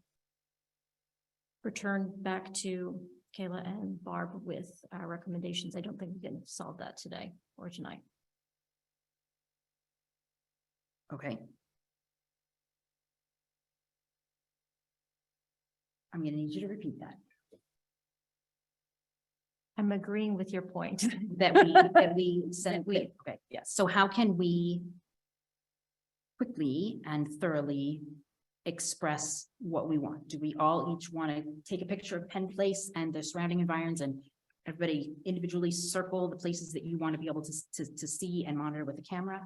return back to Kayla and Barb with our recommendations. I don't think we can solve that today or tonight. Okay. I'm gonna need you to repeat that. I'm agreeing with your point. That we said, okay, yes. So how can we quickly and thoroughly express what we want? Do we all each want to take a picture of Penn Place and the surrounding environs, and everybody individually circle the places that you want to be able to see and monitor with the camera?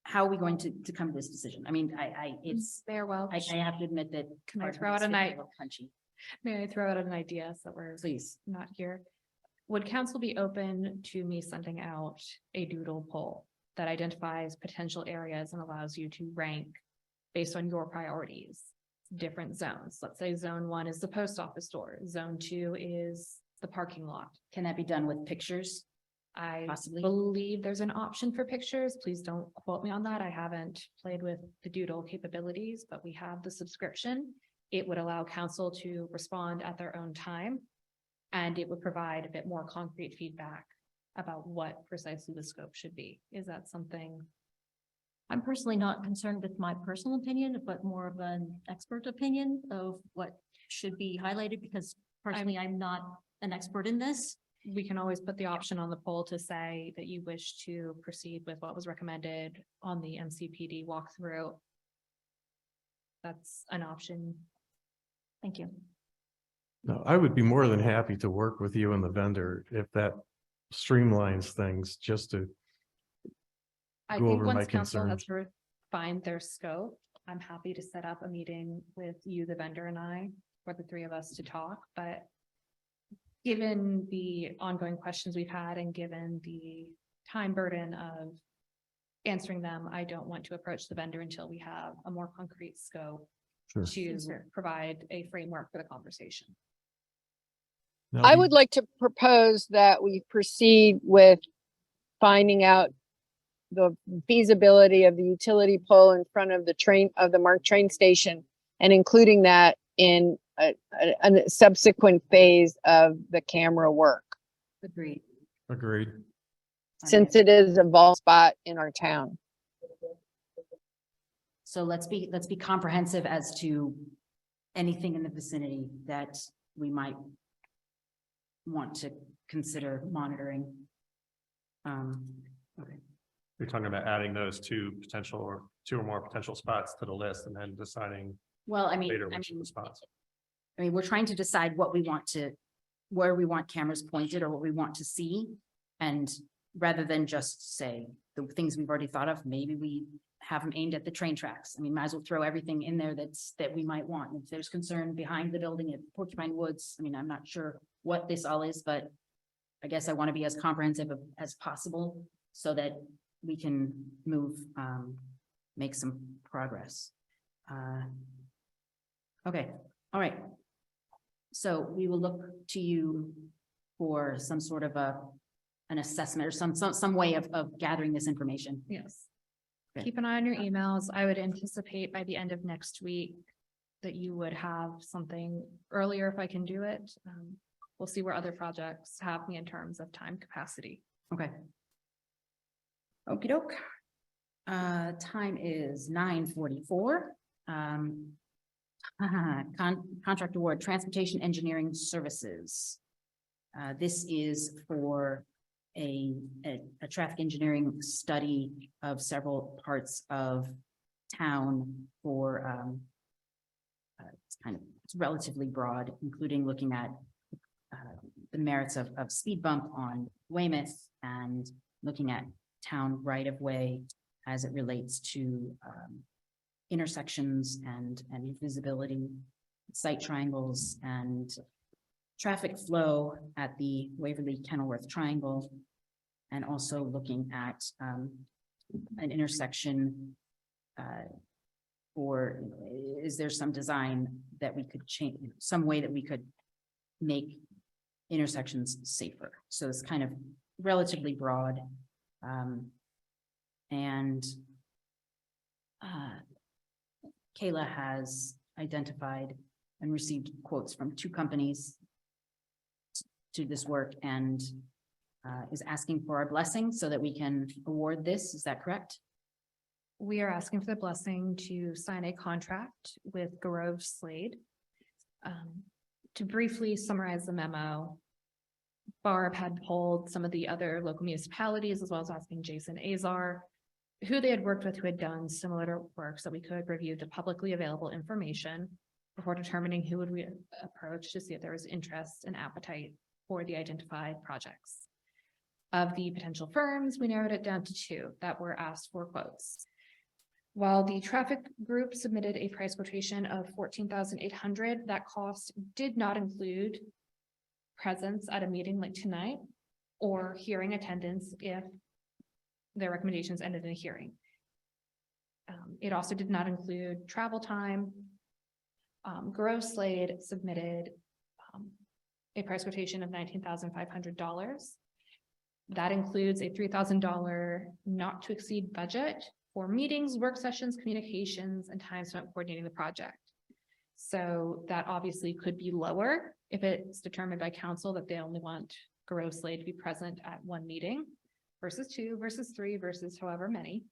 How are we going to come to this decision? I mean, it's, Mayor Welch, I have to admit that. Can I part of throw it's out an getting a idea? little punchy. may I throw out an idea so that we're Please. not here? Would council be open to me sending out a doodle poll that identifies potential areas and allows you to rank based on your priorities, different zones? Let's say zone 1 is the post office door. Zone 2 is the parking lot. Can that be done with pictures? I Possibly. believe there's an option for pictures. Please don't quote me on that. I haven't played with the doodle capabilities, but we have the subscription. It would allow council to respond at their own time, and it would provide a bit more concrete feedback about what precisely the scope should be. Is that something? I'm personally not concerned with my personal opinion, but more of an expert opinion of what should be highlighted, because personally, I'm not an expert in this. We can always put the option on the poll to say that you wish to proceed with what was recommended on the MCPD walkthrough. That's an option. Thank you. No, I would be more than happy to work with you and the vendor if that streamlines things, just to I go think over my once council has concerns. refined their scope, I'm happy to set up a meeting with you, the vendor, and I, for the three of us to talk, but given the ongoing questions we've had and given the time burden of answering them, I don't want to approach the vendor until we have a more concrete scope Sure. to provide a framework for the conversation. Now, I the- would like to propose that we proceed with finding out the feasibility of the utility pole in front of the train, of the MARC train station, and including that in a subsequent phase of the camera work, Agreed. Agreed. since it is a vault spot in our town. So let's be comprehensive as to anything in the vicinity that we might want to consider monitoring. Okay, You're talking about adding those two or more potential spots to the list and then deciding well, I mean, later which of the spots. we're trying to decide what we want to, where we want cameras pointed or what we want to see. And rather than just say the things we've already thought of, maybe we have them aimed at the train tracks. I mean, might as well throw everything in there that we might want. If there's concern behind the building at Porcupine Woods, I mean, I'm not sure what this all is, but I guess I want to be as comprehensive as possible so that we can move, make some progress. Okay, all right. So we will look to you for some sort of an assessment or some way of gathering this information. Yes. Okay. Keep an eye on your emails. I would anticipate by the end of next week that you would have something earlier if I can do it. We'll see where other projects have me in terms of time capacity. Okay. Okey doke. Time is 9:44. Contract award, transportation engineering services. This is for a traffic engineering study of several parts of town for, it's relatively broad, including looking at the merits of speed bump on Weymouth and looking at town right of way as it relates to intersections and visibility, site triangles and traffic flow at the Waverly Kenilworth Triangle. And also looking at an intersection or is there some design that we could change, some way that we could make intersections safer? So it's kind of relatively broad. And Kayla has identified and received quotes from 2 companies to this work and is asking for our blessing so that we can award this. Is that correct? We are asking for the blessing to sign a contract with Garrett Slade. To briefly summarize the memo, Barb had polled some of the other local municipalities as well as asking Jason Azar who they had worked with who had done similar work so we could review the publicly available information before determining who would we approach to see if there was interest and appetite for the identified projects. Of the potential firms, we narrowed it down to 2 that were asked for quotes. While the traffic group submitted a price quotation of $14,800, that cost did not include presence at a meeting like tonight or hearing attendance if their recommendations ended in a hearing. It also did not include travel time. Garrett Slade submitted a price quotation of $19,500. That includes a $3,000 not to exceed budget for meetings, work sessions, communications, and time spent coordinating the project. So that obviously could be lower if it's determined by council that they only want Garrett Slade to be present at 1 meeting versus 2 versus 3 versus however many.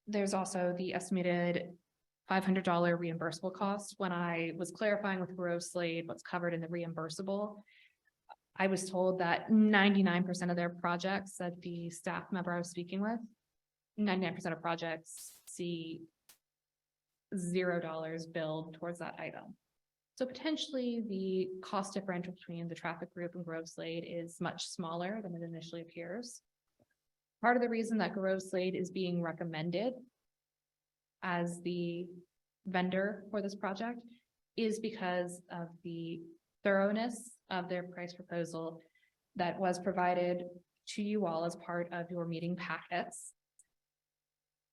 There's also the estimated $500 reimbursable cost. When I was clarifying with Garrett Slade what's covered in the reimbursable, I was told that 99% of their projects that the staff member I was speaking with, 99% of projects see $0 billed towards that item. So potentially the cost differential between the traffic group and Garrett Slade is much smaller than it initially appears. Part of the reason that Garrett Slade is being recommended as the vendor for this project is because of the thoroughness of their price proposal that was provided to you all as part of your meeting packets.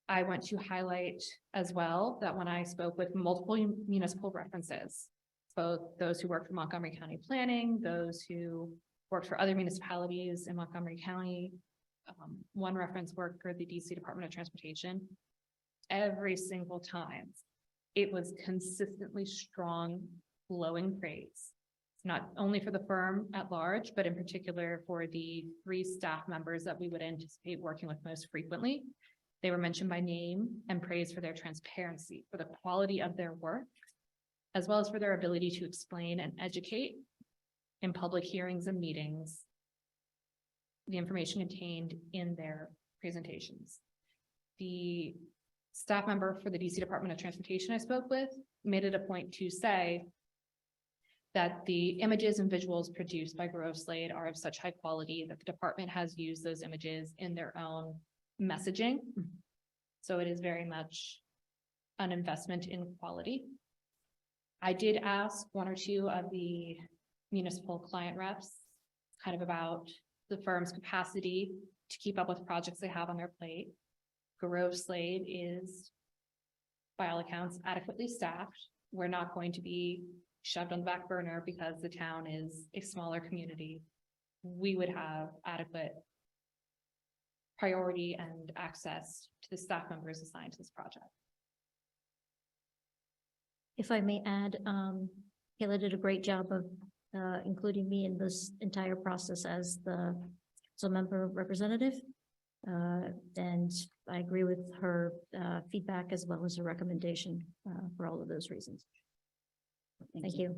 I want to highlight as well that when I spoke with multiple municipal references, both those who work for Montgomery County Planning, those who worked for other municipalities in Montgomery County, one reference worked for the DC Department of Transportation, every single time it was consistently strong, glowing praise, not only for the firm at large, but in particular for the 3 staff members that we would anticipate working with most frequently. They were mentioned by name and praised for their transparency, for the quality of their work, as well as for their ability to explain and educate in public hearings and meetings the information contained in their presentations. The staff member for the DC Department of Transportation I spoke with made it a point to say that the images and visuals produced by Garrett Slade are of such high quality that the department has used those images in their own messaging. So it is very much an investment in quality. I did ask 1 or 2 of the municipal client reps kind of about the firm's capacity to keep up with projects they have on their plate. Garrett Slade is, by all accounts, adequately staffed. We're not going to be shoved on the back burner because the town is a smaller community. We would have adequate priority and access to the staff members assigned to this project. If I may add, Kayla did a great job of including me in this entire process as the council member representative. And I agree with her feedback as well as her recommendation for all of those reasons. Thank you.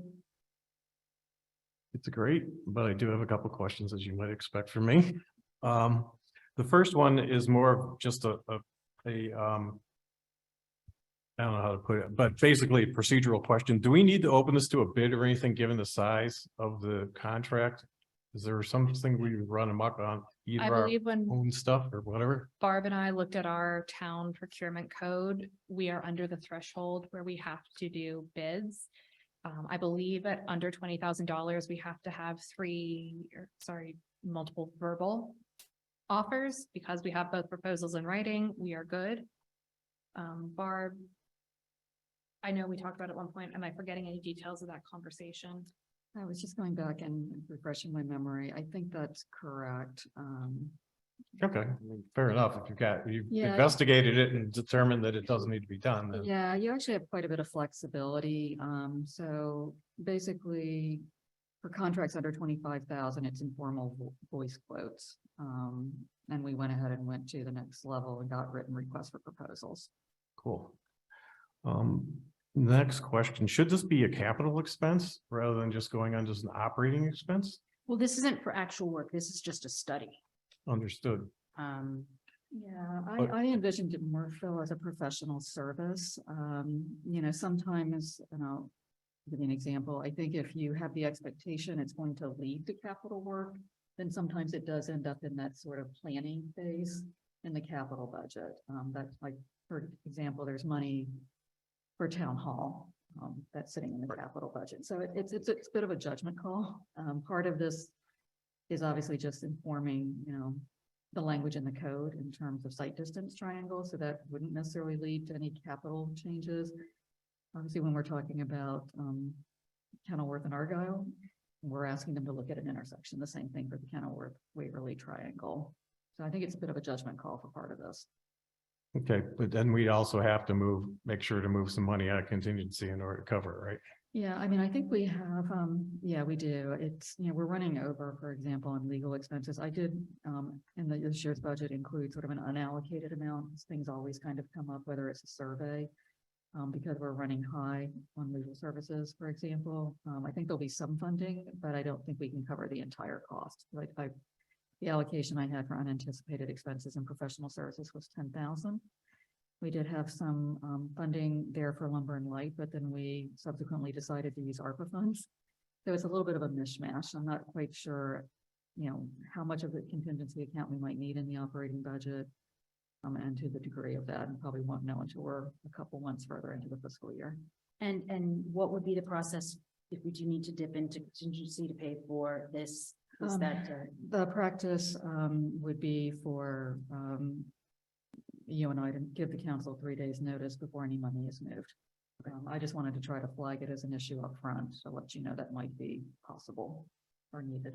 It's great, but I do have a couple questions, as you might expect from me. The first one is more of just a I don't know how to put it, but basically a procedural question. Do we need to open this to a bid or anything, given the size of the contract? Is there something we run amok on I either our believe when own stuff or whatever? Barb and I looked at our town procurement code, we are under the threshold where we have to do bids. I believe at under $20,000, we have to have multiple verbal offers. Because we have both proposals in writing, we are good. Barb, I know we talked about it at one point. Am I forgetting any details of that conversation? I was just going back and refreshing my memory. I think that's correct. Okay, I mean, fair enough. If you've Yeah. investigated it and determined that it doesn't need to be done, then Yeah, you actually have quite a bit of flexibility. So basically, for contracts under 25,000, it's informal voice quotes. And we went ahead and went to the next level and got written requests for proposals. cool. Next question, should this be a capital expense rather than just going on just an operating expense? Well, this isn't for actual work. This is just a study. Understood. Yeah, But- I envisioned it more, Phil, as a professional service. Sometimes, give you an example. I think if you have the expectation it's going to lead to capital work, then sometimes it does end up in that sort of planning phase in the capital budget. That's like, for example, there's money for town hall that's sitting in the capital budget. So it's a bit of a judgment call. Part of this is obviously just informing, the language in the code in terms of site distance triangles. So that wouldn't necessarily lead to any capital changes. Obviously, when we're talking about Kenilworth and Argyle, we're asking them to look at an intersection, the same thing for the Kenilworth Waverly triangle. So I think it's a bit of a judgment call for part of this. Okay, but then we also have to make sure to move some money out of contingency in order to cover it, right? Yeah, I mean, I think we have, we do. It's, we're running over, for example, on legal expenses. I did, in this year's budget include sort of an unallocated amount. Things always kind of come up, whether it's a survey, because we're running high on legal services, for example. I think there'll be some funding, but I don't think we can cover the entire cost. The allocation I had for unanticipated expenses and professional services was 10,000. We did have some funding there for lumber and light, but then we subsequently decided to use ARPA funds. So it's a little bit of a mishmash. I'm not quite sure, how much of the contingency account we might need in the operating budget, and to the degree of that, and probably won't know until we're a couple months further into the fiscal year. And what would be the process if we do need to dip into contingency to pay for this? Is that The practice would be for you and I to give the council 3 days notice before any money is moved. I just wanted to try to flag it as an issue up front to let you know that might be possible or needed.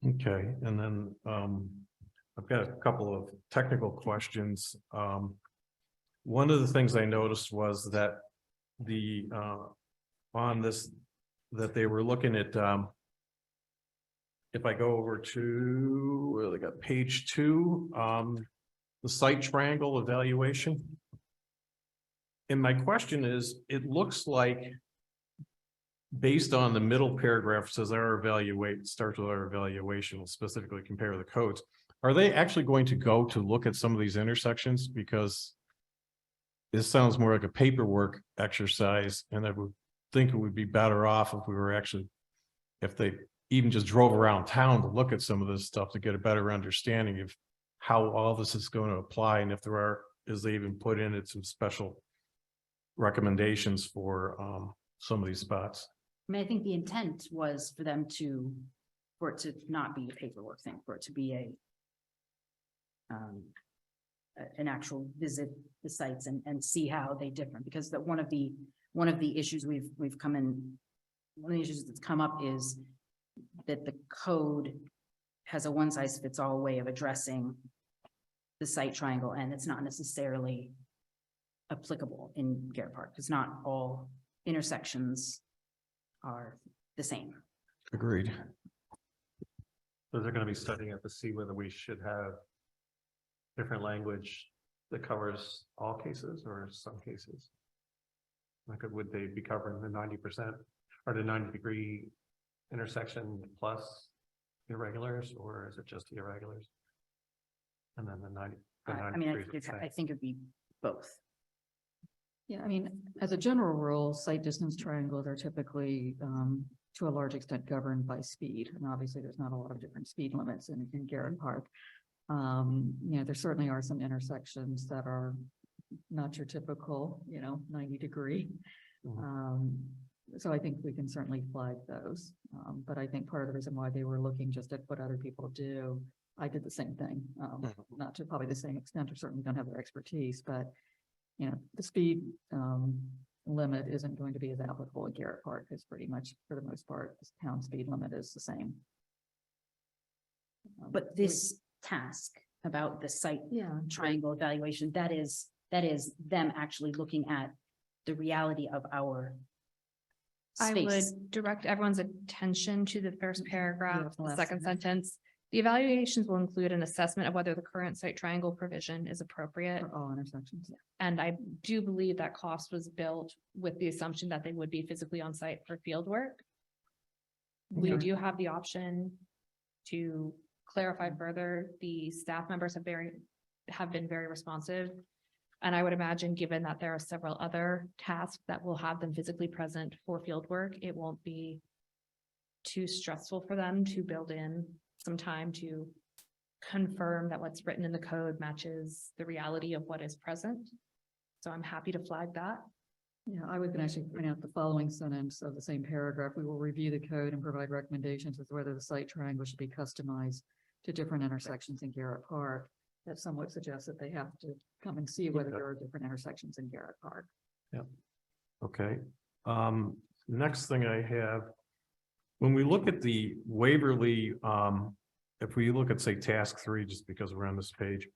Okay, and then I've got a couple of technical questions. One of the things I noticed was that the on this, that they were looking at if I go over to where they got page 2, the site triangle evaluation. And my question is, it looks like based on the middle paragraph says starts with our evaluation, will specifically compare the codes. Are they actually going to go to look at some of these intersections? Because this sounds more like a paperwork exercise, and I would think it would be better off if we were actually, if they even just drove around town to look at some of this stuff to get a better understanding of how all this is going to apply, and if is they even put in it some special recommendations for some of these spots. I mean, I think the intent was for it to not be a paperwork thing, for it to be an actual visit the sites and see how they differ, because one of the issues one of the issues that's come up is that the code has a one size fits all way of addressing the site triangle, and it's not necessarily applicable in Garrett Park, because not all intersections are the same. Agreed. So they're gonna be studying it to see whether we should have different language that covers all cases or some cases. Like, would they be covering the 90% or the 90-degree intersection plus irregulars, or is it just irregulars? And then the 90. the I 90 mean, degrees would I say- think it'd be both. Yeah, I mean, as a general rule, sight distance triangles are typically to a large extent governed by speed. And obviously, there's not a lot of different speed limits in Garrett Park. You know, there certainly are some intersections that are not your typical, 90-degree. So I think we can certainly flag those. But I think part of the reason why they were looking just at what other people do, I did the same thing. Not to probably the same extent, or certainly don't have their expertise, but the speed limit isn't going to be as applicable at Garrett Park, because pretty much for the most part, the town speed limit is the same. But this task about the site Yeah, triangle evaluation, that is them actually looking at the reality of our I space. would direct everyone's attention to the first Yeah, paragraph, the the last second sentence. sentence. The evaluations will include an assessment of whether the current site triangle provision is appropriate. for all intersections. And I do believe that cost was built with the assumption that they would be physically on site for field work. We Okay. do have the option to clarify further. The staff members have been very responsive. And I would imagine, given that there are several other tasks that will have them physically present for field work, it won't be too stressful for them to build in some time to confirm that what's written in the code matches the reality of what is present. So I'm happy to flag that. Yeah, I would actually point out the following sentence of the same paragraph. We will review the code and provide recommendations as to whether the site triangle should be customized to different intersections in Garrett Park. That somewhat suggests that they have to come and see whether Okay. there are different intersections in Garrett Park. Okay, next thing I have. When we look at the Waverly, if we look at, say, task 3, just because we're on this page.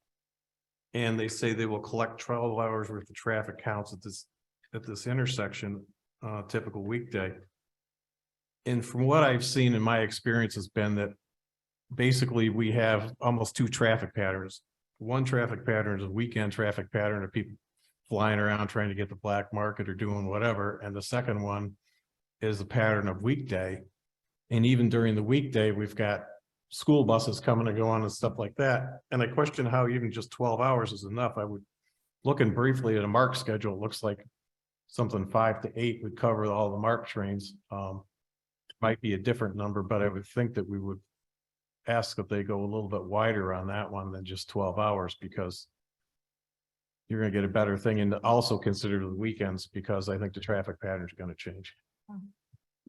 And they say they will collect 12 hours worth of traffic counts at this intersection, typical weekday. And from what I've seen in my experience has been that basically we have almost 2 traffic patterns. One traffic pattern is a weekend traffic pattern of people flying around trying to get the black market or doing whatever. And the second one is a pattern of weekday. And even during the weekday, we've got school buses coming and going and stuff like that. And I question how even just 12 hours is enough. I would, looking briefly at a MARC schedule, it looks like something 5 to 8 would cover all the MARC trains. Might be a different number, but I would think that we would ask that they go a little bit wider on that one than just 12 hours, because you're going to get a better thing, and also consider the weekends, because I think the traffic patterns are going to change.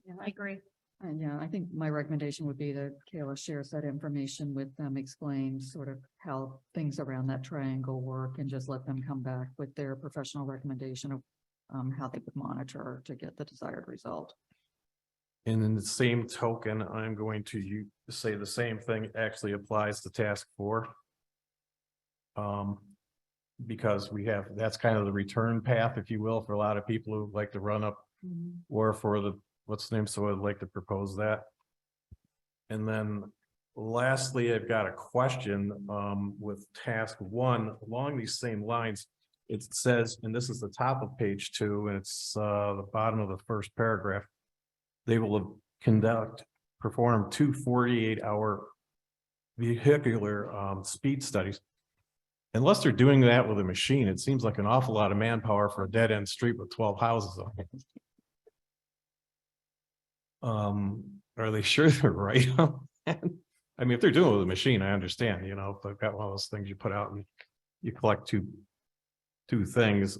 Yeah, I agree. And yeah, I think my recommendation would be that Kayla shares that information with them, explain sort of how things around that triangle work, and just let them come back with their professional recommendation of how they would monitor to get the desired result. And in the same token, I'm going to say the same thing actually applies to task 4. Because that's kind of the return path, if you will, for a lot of people who like to run up, or for the, what's the name, so I'd like to propose that. And then lastly, I've got a question with task 1 along these same lines. It says, and this is the top of page 2, and it's the bottom of the first paragraph. They will perform 2 48-hour vehicular speed studies. Unless they're doing that with a machine, it seems like an awful lot of manpower for a dead end street with 12 houses on it. Are they sure they're right? I mean, if they're doing it with a machine, I understand, if they've got one of those things you put out and you collect two things.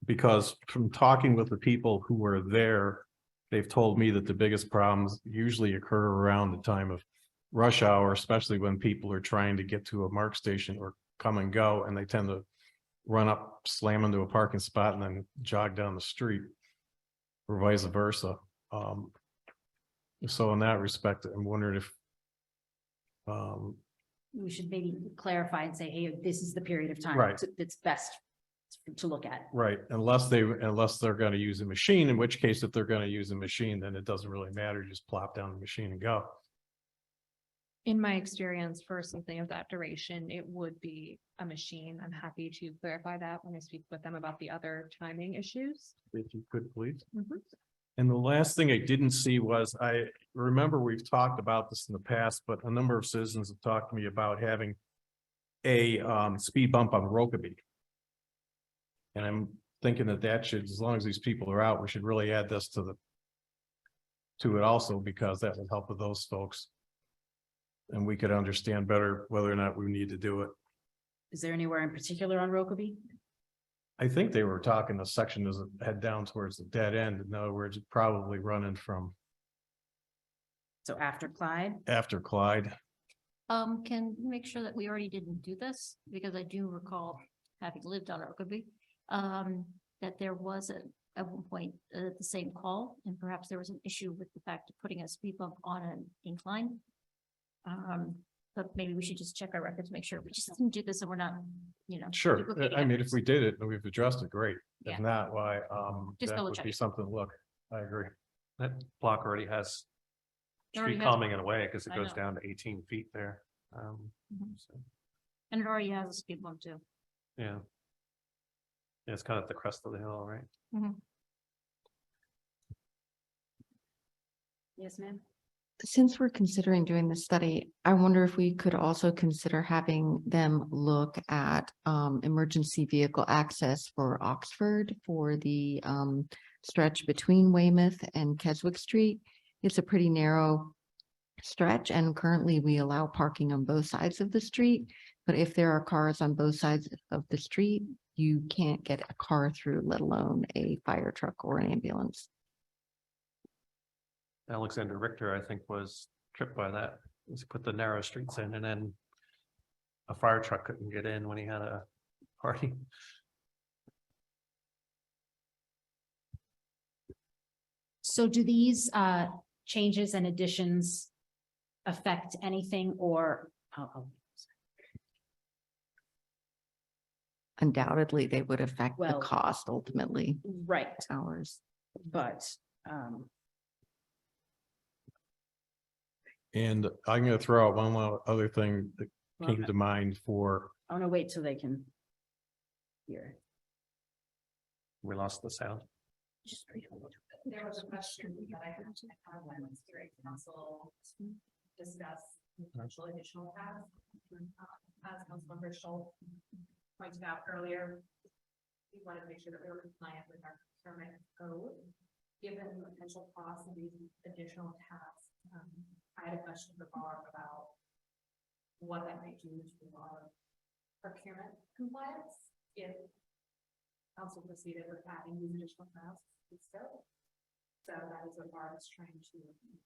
Because from talking with the people who were there, they've told me that the biggest problems usually occur around the time of rush hour, especially when people are trying to get to a MARC station or come and go, and they tend to run up, slam into a parking spot, and then jog down the street, or vice versa. So in that respect, I'm wondering if We should maybe clarify and say, hey, this is the period of time Right. that's best to look at. right, unless they're going to use a machine, in which case, if they're going to use a machine, then it doesn't really matter. Just plop down the machine and go. In my experience, for something of that duration, it would be a machine. I'm happy to clarify that when I speak with them about the other timing issues. If you could, please. Mhm. And the last thing I didn't see was, I remember we've talked about this in the past, but a number of citizens have talked to me about having a speed bump on Rokeby. And I'm thinking that should, as long as these people are out, we should really add this to it also, because that would help with those folks. And we could understand better whether or not we need to do it. Is there anywhere in particular on Rokeby? I think they were talking the section as it head down towards the dead end. In other words, probably running from So after Clyde? after Clyde. Can you make sure that we already didn't do this, because I do recall having lived on Rokeby, that there was at one point the same call, and perhaps there was an issue with the fact of putting a speed bump on an incline. But maybe we should just check our records, make sure we just didn't do this and we're not, Sure. duplicating I mean, if efforts. we did it and we've addressed it, great. Yeah. If not, why, Just that double would be check. something to look. I agree. That block already has It already street has- calming in a way, because it I goes know. down to 18 feet there. Mhm. So, And it already has a speed bump too. yeah. Yeah, it's kind of at the crest of the hill, right? Yes, ma'am. Since we're considering doing the study, I wonder if we could also consider having them look at emergency vehicle access for Oxford for the stretch between Weymouth and Keswick Street. It's a pretty narrow stretch, and currently we allow parking on both sides of the street. But if there are cars on both sides of the street, you can't get a car through, let alone a fire truck or an ambulance. Alexander Richter, I think, was tripped by that. He put the narrow streets in, and then a fire truck couldn't get in when he had a party. So do these changes and additions affect anything or? Undoubtedly, they would affect the Well- cost ultimately, Right, ours. but And I'm gonna throw out one other thing that well, came to mind for, I want to wait till they can hear. We lost the sound. There was a question that I had to have when the steering council discuss potential additional tasks. As Councilmember Schultz pointed out earlier, we wanted to make sure that we were compliant with our procurement code. Given the potential cost of these additional tasks, I had a question for Barb about what that might do to our procurement compliance if council proceeded with adding these additional tasks to scope. So that is what Barb is trying to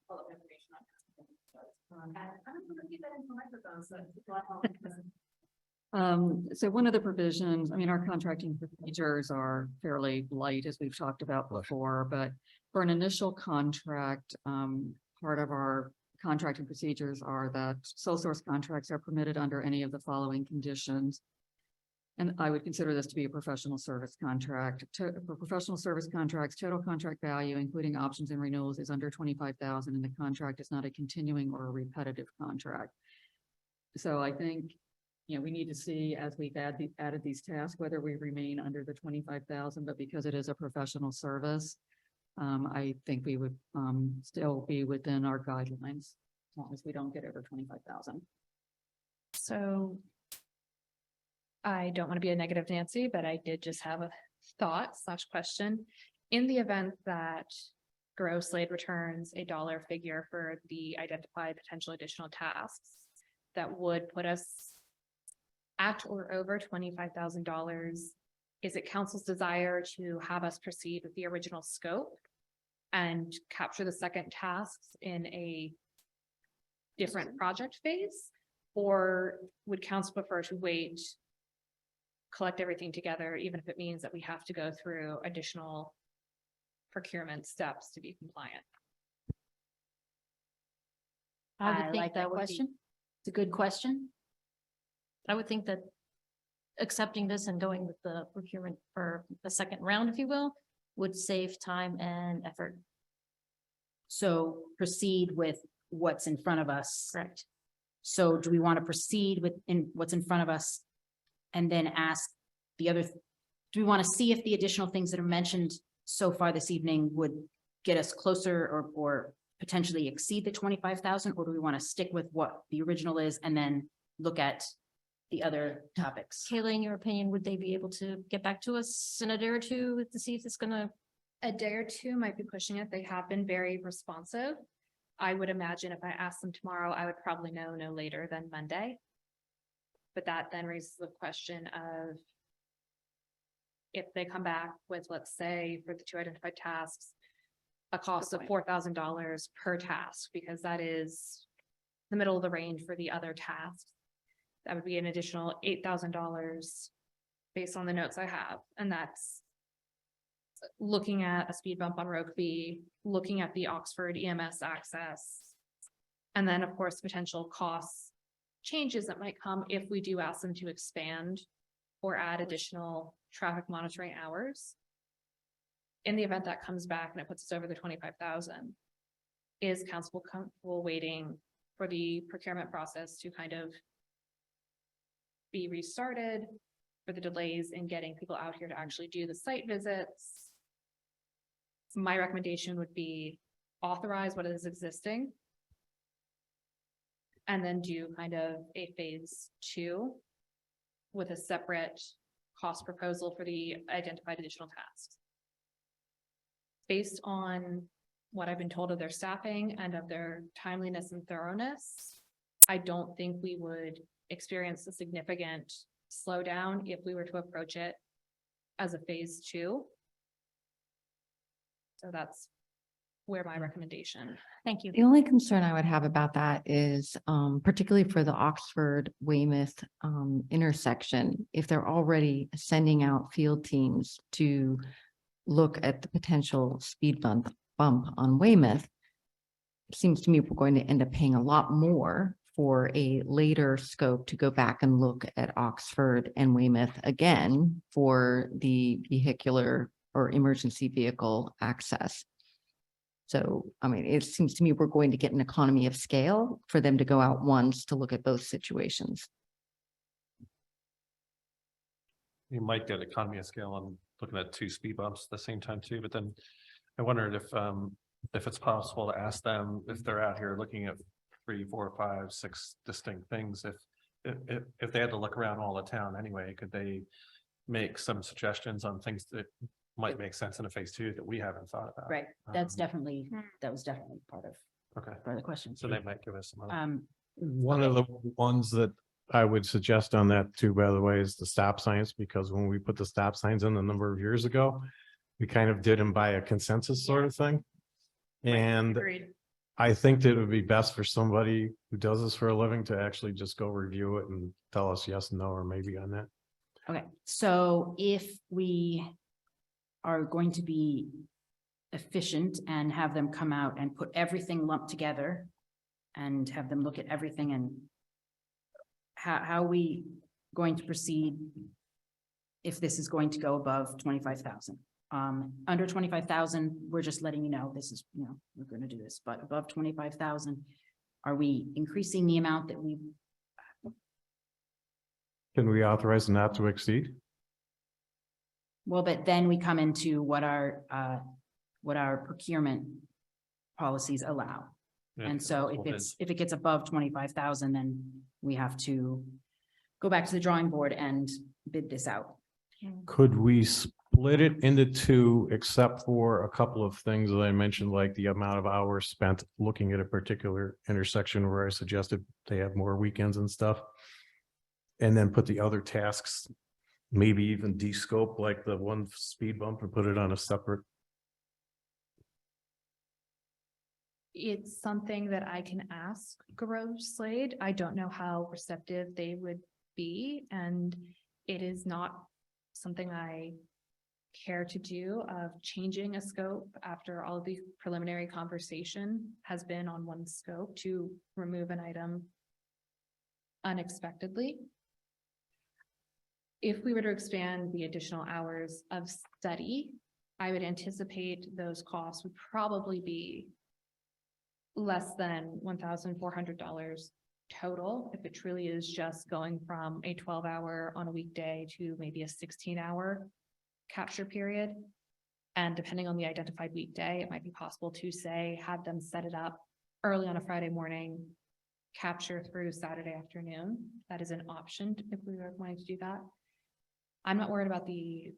pull up information on. And I'm going to keep that in my microphone, so. So one of the provisions, I mean, our contracting procedures are fairly light, as we've talked about before, but for an initial contract, part of our contracting procedures are that sole source contracts are permitted under any of the following conditions. And I would consider this to be a professional service contract. For professional service contracts, total contract value, including options and renewals, is under 25,000, and the contract is not a continuing or a repetitive contract. So I think, we need to see as we've added these tasks, whether we remain under the 25,000, but because it is a professional service, I think we would still be within our guidelines as long as we don't get over 25,000. So I don't want to be a negative Nancy, but I did just have a thought / question. In the event that Gross Slade returns a dollar figure for the identified potential additional tasks that would put us at or over $25,000, is it council's desire to have us proceed with the original scope and capture the second tasks in a different project phase? Or would council prefer to wait, collect everything together, even if it means that we have to go through additional procurement steps to be compliant? I would I think like that that would be, question. It's a good question. I would think that accepting this and going with the procurement for the second round, if you will, would save time and effort. So proceed with what's in front of us. Correct. So do we want to proceed with what's in front of us? And then ask the other, do we want to see if the additional things that are mentioned so far this evening would get us closer or potentially exceed the 25,000? Or do we want to stick with what the original is and then look at the other topics? Kayla, in your opinion, would they be able to get back to us in a day or two to see if it's gonna? A day or two might be pushing it. They have been very responsive. I would imagine if I asked them tomorrow, I would probably know no later than Monday. But that then raises the question of if they come back with, let's say, for the 2 identified tasks, a cost of $4,000 per task, because that is the middle of the range for the other tasks. That would be an additional $8,000 based on the notes I have, and that's looking at a speed bump on Rokeby, looking at the Oxford EMS access, and then, of course, potential costs changes that might come if we do ask them to expand or add additional traffic monitoring hours. In the event that comes back and it puts us over the 25,000, is council comfortable waiting for the procurement process to kind of be restarted, for the delays in getting people out here to actually do the site visits? My recommendation would be authorize what is existing and then do kind of a phase 2 with a separate cost proposal for the identified additional tasks. Based on what I've been told of their staffing and of their timeliness and thoroughness, I don't think we would experience a significant slowdown if we were to approach it as a phase 2. So that's where my recommendation. Thank you. The only concern I would have about that is, particularly for the Oxford Weymouth intersection, if they're already sending out field teams to look at the potential speed bump on Weymouth, it seems to me we're going to end up paying a lot more for a later scope to go back and look at Oxford and Weymouth again for the vehicular or emergency vehicle access. So, I mean, it seems to me we're going to get an economy of scale for them to go out once to look at both situations. You might get economy of scale on looking at 2 speed bumps at the same time too, but then I wondered if it's possible to ask them if they're out here looking at 3, 4, 5, 6 distinct things, if they had to look around all the town anyway, could they make some suggestions on things that might make sense in a phase 2 that we haven't thought about? Right, that's Um, definitely, that was definitely part of Okay, the question. so they might give us some. other- One of the ones that I would suggest on that too, by the way, is the stop signs, because when we put the stop signs in a number of years ago, we kind of did them by a consensus sort of thing. And Agreed. I think that it would be best for somebody who does this for a living to actually just go review it and tell us yes, no, or maybe on that. Okay, so if we are going to be efficient and have them come out and put everything lumped together and have them look at everything, and how are we going to proceed if this is going to go above 25,000? Under 25,000, we're just letting you know, this is, you know, we're going to do this, but above 25,000, are we increasing the amount that we? Can we authorize not to exceed? Well, but then we come into what our procurement policies allow. Yeah, And so if it gets above 25,000, then we have to go back to the drawing board and bid this out. Could we split it into 2, except for a couple of things that I mentioned, like the amount of hours spent looking at a particular intersection where I suggested they have more weekends and stuff? And then put the other tasks, maybe even de-scope like the one speed bump and put it on a separate. It's something that I can ask Garrett Slade. I don't know how receptive they would be, and it is not something I care to do, of changing a scope after all of the preliminary conversation has been on one scope to remove an item unexpectedly. If we were to expand the additional hours of study, I would anticipate those costs would probably be less than $1,400 total, if it truly is just going from a 12-hour on a weekday to maybe a 16-hour capture period. And depending on the identified weekday, it might be possible to say, have them set it up early on a Friday morning, capture through Saturday afternoon. That is an option if we were wanting to do that. I'm not worried about the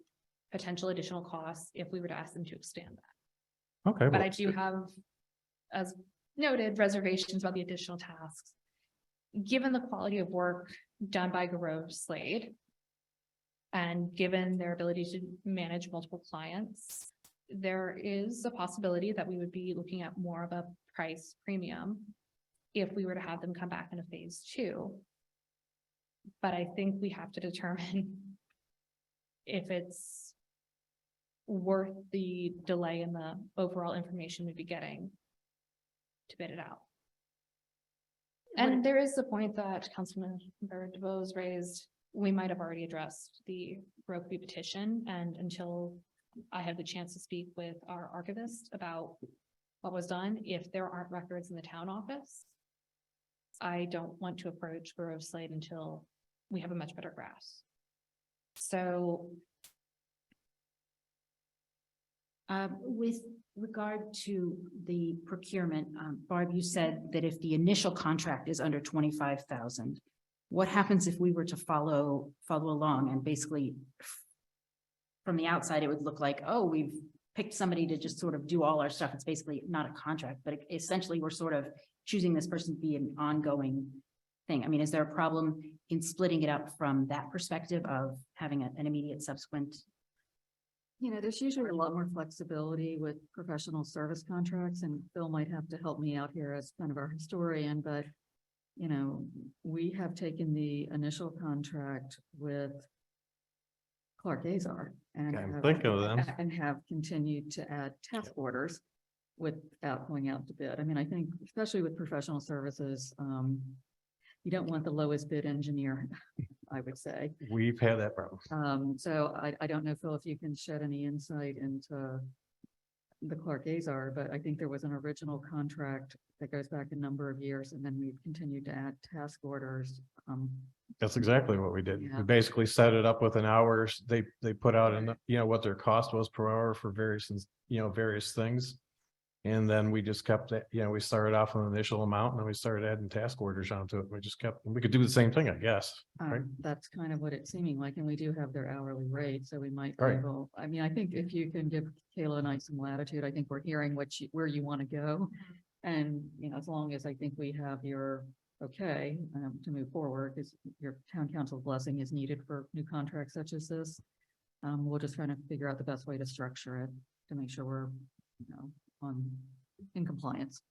potential additional costs if we were to ask them to extend that. Okay. But well, I do have, as noted, reservations about the additional tasks. Given the quality of work done by Garrett Slade, and given their ability to manage multiple clients, there is a possibility that we would be looking at more of a price premium if we were to have them come back in a phase 2. But I think we have to determine if it's worth the delay in the overall information we'd be getting to bid it out. And there is the point that Councilman DeVos raised. We might have already addressed the Roku petition, and until I have the chance to speak with our archivist about what was done, if there aren't records in the town office, I don't want to approach Garrett Slade until we have a much better grasp. So with regard to the procurement, Barb, you said that if the initial contract is under 25,000, what happens if we were to follow along and basically from the outside, it would look like, oh, we've picked somebody to just sort of do all our stuff. It's basically not a contract, but essentially we're sort of choosing this person to be an ongoing thing. I mean, is there a problem in splitting it up from that perspective of having an immediate subsequent? You know, there's usually a lot more flexibility with professional service contracts, and Phil might have to help me out here as kind of our historian, but you know, we have taken the initial contract with Clark Azar and I'm have- thinking of them. and have continued to add task orders without going out to bid. I mean, I think especially with professional services, you don't want the lowest bid engineer, I would say. We've had that problem. So I don't know, Phil, if you can shed any insight into the Clark Azar, but I think there was an original contract that goes back a number of years, and then we've continued to add task orders. That's exactly what we did. Yeah. We basically set it up with an hours. They put out, what their cost was per hour for various things. And then we just kept that, we started off with an initial amount and then we started adding task orders onto it. We could do the same thing, I guess. Right. That's kind of what it's seeming like, and we do have their hourly rate, so we might be Right. able, I mean, I think if you can give Kayla and I some latitude, I think we're hearing where you want to go. And, as long as I think we have your okay, to move forward, because your town council blessing is needed for new contracts such as this. We'll just try to figure out the best way to structure it to make sure we're, in compliance.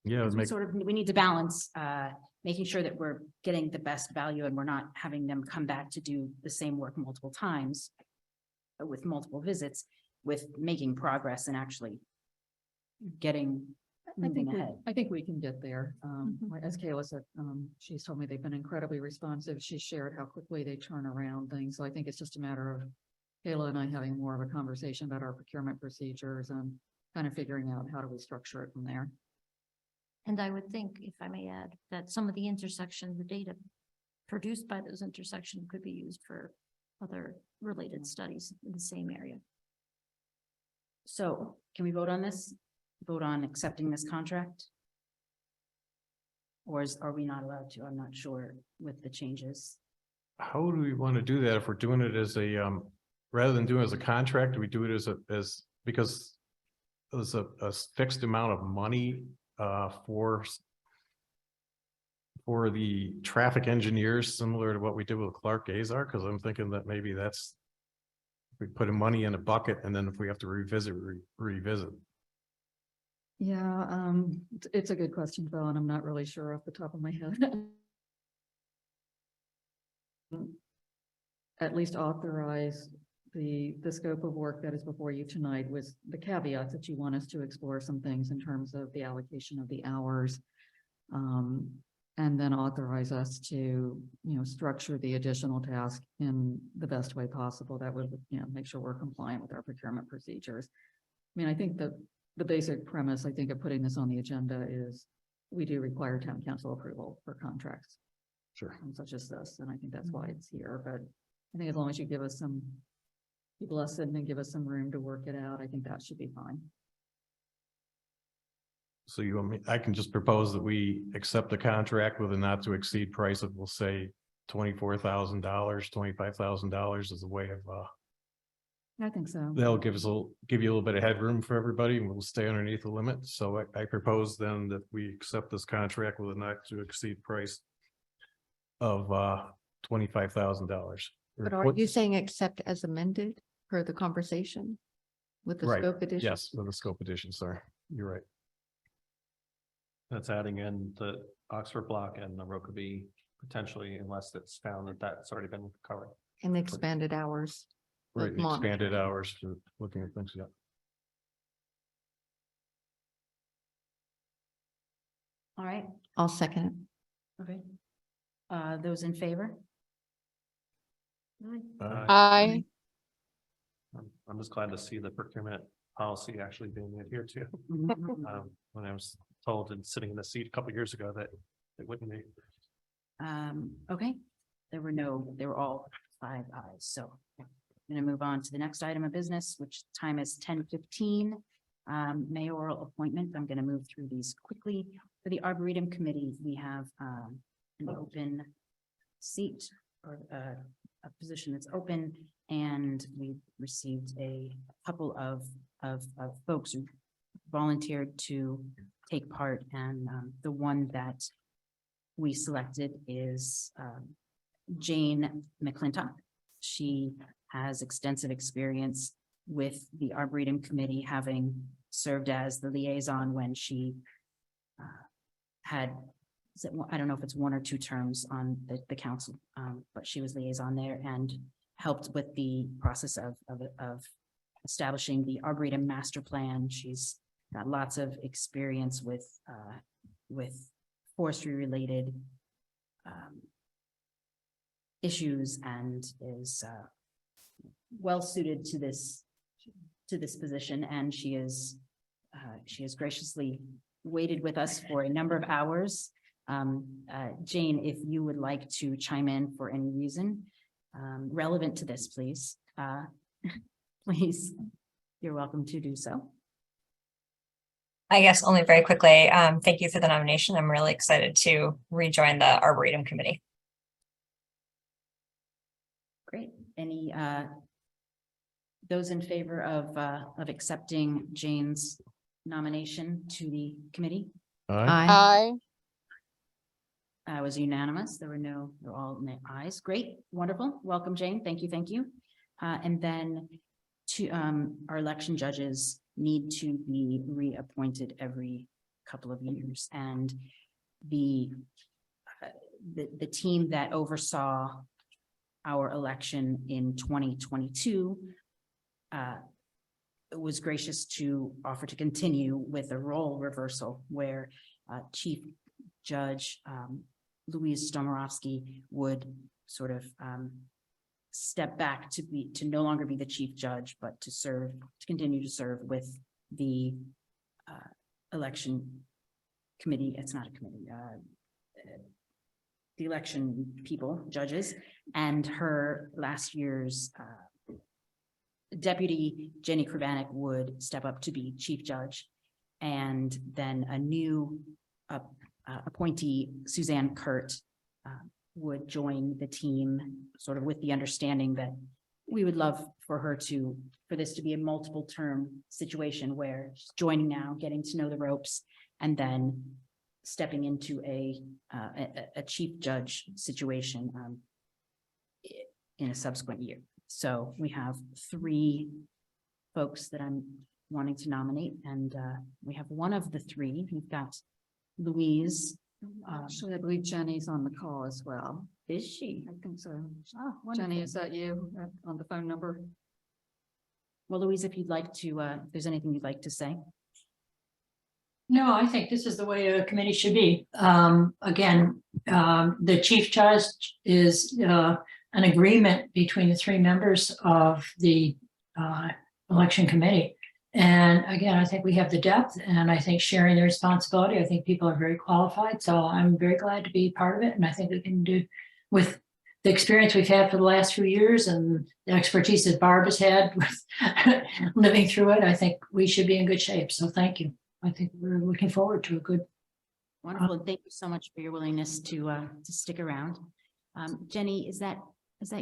Yeah, We need to balance, making sure that we're getting the best value and we're not having them come back to do the same work multiple times with multiple visits, with making progress and actually getting moving ahead. I think we can get there. As Kayla said, she's told me they've been incredibly responsive. She shared how quickly they turn around things. So I think it's just a matter of Kayla and I having more of a conversation about our procurement procedures and kind of figuring out how do we structure it from there. And I would think, if I may add, that some of the the data produced by those intersections could be used for other related studies in the same area. So can we vote on this? Vote on accepting this contract? Or are we not allowed to? I'm not sure with the changes. how do we want to do that if we're doing it as a, rather than doing it as a contract, do we do it because there's a fixed amount of money for the traffic engineers, similar to what we did with Clark Azar? Because I'm thinking that maybe we put money in a bucket and then if we have to revisit. Yeah, it's a good question, Phil, and I'm not really sure off the top of my head. At least authorize the scope of work that is before you tonight with the caveats that you want us to explore some things in terms of the allocation of the hours. And then authorize us to, structure the additional task in the best way possible that would, make sure we're compliant with our procurement procedures. I mean, I think the basic premise, I think, of putting this on the agenda is we do require town council approval for contracts. Sure. Such as this, and I think that's why it's here, but I think as long as you give us some, be blessed and give us some room to work it out, I think that should be fine. So you want me, I can just propose that we accept the contract with a not to exceed price of, we'll say, $24,000, $25,000 as a way of, I think so. that'll give you a little bit of headroom for everybody and we'll stay underneath the limit. So I propose then that we accept this contract with a not to exceed price of $25,000. But are you saying accept as amended per the conversation with the Right, scope addition? yes, with the scope addition, sorry, you're right. That's adding in the Oxford block and the Rokeby potentially, unless it's found that that's already been covered. And expanded hours. of Right, monitoring. expanded hours for looking at things, yeah. All right, I'll second okay. Those in favor? I, I'm just glad to see the procurement policy actually being adhered to. When I was told and sitting in the seat a couple years ago that it wouldn't be. Okay, there were all 5 ayes, so I'm gonna move on to the next item of business, which time is 10:15. Mayoral appointment, I'm gonna move through these quickly. For the Arboretum Committee, we have an open seat or a position that's open, and we received a couple of folks who volunteered to take part, and the one that we selected is Jane McClintock. She has extensive experience with the Arboretum Committee, having served as the liaison when she had, I don't know if it's 1 or 2 terms on the council, but she was liaison there and helped with the process of establishing the Arboretum Master Plan. She's got lots of experience with forestry related issues and is well suited to this position. And she has graciously waited with us for a number of hours. Jane, if you would like to chime in for any reason relevant to this, please, please, you're welcome to do so. I guess only very quickly, thank you for the nomination. I'm really excited to rejoin the Arboretum Committee. Great. Any those in favor of accepting Jane's nomination to the committee? Aye. I, Was unanimous. They're all in the ayes. Great, wonderful. Welcome, Jane. Thank you, thank you. And then to our election judges need to be reappointed every couple of years, and the team that oversaw our election in 2022 was gracious to offer to continue with a role reversal where Chief Judge Louise Stomarowski would sort of step back to no longer be the chief judge, but to continue to serve with the election committee. It's not a committee, the election people, judges, and her last year's deputy Jenny Kravanek would step up to be chief judge, and then a new appointee Suzanne Kurt would join the team, sort of with the understanding that we would love for this to be a multiple term situation where she's joining now, getting to know the ropes, and then stepping into a chief judge situation in a subsequent year. So we have 3 folks that I'm wanting to nominate, and we have one of the 3. We've got Louise. Actually, I believe Jenny's on the call as well. Is she? I think so. Oh, Jenny, wonderful. is that you on the phone number? Well, Louise, if you'd like to, if there's anything you'd like to say. No, I think this is the way a committee should be. Again, the chief judge is an agreement between the 3 members of the election committee. And again, I think we have the depth and I think sharing the responsibility, I think people are very qualified. So I'm very glad to be part of it. And I think we can do with the experience we've had for the last few years and the expertise that Barb has had with living through it. I think we should be in good shape. So thank you. I think we're looking forward to a good. Wonderful. And thank you so much for your willingness to stick around. Jenny, is that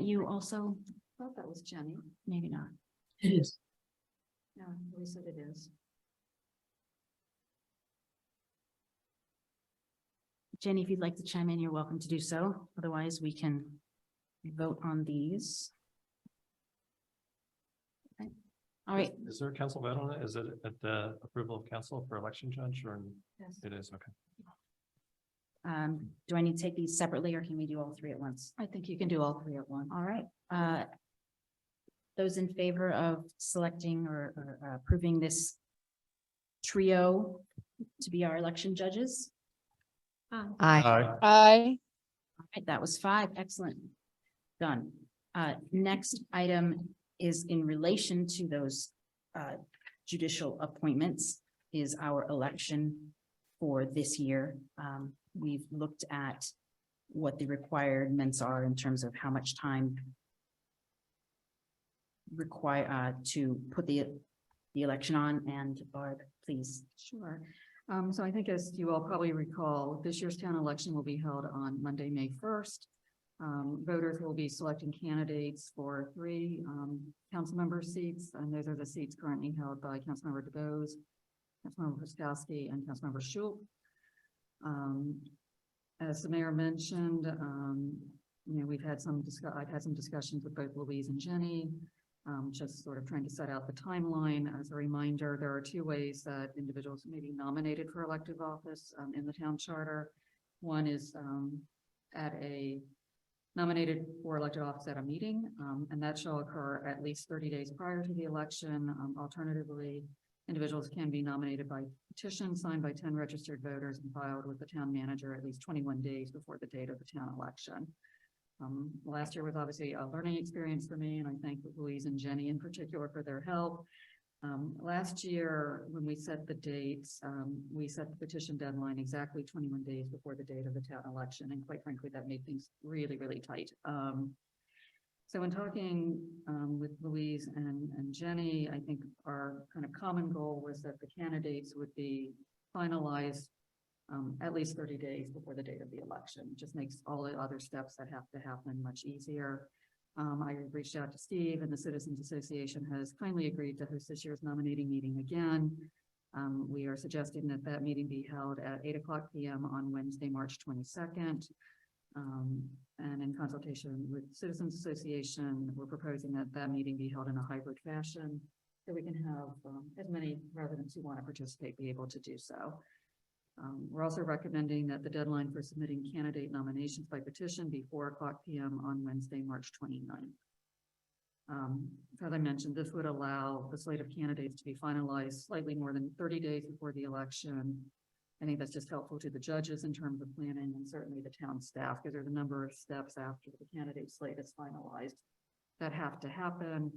you also? I thought that was Jenny. Maybe not. It is. No, we said it is. Jenny, if you'd like to chime in, you're welcome to do so. Otherwise, we can vote on these. Okay. All right. Is there a council vote on it? Is it at the approval of council for election judge or? Yes. It is, okay. Do I need to take these separately or can we do all three at once? I think you can do all three at once. All right. Those in favor of selecting or approving this trio to be our election judges? Aye. Aye. Aye. All right, that was 5. Excellent. Done. Next item is in relation to those judicial appointments is our election for this year. We've looked at what the requirements are in terms of how much time require to put the election on. And Barb, please. Sure. So I think as you all probably recall, this year's town election will be held on Monday, May 1st. Voters will be selecting candidates for 3 council member seats, and those are the seats currently held by Councilmember DeBose, Councilmember Puskowski, and Councilmember Schultz. As the mayor mentioned, we've had I've had some discussions with both Louise and Jenny, just sort of trying to set out the timeline. As a reminder, there are 2 ways that individuals may be nominated for elective office in the town charter. One is nominated for elected office at a meeting, and that shall occur at least 30 days prior to the election. Alternatively, individuals can be nominated by petition signed by 10 registered voters and filed with the town manager at least 21 days before the date of the town election. Last year was obviously a learning experience for me, and I thank Louise and Jenny in particular for their help. Last year, when we set the dates, we set the petition deadline exactly 21 days before the date of the town election, and quite frankly, that made things really, really tight. So in talking with Louise and Jenny, I think our kind of common goal was that the candidates would be finalized at least 30 days before the date of the election. It just makes all the other steps that have to happen much easier. I reached out to Steve, and the Citizens Association has kindly agreed to host this year's nominating meeting again. We are suggesting that that meeting be held at 8:00 p.m. on Wednesday, March 22nd. And in consultation with Citizens Association, we're proposing that that meeting be held in a hybrid fashion, so we can have as many residents who want to participate be able to do so. We're also recommending that the deadline for submitting candidate nominations by petition be 4:00 p.m. on Wednesday, March 29th. As I mentioned, this would allow the slate of candidates to be finalized slightly more than 30 days before the election. I think that's just helpful to the judges in terms of planning, and certainly the town staff, because there's a number of steps after the candidate slate is finalized that have to happen.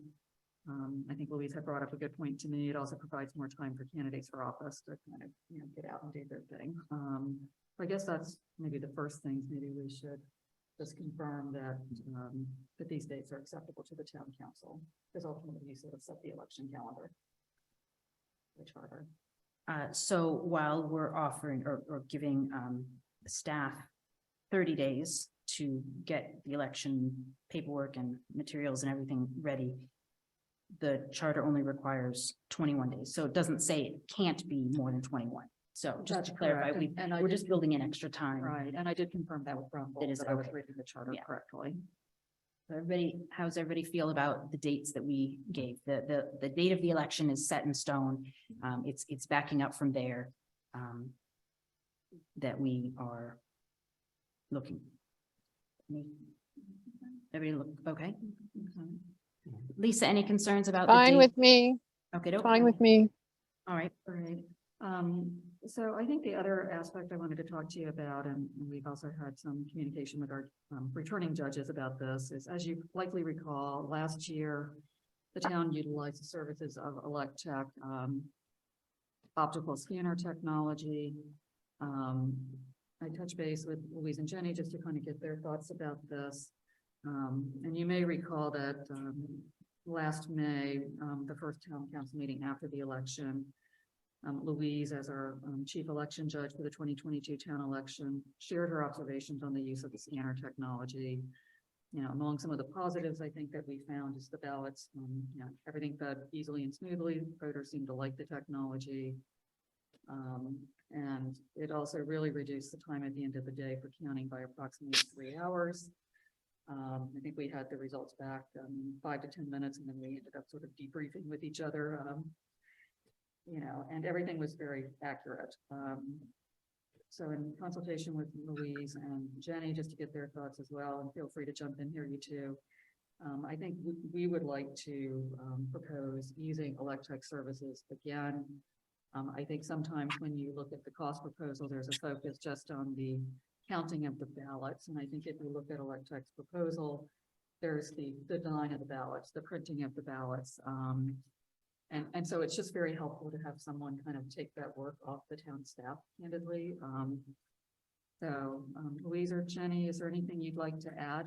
I think Louise had brought up a good point to me. It also provides more time for candidates for office to kind of, get out and do their thing. I guess that's maybe the first things. Maybe we should just confirm that that these dates are acceptable to the town council, because ultimately you sort of set the election calendar. The charter. So while we're offering or giving staff 30 days to get the election paperwork and materials and everything ready, the charter only requires 21 days. So it doesn't say it can't be more than 21. So just That's to clarify, correct. And we're just building in extra time. Right, and I did confirm that with Brown. It is that I was okay. reading the charter Yeah. correctly. How's everybody feel about the dates that we gave? The date of the election is set in stone. It's backing up from there that we are looking. Everybody look okay? Lisa, any concerns about? Fine with me. Okay. Fine with me. All right. All right. So I think the other aspect I wanted to talk to you about, and we've also had some communication with our returning judges about this, is, as you likely recall, last year, the town utilized the services of Electech, optical scanner technology. I touched base with Louise and Jenny just to kind of get their thoughts about this. And you may recall that last May, the first town council meeting after the election, Louise, as our chief election judge for the 2022 town election, shared her observations on the use of the scanner technology. You know, among some of the positives I think that we found is the ballots, you know, everything fed easily and smoothly. Voters seemed to like the technology. And it also really reduced the time at the end of the day for counting by approximately 3 hours. I think we had the results back 5 to 10 minutes, and then we ended up sort of debriefing with each other. You know, and everything was very accurate. So in consultation with Louise and Jenny, just to get their thoughts as well, and feel free to jump in here, you too. I think we would like to propose using Electech services again. I think sometimes when you look at the cost proposal, there's a focus just on the counting of the ballots. And I think if you look at Electech's proposal, there's the design of the ballots, the printing of the ballots. And so it's just very helpful to have someone kind of take that work off the town staff, candidly. Louise or Jenny, is there anything you'd like to add?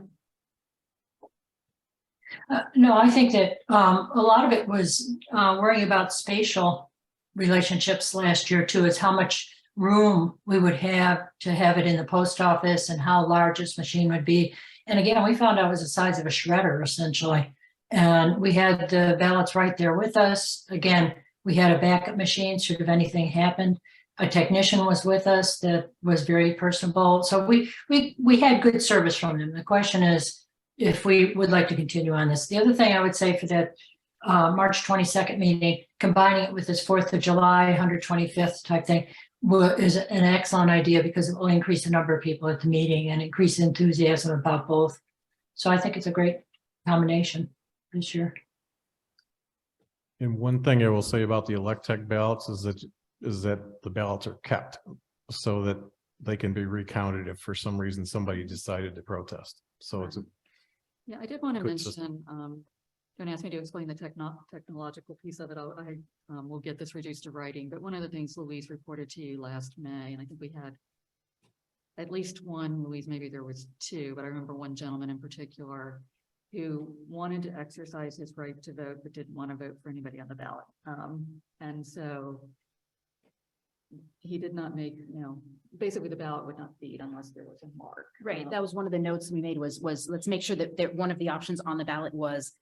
No, I think that a lot of it was worrying about spatial relationships last year too, is how much room we would have to have it in the post office and how large this machine would be. And again, we found out it was the size of a shredder essentially. And we had the ballots right there with us. Again, we had a backup machine should have anything happened. A technician was with us that was very personable. So we had good service from them. The question is if we would like to continue on this. The other thing I would say for that March 22nd meeting, combining it with this 4th of July, 125th type thing is an excellent idea because it will increase the number of people at the meeting and increase enthusiasm about both. So I think it's a great combination this year. And one thing I will say about the Electech ballots is that the ballots are kept so that they can be recounted if for some reason somebody decided to protest. So it's a Yeah, I did want to good mention, system. don't ask me to explain the technological piece of it. I will get this reduced to writing, but one of the things Louise reported to you last May, and I think we had at least one, Louise, maybe there was two, but I remember one gentleman in particular who wanted to exercise his right to vote, but didn't want to vote for anybody on the ballot. And so he did not make, you know, basically the ballot would not feed unless there was a mark. Right, that was one of the notes we made was let's make sure that one of the options on the ballot was,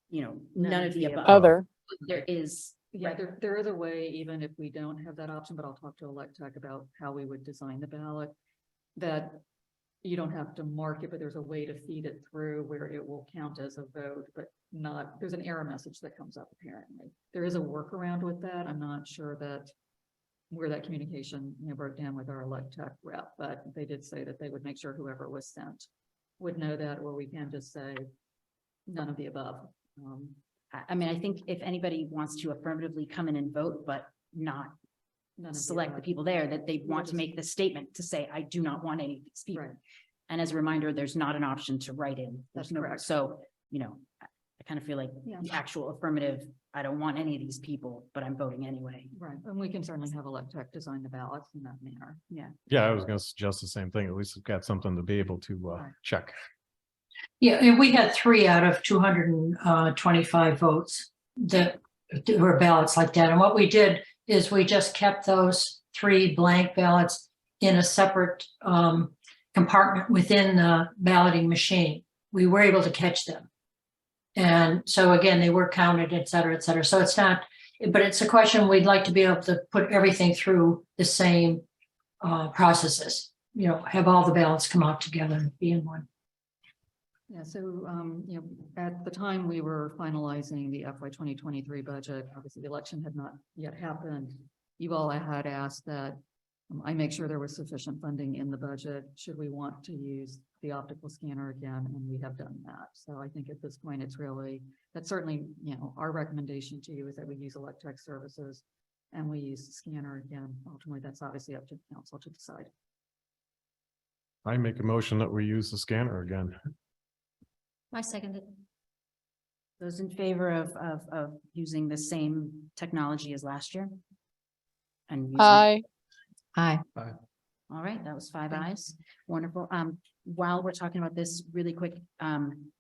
you know, none of the above. Other. There is, Yeah, there is a way, even if we don't have that option, but I'll talk to Electech about how we would design the ballot, that you don't have to mark it, but there's a way to feed it through where it will count as a vote, but not, there's an error message that comes up apparently. There is a workaround with that. I'm not sure that where that communication, you know, broke down with our Electech rep, but they did say that they would make sure whoever was sent would know that, or we can just say none of the above. I mean, I think if anybody wants to affirmatively come in and vote, but not None of the select the above. people there, that they want to make the statement to say, I do not want any of these people. Right. And as a reminder, there's not an option to write in. That's There's no, correct. so, you know, I kind of feel like Yeah. the actual affirmative, I don't want any of these people, but I'm voting anyway. Right, and we can certainly have Electech design the ballots in that manner. Yeah. Yeah, I was going to suggest the same thing. At least we've got something to be able to Right. check. Yeah, and we had 3 out of 225 votes that were ballots like that. And what we did is we just kept those 3 blank ballots in a separate compartment within the balloting machine. We were able to catch them. And so again, they were counted, et cetera, et cetera. So it's not, but it's a question we'd like to be able to put everything through the same processes, you know, have all the ballots come out together and be in one. Yeah, so, you know, at the time we were finalizing the FY 2023 budget, obviously the election had not yet happened. You all had asked that I make sure there was sufficient funding in the budget, should we want to use the optical scanner again, and we have done that. So I think at this point, it's really, that's certainly, you know, our recommendation to you is that we use Electech services and we use the scanner again. Ultimately, that's obviously up to the council to decide. I make a motion that we use the scanner again. I second it. Those in favor of using the same technology as last year? And using, Aye. Aye. all right, that was 5 ayes. Wonderful. While we're talking about this really quick,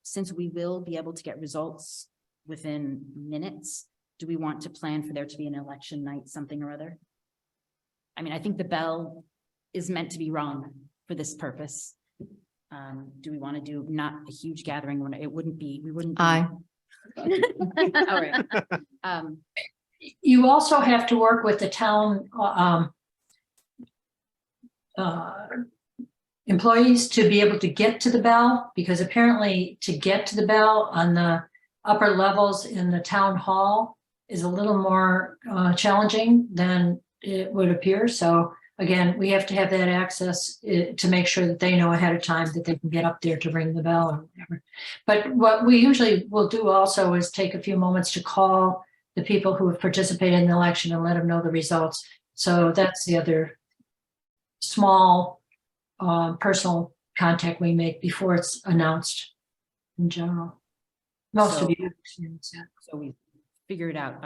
since we will be able to get results within minutes, do we want to plan for there to be an election night, something or other? I mean, I think the bell is meant to be rung for this purpose. Do we want to do not a huge gathering when it wouldn't be, we wouldn't. Aye. All right. You also have to work with the town employees to be able to get to the bell, because apparently to get to the bell on the upper levels in the town hall is a little more challenging than it would appear. So again, we have to have that access to make sure that they know ahead of time that they can get up there to ring the bell or whatever. But what we usually will do also is take a few moments to call the people who have participated in the election and let them know the results. So that's the other small personal contact we make before it's announced in general. Most So- of you experience that. So we figured out,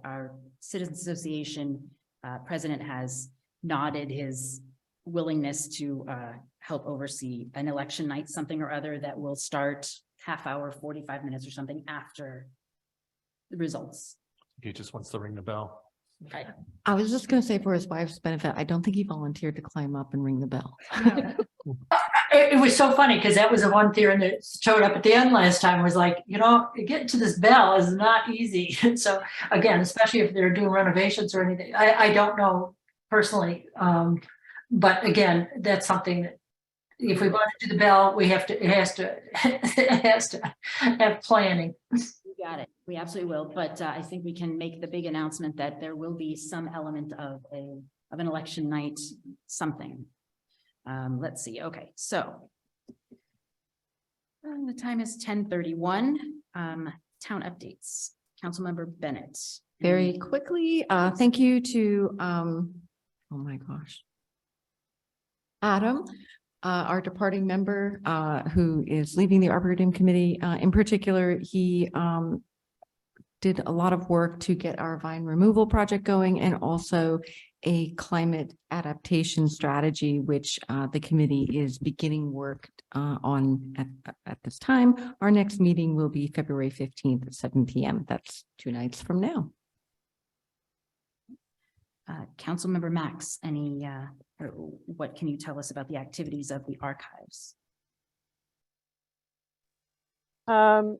our Citizens Association president has nodded his willingness to help oversee an election night, something or other that will start half hour, 45 minutes or something after the results. He just wants to ring the bell. Okay. I was just gonna say for his wife's benefit, I don't think he volunteered to climb up and ring the bell. It was so funny because that was the one theory that showed up at the end last time was like, getting to this bell is not easy. And so again, especially if they're doing renovations or anything, I don't know personally. But again, that's something that if we want to do the bell, it has to have planning. We got it. We absolutely will. But I think we can make the big announcement that there will be some element of an election night, something. Let's see. Okay, so the time is 10:31. Town updates. Councilmember Bennett. Very quickly, thank you to, oh my gosh. Adam, our departing member, who is leaving the Arboretum Committee. In particular, he did a lot of work to get our vine removal project going and also a climate adaptation strategy, which the committee is beginning work on at this time. Our next meeting will be February 15th at 7 p.m. That's 2 nights from now. Councilmember Max, what can you tell us about the activities of the archives? The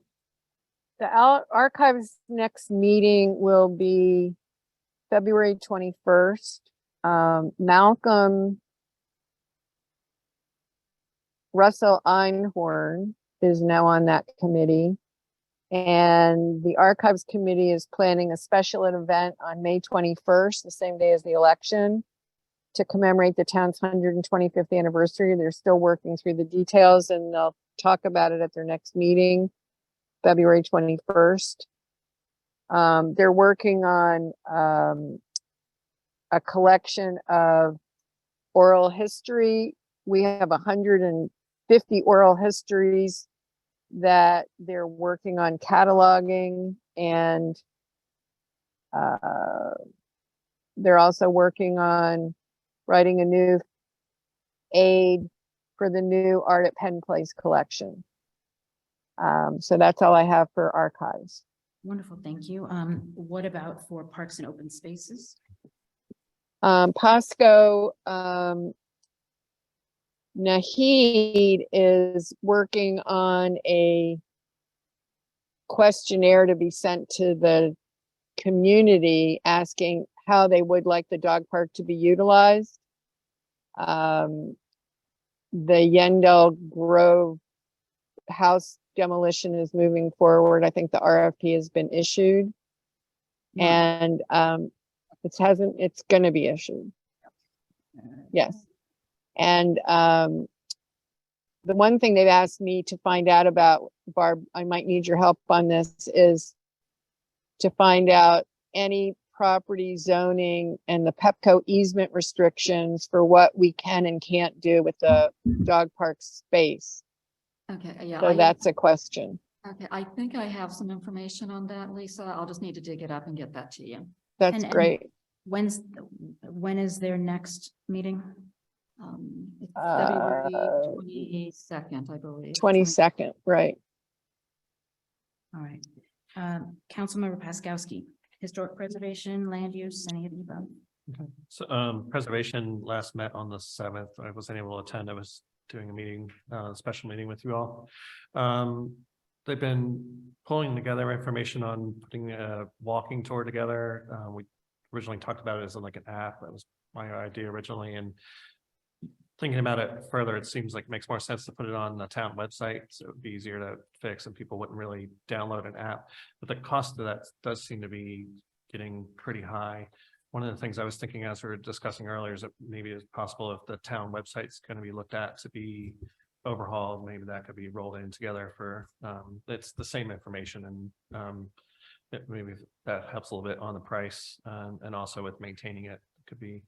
archives next meeting will be February 21st. Malcolm Russell Einhorn is now on that committee. And the Archives Committee is planning a special event on May 21st, the same day as the election, to commemorate the town's 125th anniversary. They're still working through the details and they'll talk about it at their next meeting, February 21st. They're working on a collection of oral history. We have 150 oral histories that they're working on cataloging, and they're also working on writing a new aid for the new Art at Penn Place collection. So that's all I have for archives. Wonderful, thank you. What about for parks and open spaces? POSCO, Nahid is working on a questionnaire to be sent to the community asking how they would like the dog park to be utilized. The Yendell Grove house demolition is moving forward. I think the RFP has been issued. And it's going to be issued. Yes. And the one thing they've asked me to find out about, Barb, I might need your help on this, is to find out any property zoning and the Pepco easement restrictions for what we can and can't do with the dog park space. Okay, yeah. So that's a question. Okay, I think I have some information on that, Lisa. I'll just need to dig it up and get that to you. That's And- great. When is their next meeting? It's February Uh, 22nd, I believe. 22nd, right? All right. Councilmember Paskowski, historic preservation, land use, any of the above? So, preservation last met on the 7th. I wasn't able to attend. I was doing a meeting, special meeting with you all. They've been pulling together information on putting a walking tour together. We originally talked about it as like an app. That was my idea originally, and thinking about it further, it seems like it makes more sense to put it on the town website, so it'd be easier to fix and people wouldn't really download an app. But the cost of that does seem to be getting pretty high. One of the things I was thinking as we were discussing earlier is that maybe it's possible if the town website's going to be looked at to be overhauled, maybe that could be rolled in together for, it's the same information, and maybe that helps a little bit on the price, and also with maintaining it could be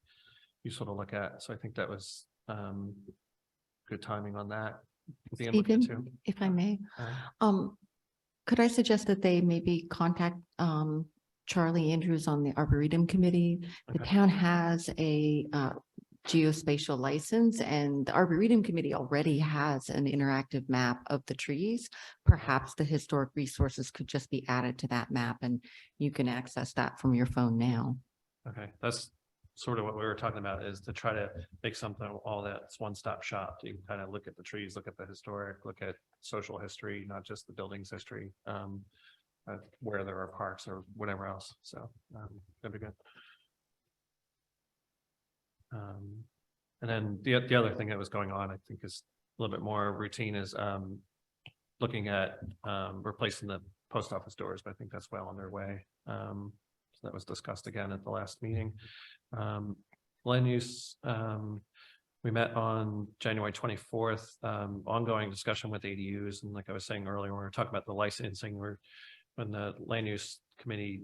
useful to look at. So I think that was good timing on that. The input too. Stephen, if I may, Uh, could I suggest that they maybe contact Charlie Andrews on the Arboretum Committee? The Okay. town has a geospatial license, and the Arboretum Committee already has an interactive map of the trees. Perhaps the historic resources could just be added to that map, and you can access that from your phone now. Okay, that's sort of what we were talking about, is to try to make something all that's one-stop shop. You can kind of look at the trees, look at the historic, look at social history, not just the building's history, where there are parks or whatever else. So that'd be good. And then the other thing that was going on, I think, is a little bit more routine, is looking at replacing the post office doors, but I think that's well on their way. So that was discussed again at the last meeting. Land use, we met on January 24th, ongoing discussion with ADUs. And like I was saying earlier, when we were talking about the licensing, when the land use committee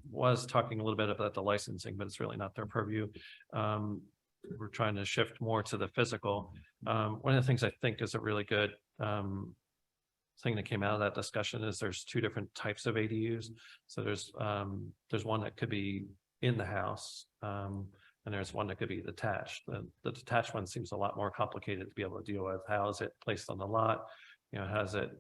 was talking a little bit about the licensing, but it's really not their purview. We're trying to shift more to the physical. One of the things I think is a really good thing that came out of that discussion is there's two different types of ADUs. So there's one that could be in the house, and there's one that could be detached. The detached one seems a lot more complicated to be able to deal with. How is it placed on the lot? Has it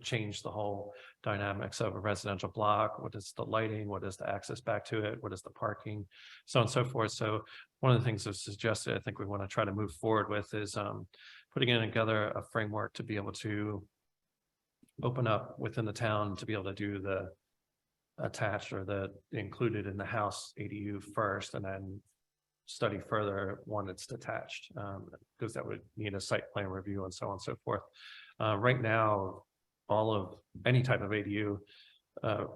change the whole dynamics of a residential block? What is the lighting? What is the access back to it? What is the parking? So on and so forth. So one of the things I've suggested, I think we want to try to move forward with, is putting in together a framework to be able to open up within the town to be able to do the attached or the included in the house ADU first, and then study further one that's detached, because that would need a site plan review and so on and so forth. Right now, any type of ADU,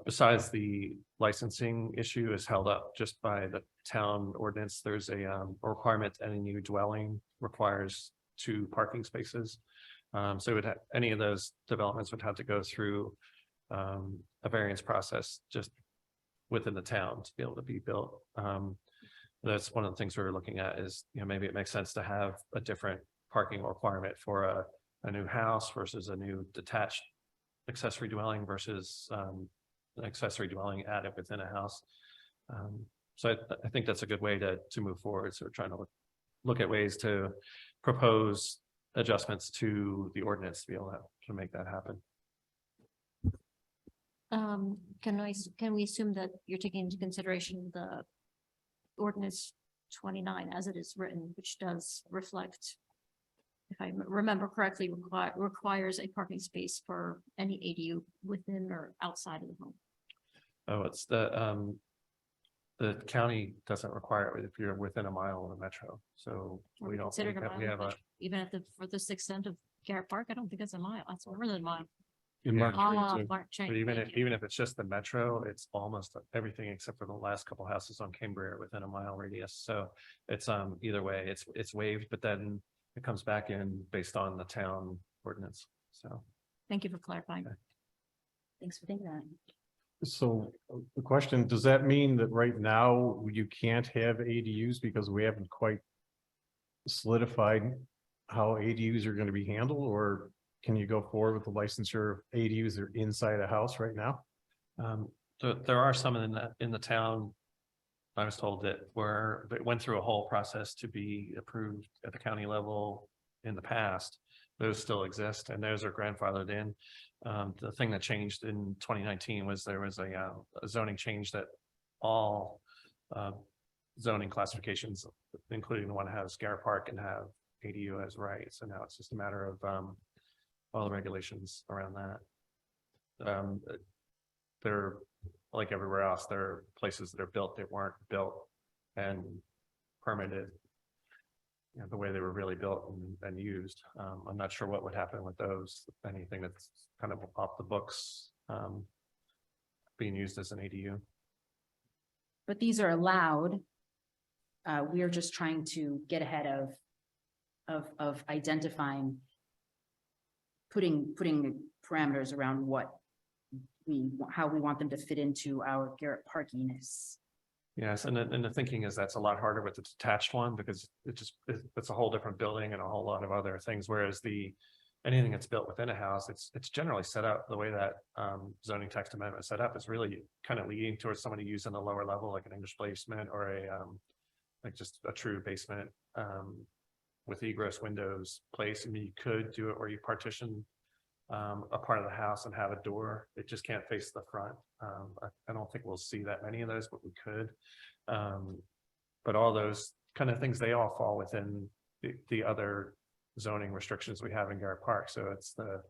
besides the licensing issue, is held up just by the town ordinance. There's a requirement that any new dwelling requires 2 parking spaces. So any of those developments would have to go through a variance process just within the town to be able to be built. That's one of the things we were looking at, is maybe it makes sense to have a different parking requirement for a new house versus a new detached accessory dwelling versus an accessory dwelling added within a house. So I think that's a good way to move forward. So we're trying to look at ways to propose adjustments to the ordinance to be able to make that happen. Can we assume that you're taking into consideration the ordinance 29 as it is written, which does reflect, if I remember correctly, requires a parking space for any ADU within or outside of the home? Oh, it's the county doesn't require it if you're within a mile of the metro. So Or we don't, considered a we mile, have but even at the furthest extent of Garrett Park, I don't think it's a mile. That's more than a mile. In Yeah. March Ah, 22. Mark Chain, But even thank if, you. even if it's just the metro, it's almost everything except for the last couple houses on Cambria are within a mile radius. So it's either way, it's waived, but then it comes back in based on the town ordinance. So Thank you for clarifying. Okay. Thanks for thinking that. So the question, does that mean that right now you can't have ADUs because we haven't quite solidified how ADUs are going to be handled, or can you go forward with the licensure of ADUs that are inside a house right now? There are some in the town. I was told that went through a whole process to be approved at the county level in the past. Those still exist and those are grandfathered in. The thing that changed in 2019 was there was a zoning change that all zoning classifications, including the one that has Garrett Park, can have ADU as right. So now it's just a matter of all the regulations around that. They're like everywhere else. There are places that are built that weren't built and permitted, you know, the way they were really built and used. I'm not sure what would happen with those. Anything that's kind of off the books being used as an ADU. But these are allowed. We're just trying to get ahead of identifying, putting parameters around how we want them to fit into our Garrett Parkiness. Yes, and the thinking is that's a lot harder with the detached one because it's a whole different building and a whole lot of other things. Whereas anything that's built within a house, it's generally set up the way that zoning text amendment is set up is really kind of leading towards somebody using a lower level, like an English basement or like just a true basement with egress windows place. I mean, you could do it where you partition a part of the house and have a door. It just can't face the front. I don't think we'll see that many of those, but we could. But all those kind of things, they all fall within the other zoning restrictions we have in Garrett Park. So it's the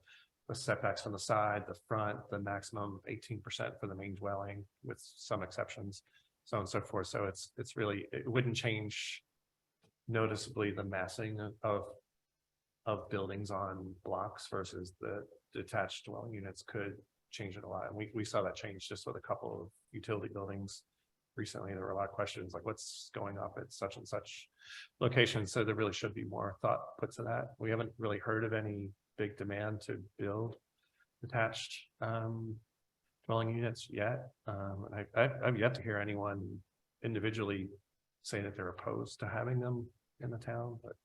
setbacks from the side, the front, the maximum 18% for the main dwelling with some exceptions, so on and so forth. So it's really, it wouldn't change noticeably the massing of buildings on blocks versus the detached dwelling units could change it a lot. And we saw that change just with a couple of utility buildings recently. There were a lot of questions like what's going up at such and such location. So there really should be more thought put to that. We haven't really heard of any big demand to build detached dwelling units yet. And I've yet to hear anyone individually say that they're opposed to having them in the town. But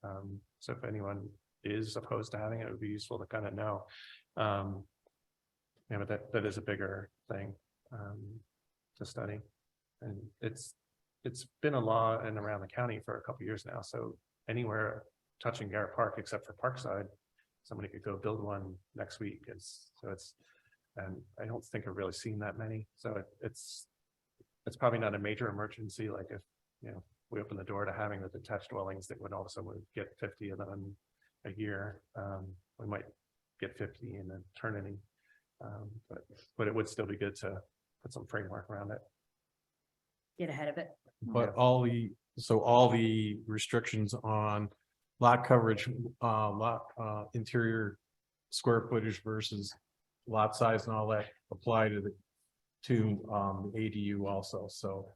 so if anyone is opposed to having it, it would be useful to kind of know. Yeah, but that is a bigger thing to study. And it's been a law in around the county for a couple of years now. So anywhere touching Garrett Park, except for Parkside, somebody could go build one next week. And I don't think I've really seen that many. So it's probably not a major emergency. Like if, you know, we open the door to having the detached dwellings that would also get 50 of them a year. We might get 50 in eternity. But it would still be good to put some framework around it. Get ahead of it. But all the restrictions on lot coverage, interior square footage versus lot size and all that apply to the ADU also. So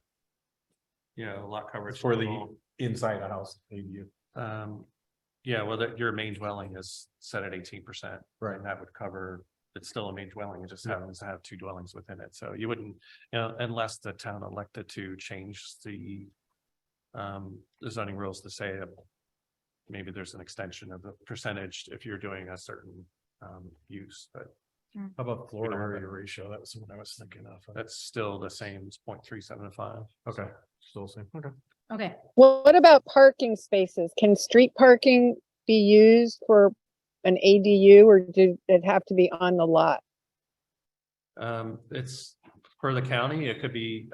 Yeah, lot coverage for the inside the house ADU. Yeah, well, your main dwelling is set at 18%. Right. And that would cover, it's still a main dwelling. It just happens to have two dwellings within it. So you wouldn't, you know, unless the town elected to change the zoning rules to say maybe there's an extension of the percentage if you're doing a certain use, but How about floor area ratio? That was what I was thinking of. that's still the same as 0.375. Okay, still the same. Okay. Okay. What about parking spaces? Can street parking be used for an ADU or do it have to be on the lot? It's for the county, it could be,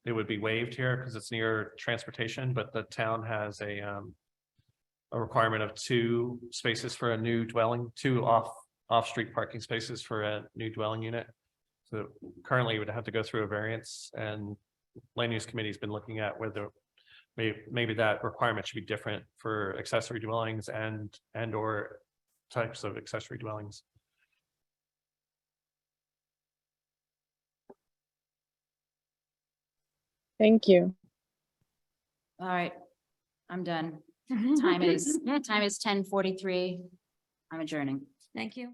it would be waived here because it's near transportation, but the town has a requirement of 2 spaces for a new dwelling, 2 off-street parking spaces for a new dwelling unit. So currently you would have to go through a variance, and land use committee has been looking at whether maybe that requirement should be different for accessory dwellings and or types of accessory dwellings. Thank you. All right. I'm done. Time is 10:43. I'm adjourning. Thank you.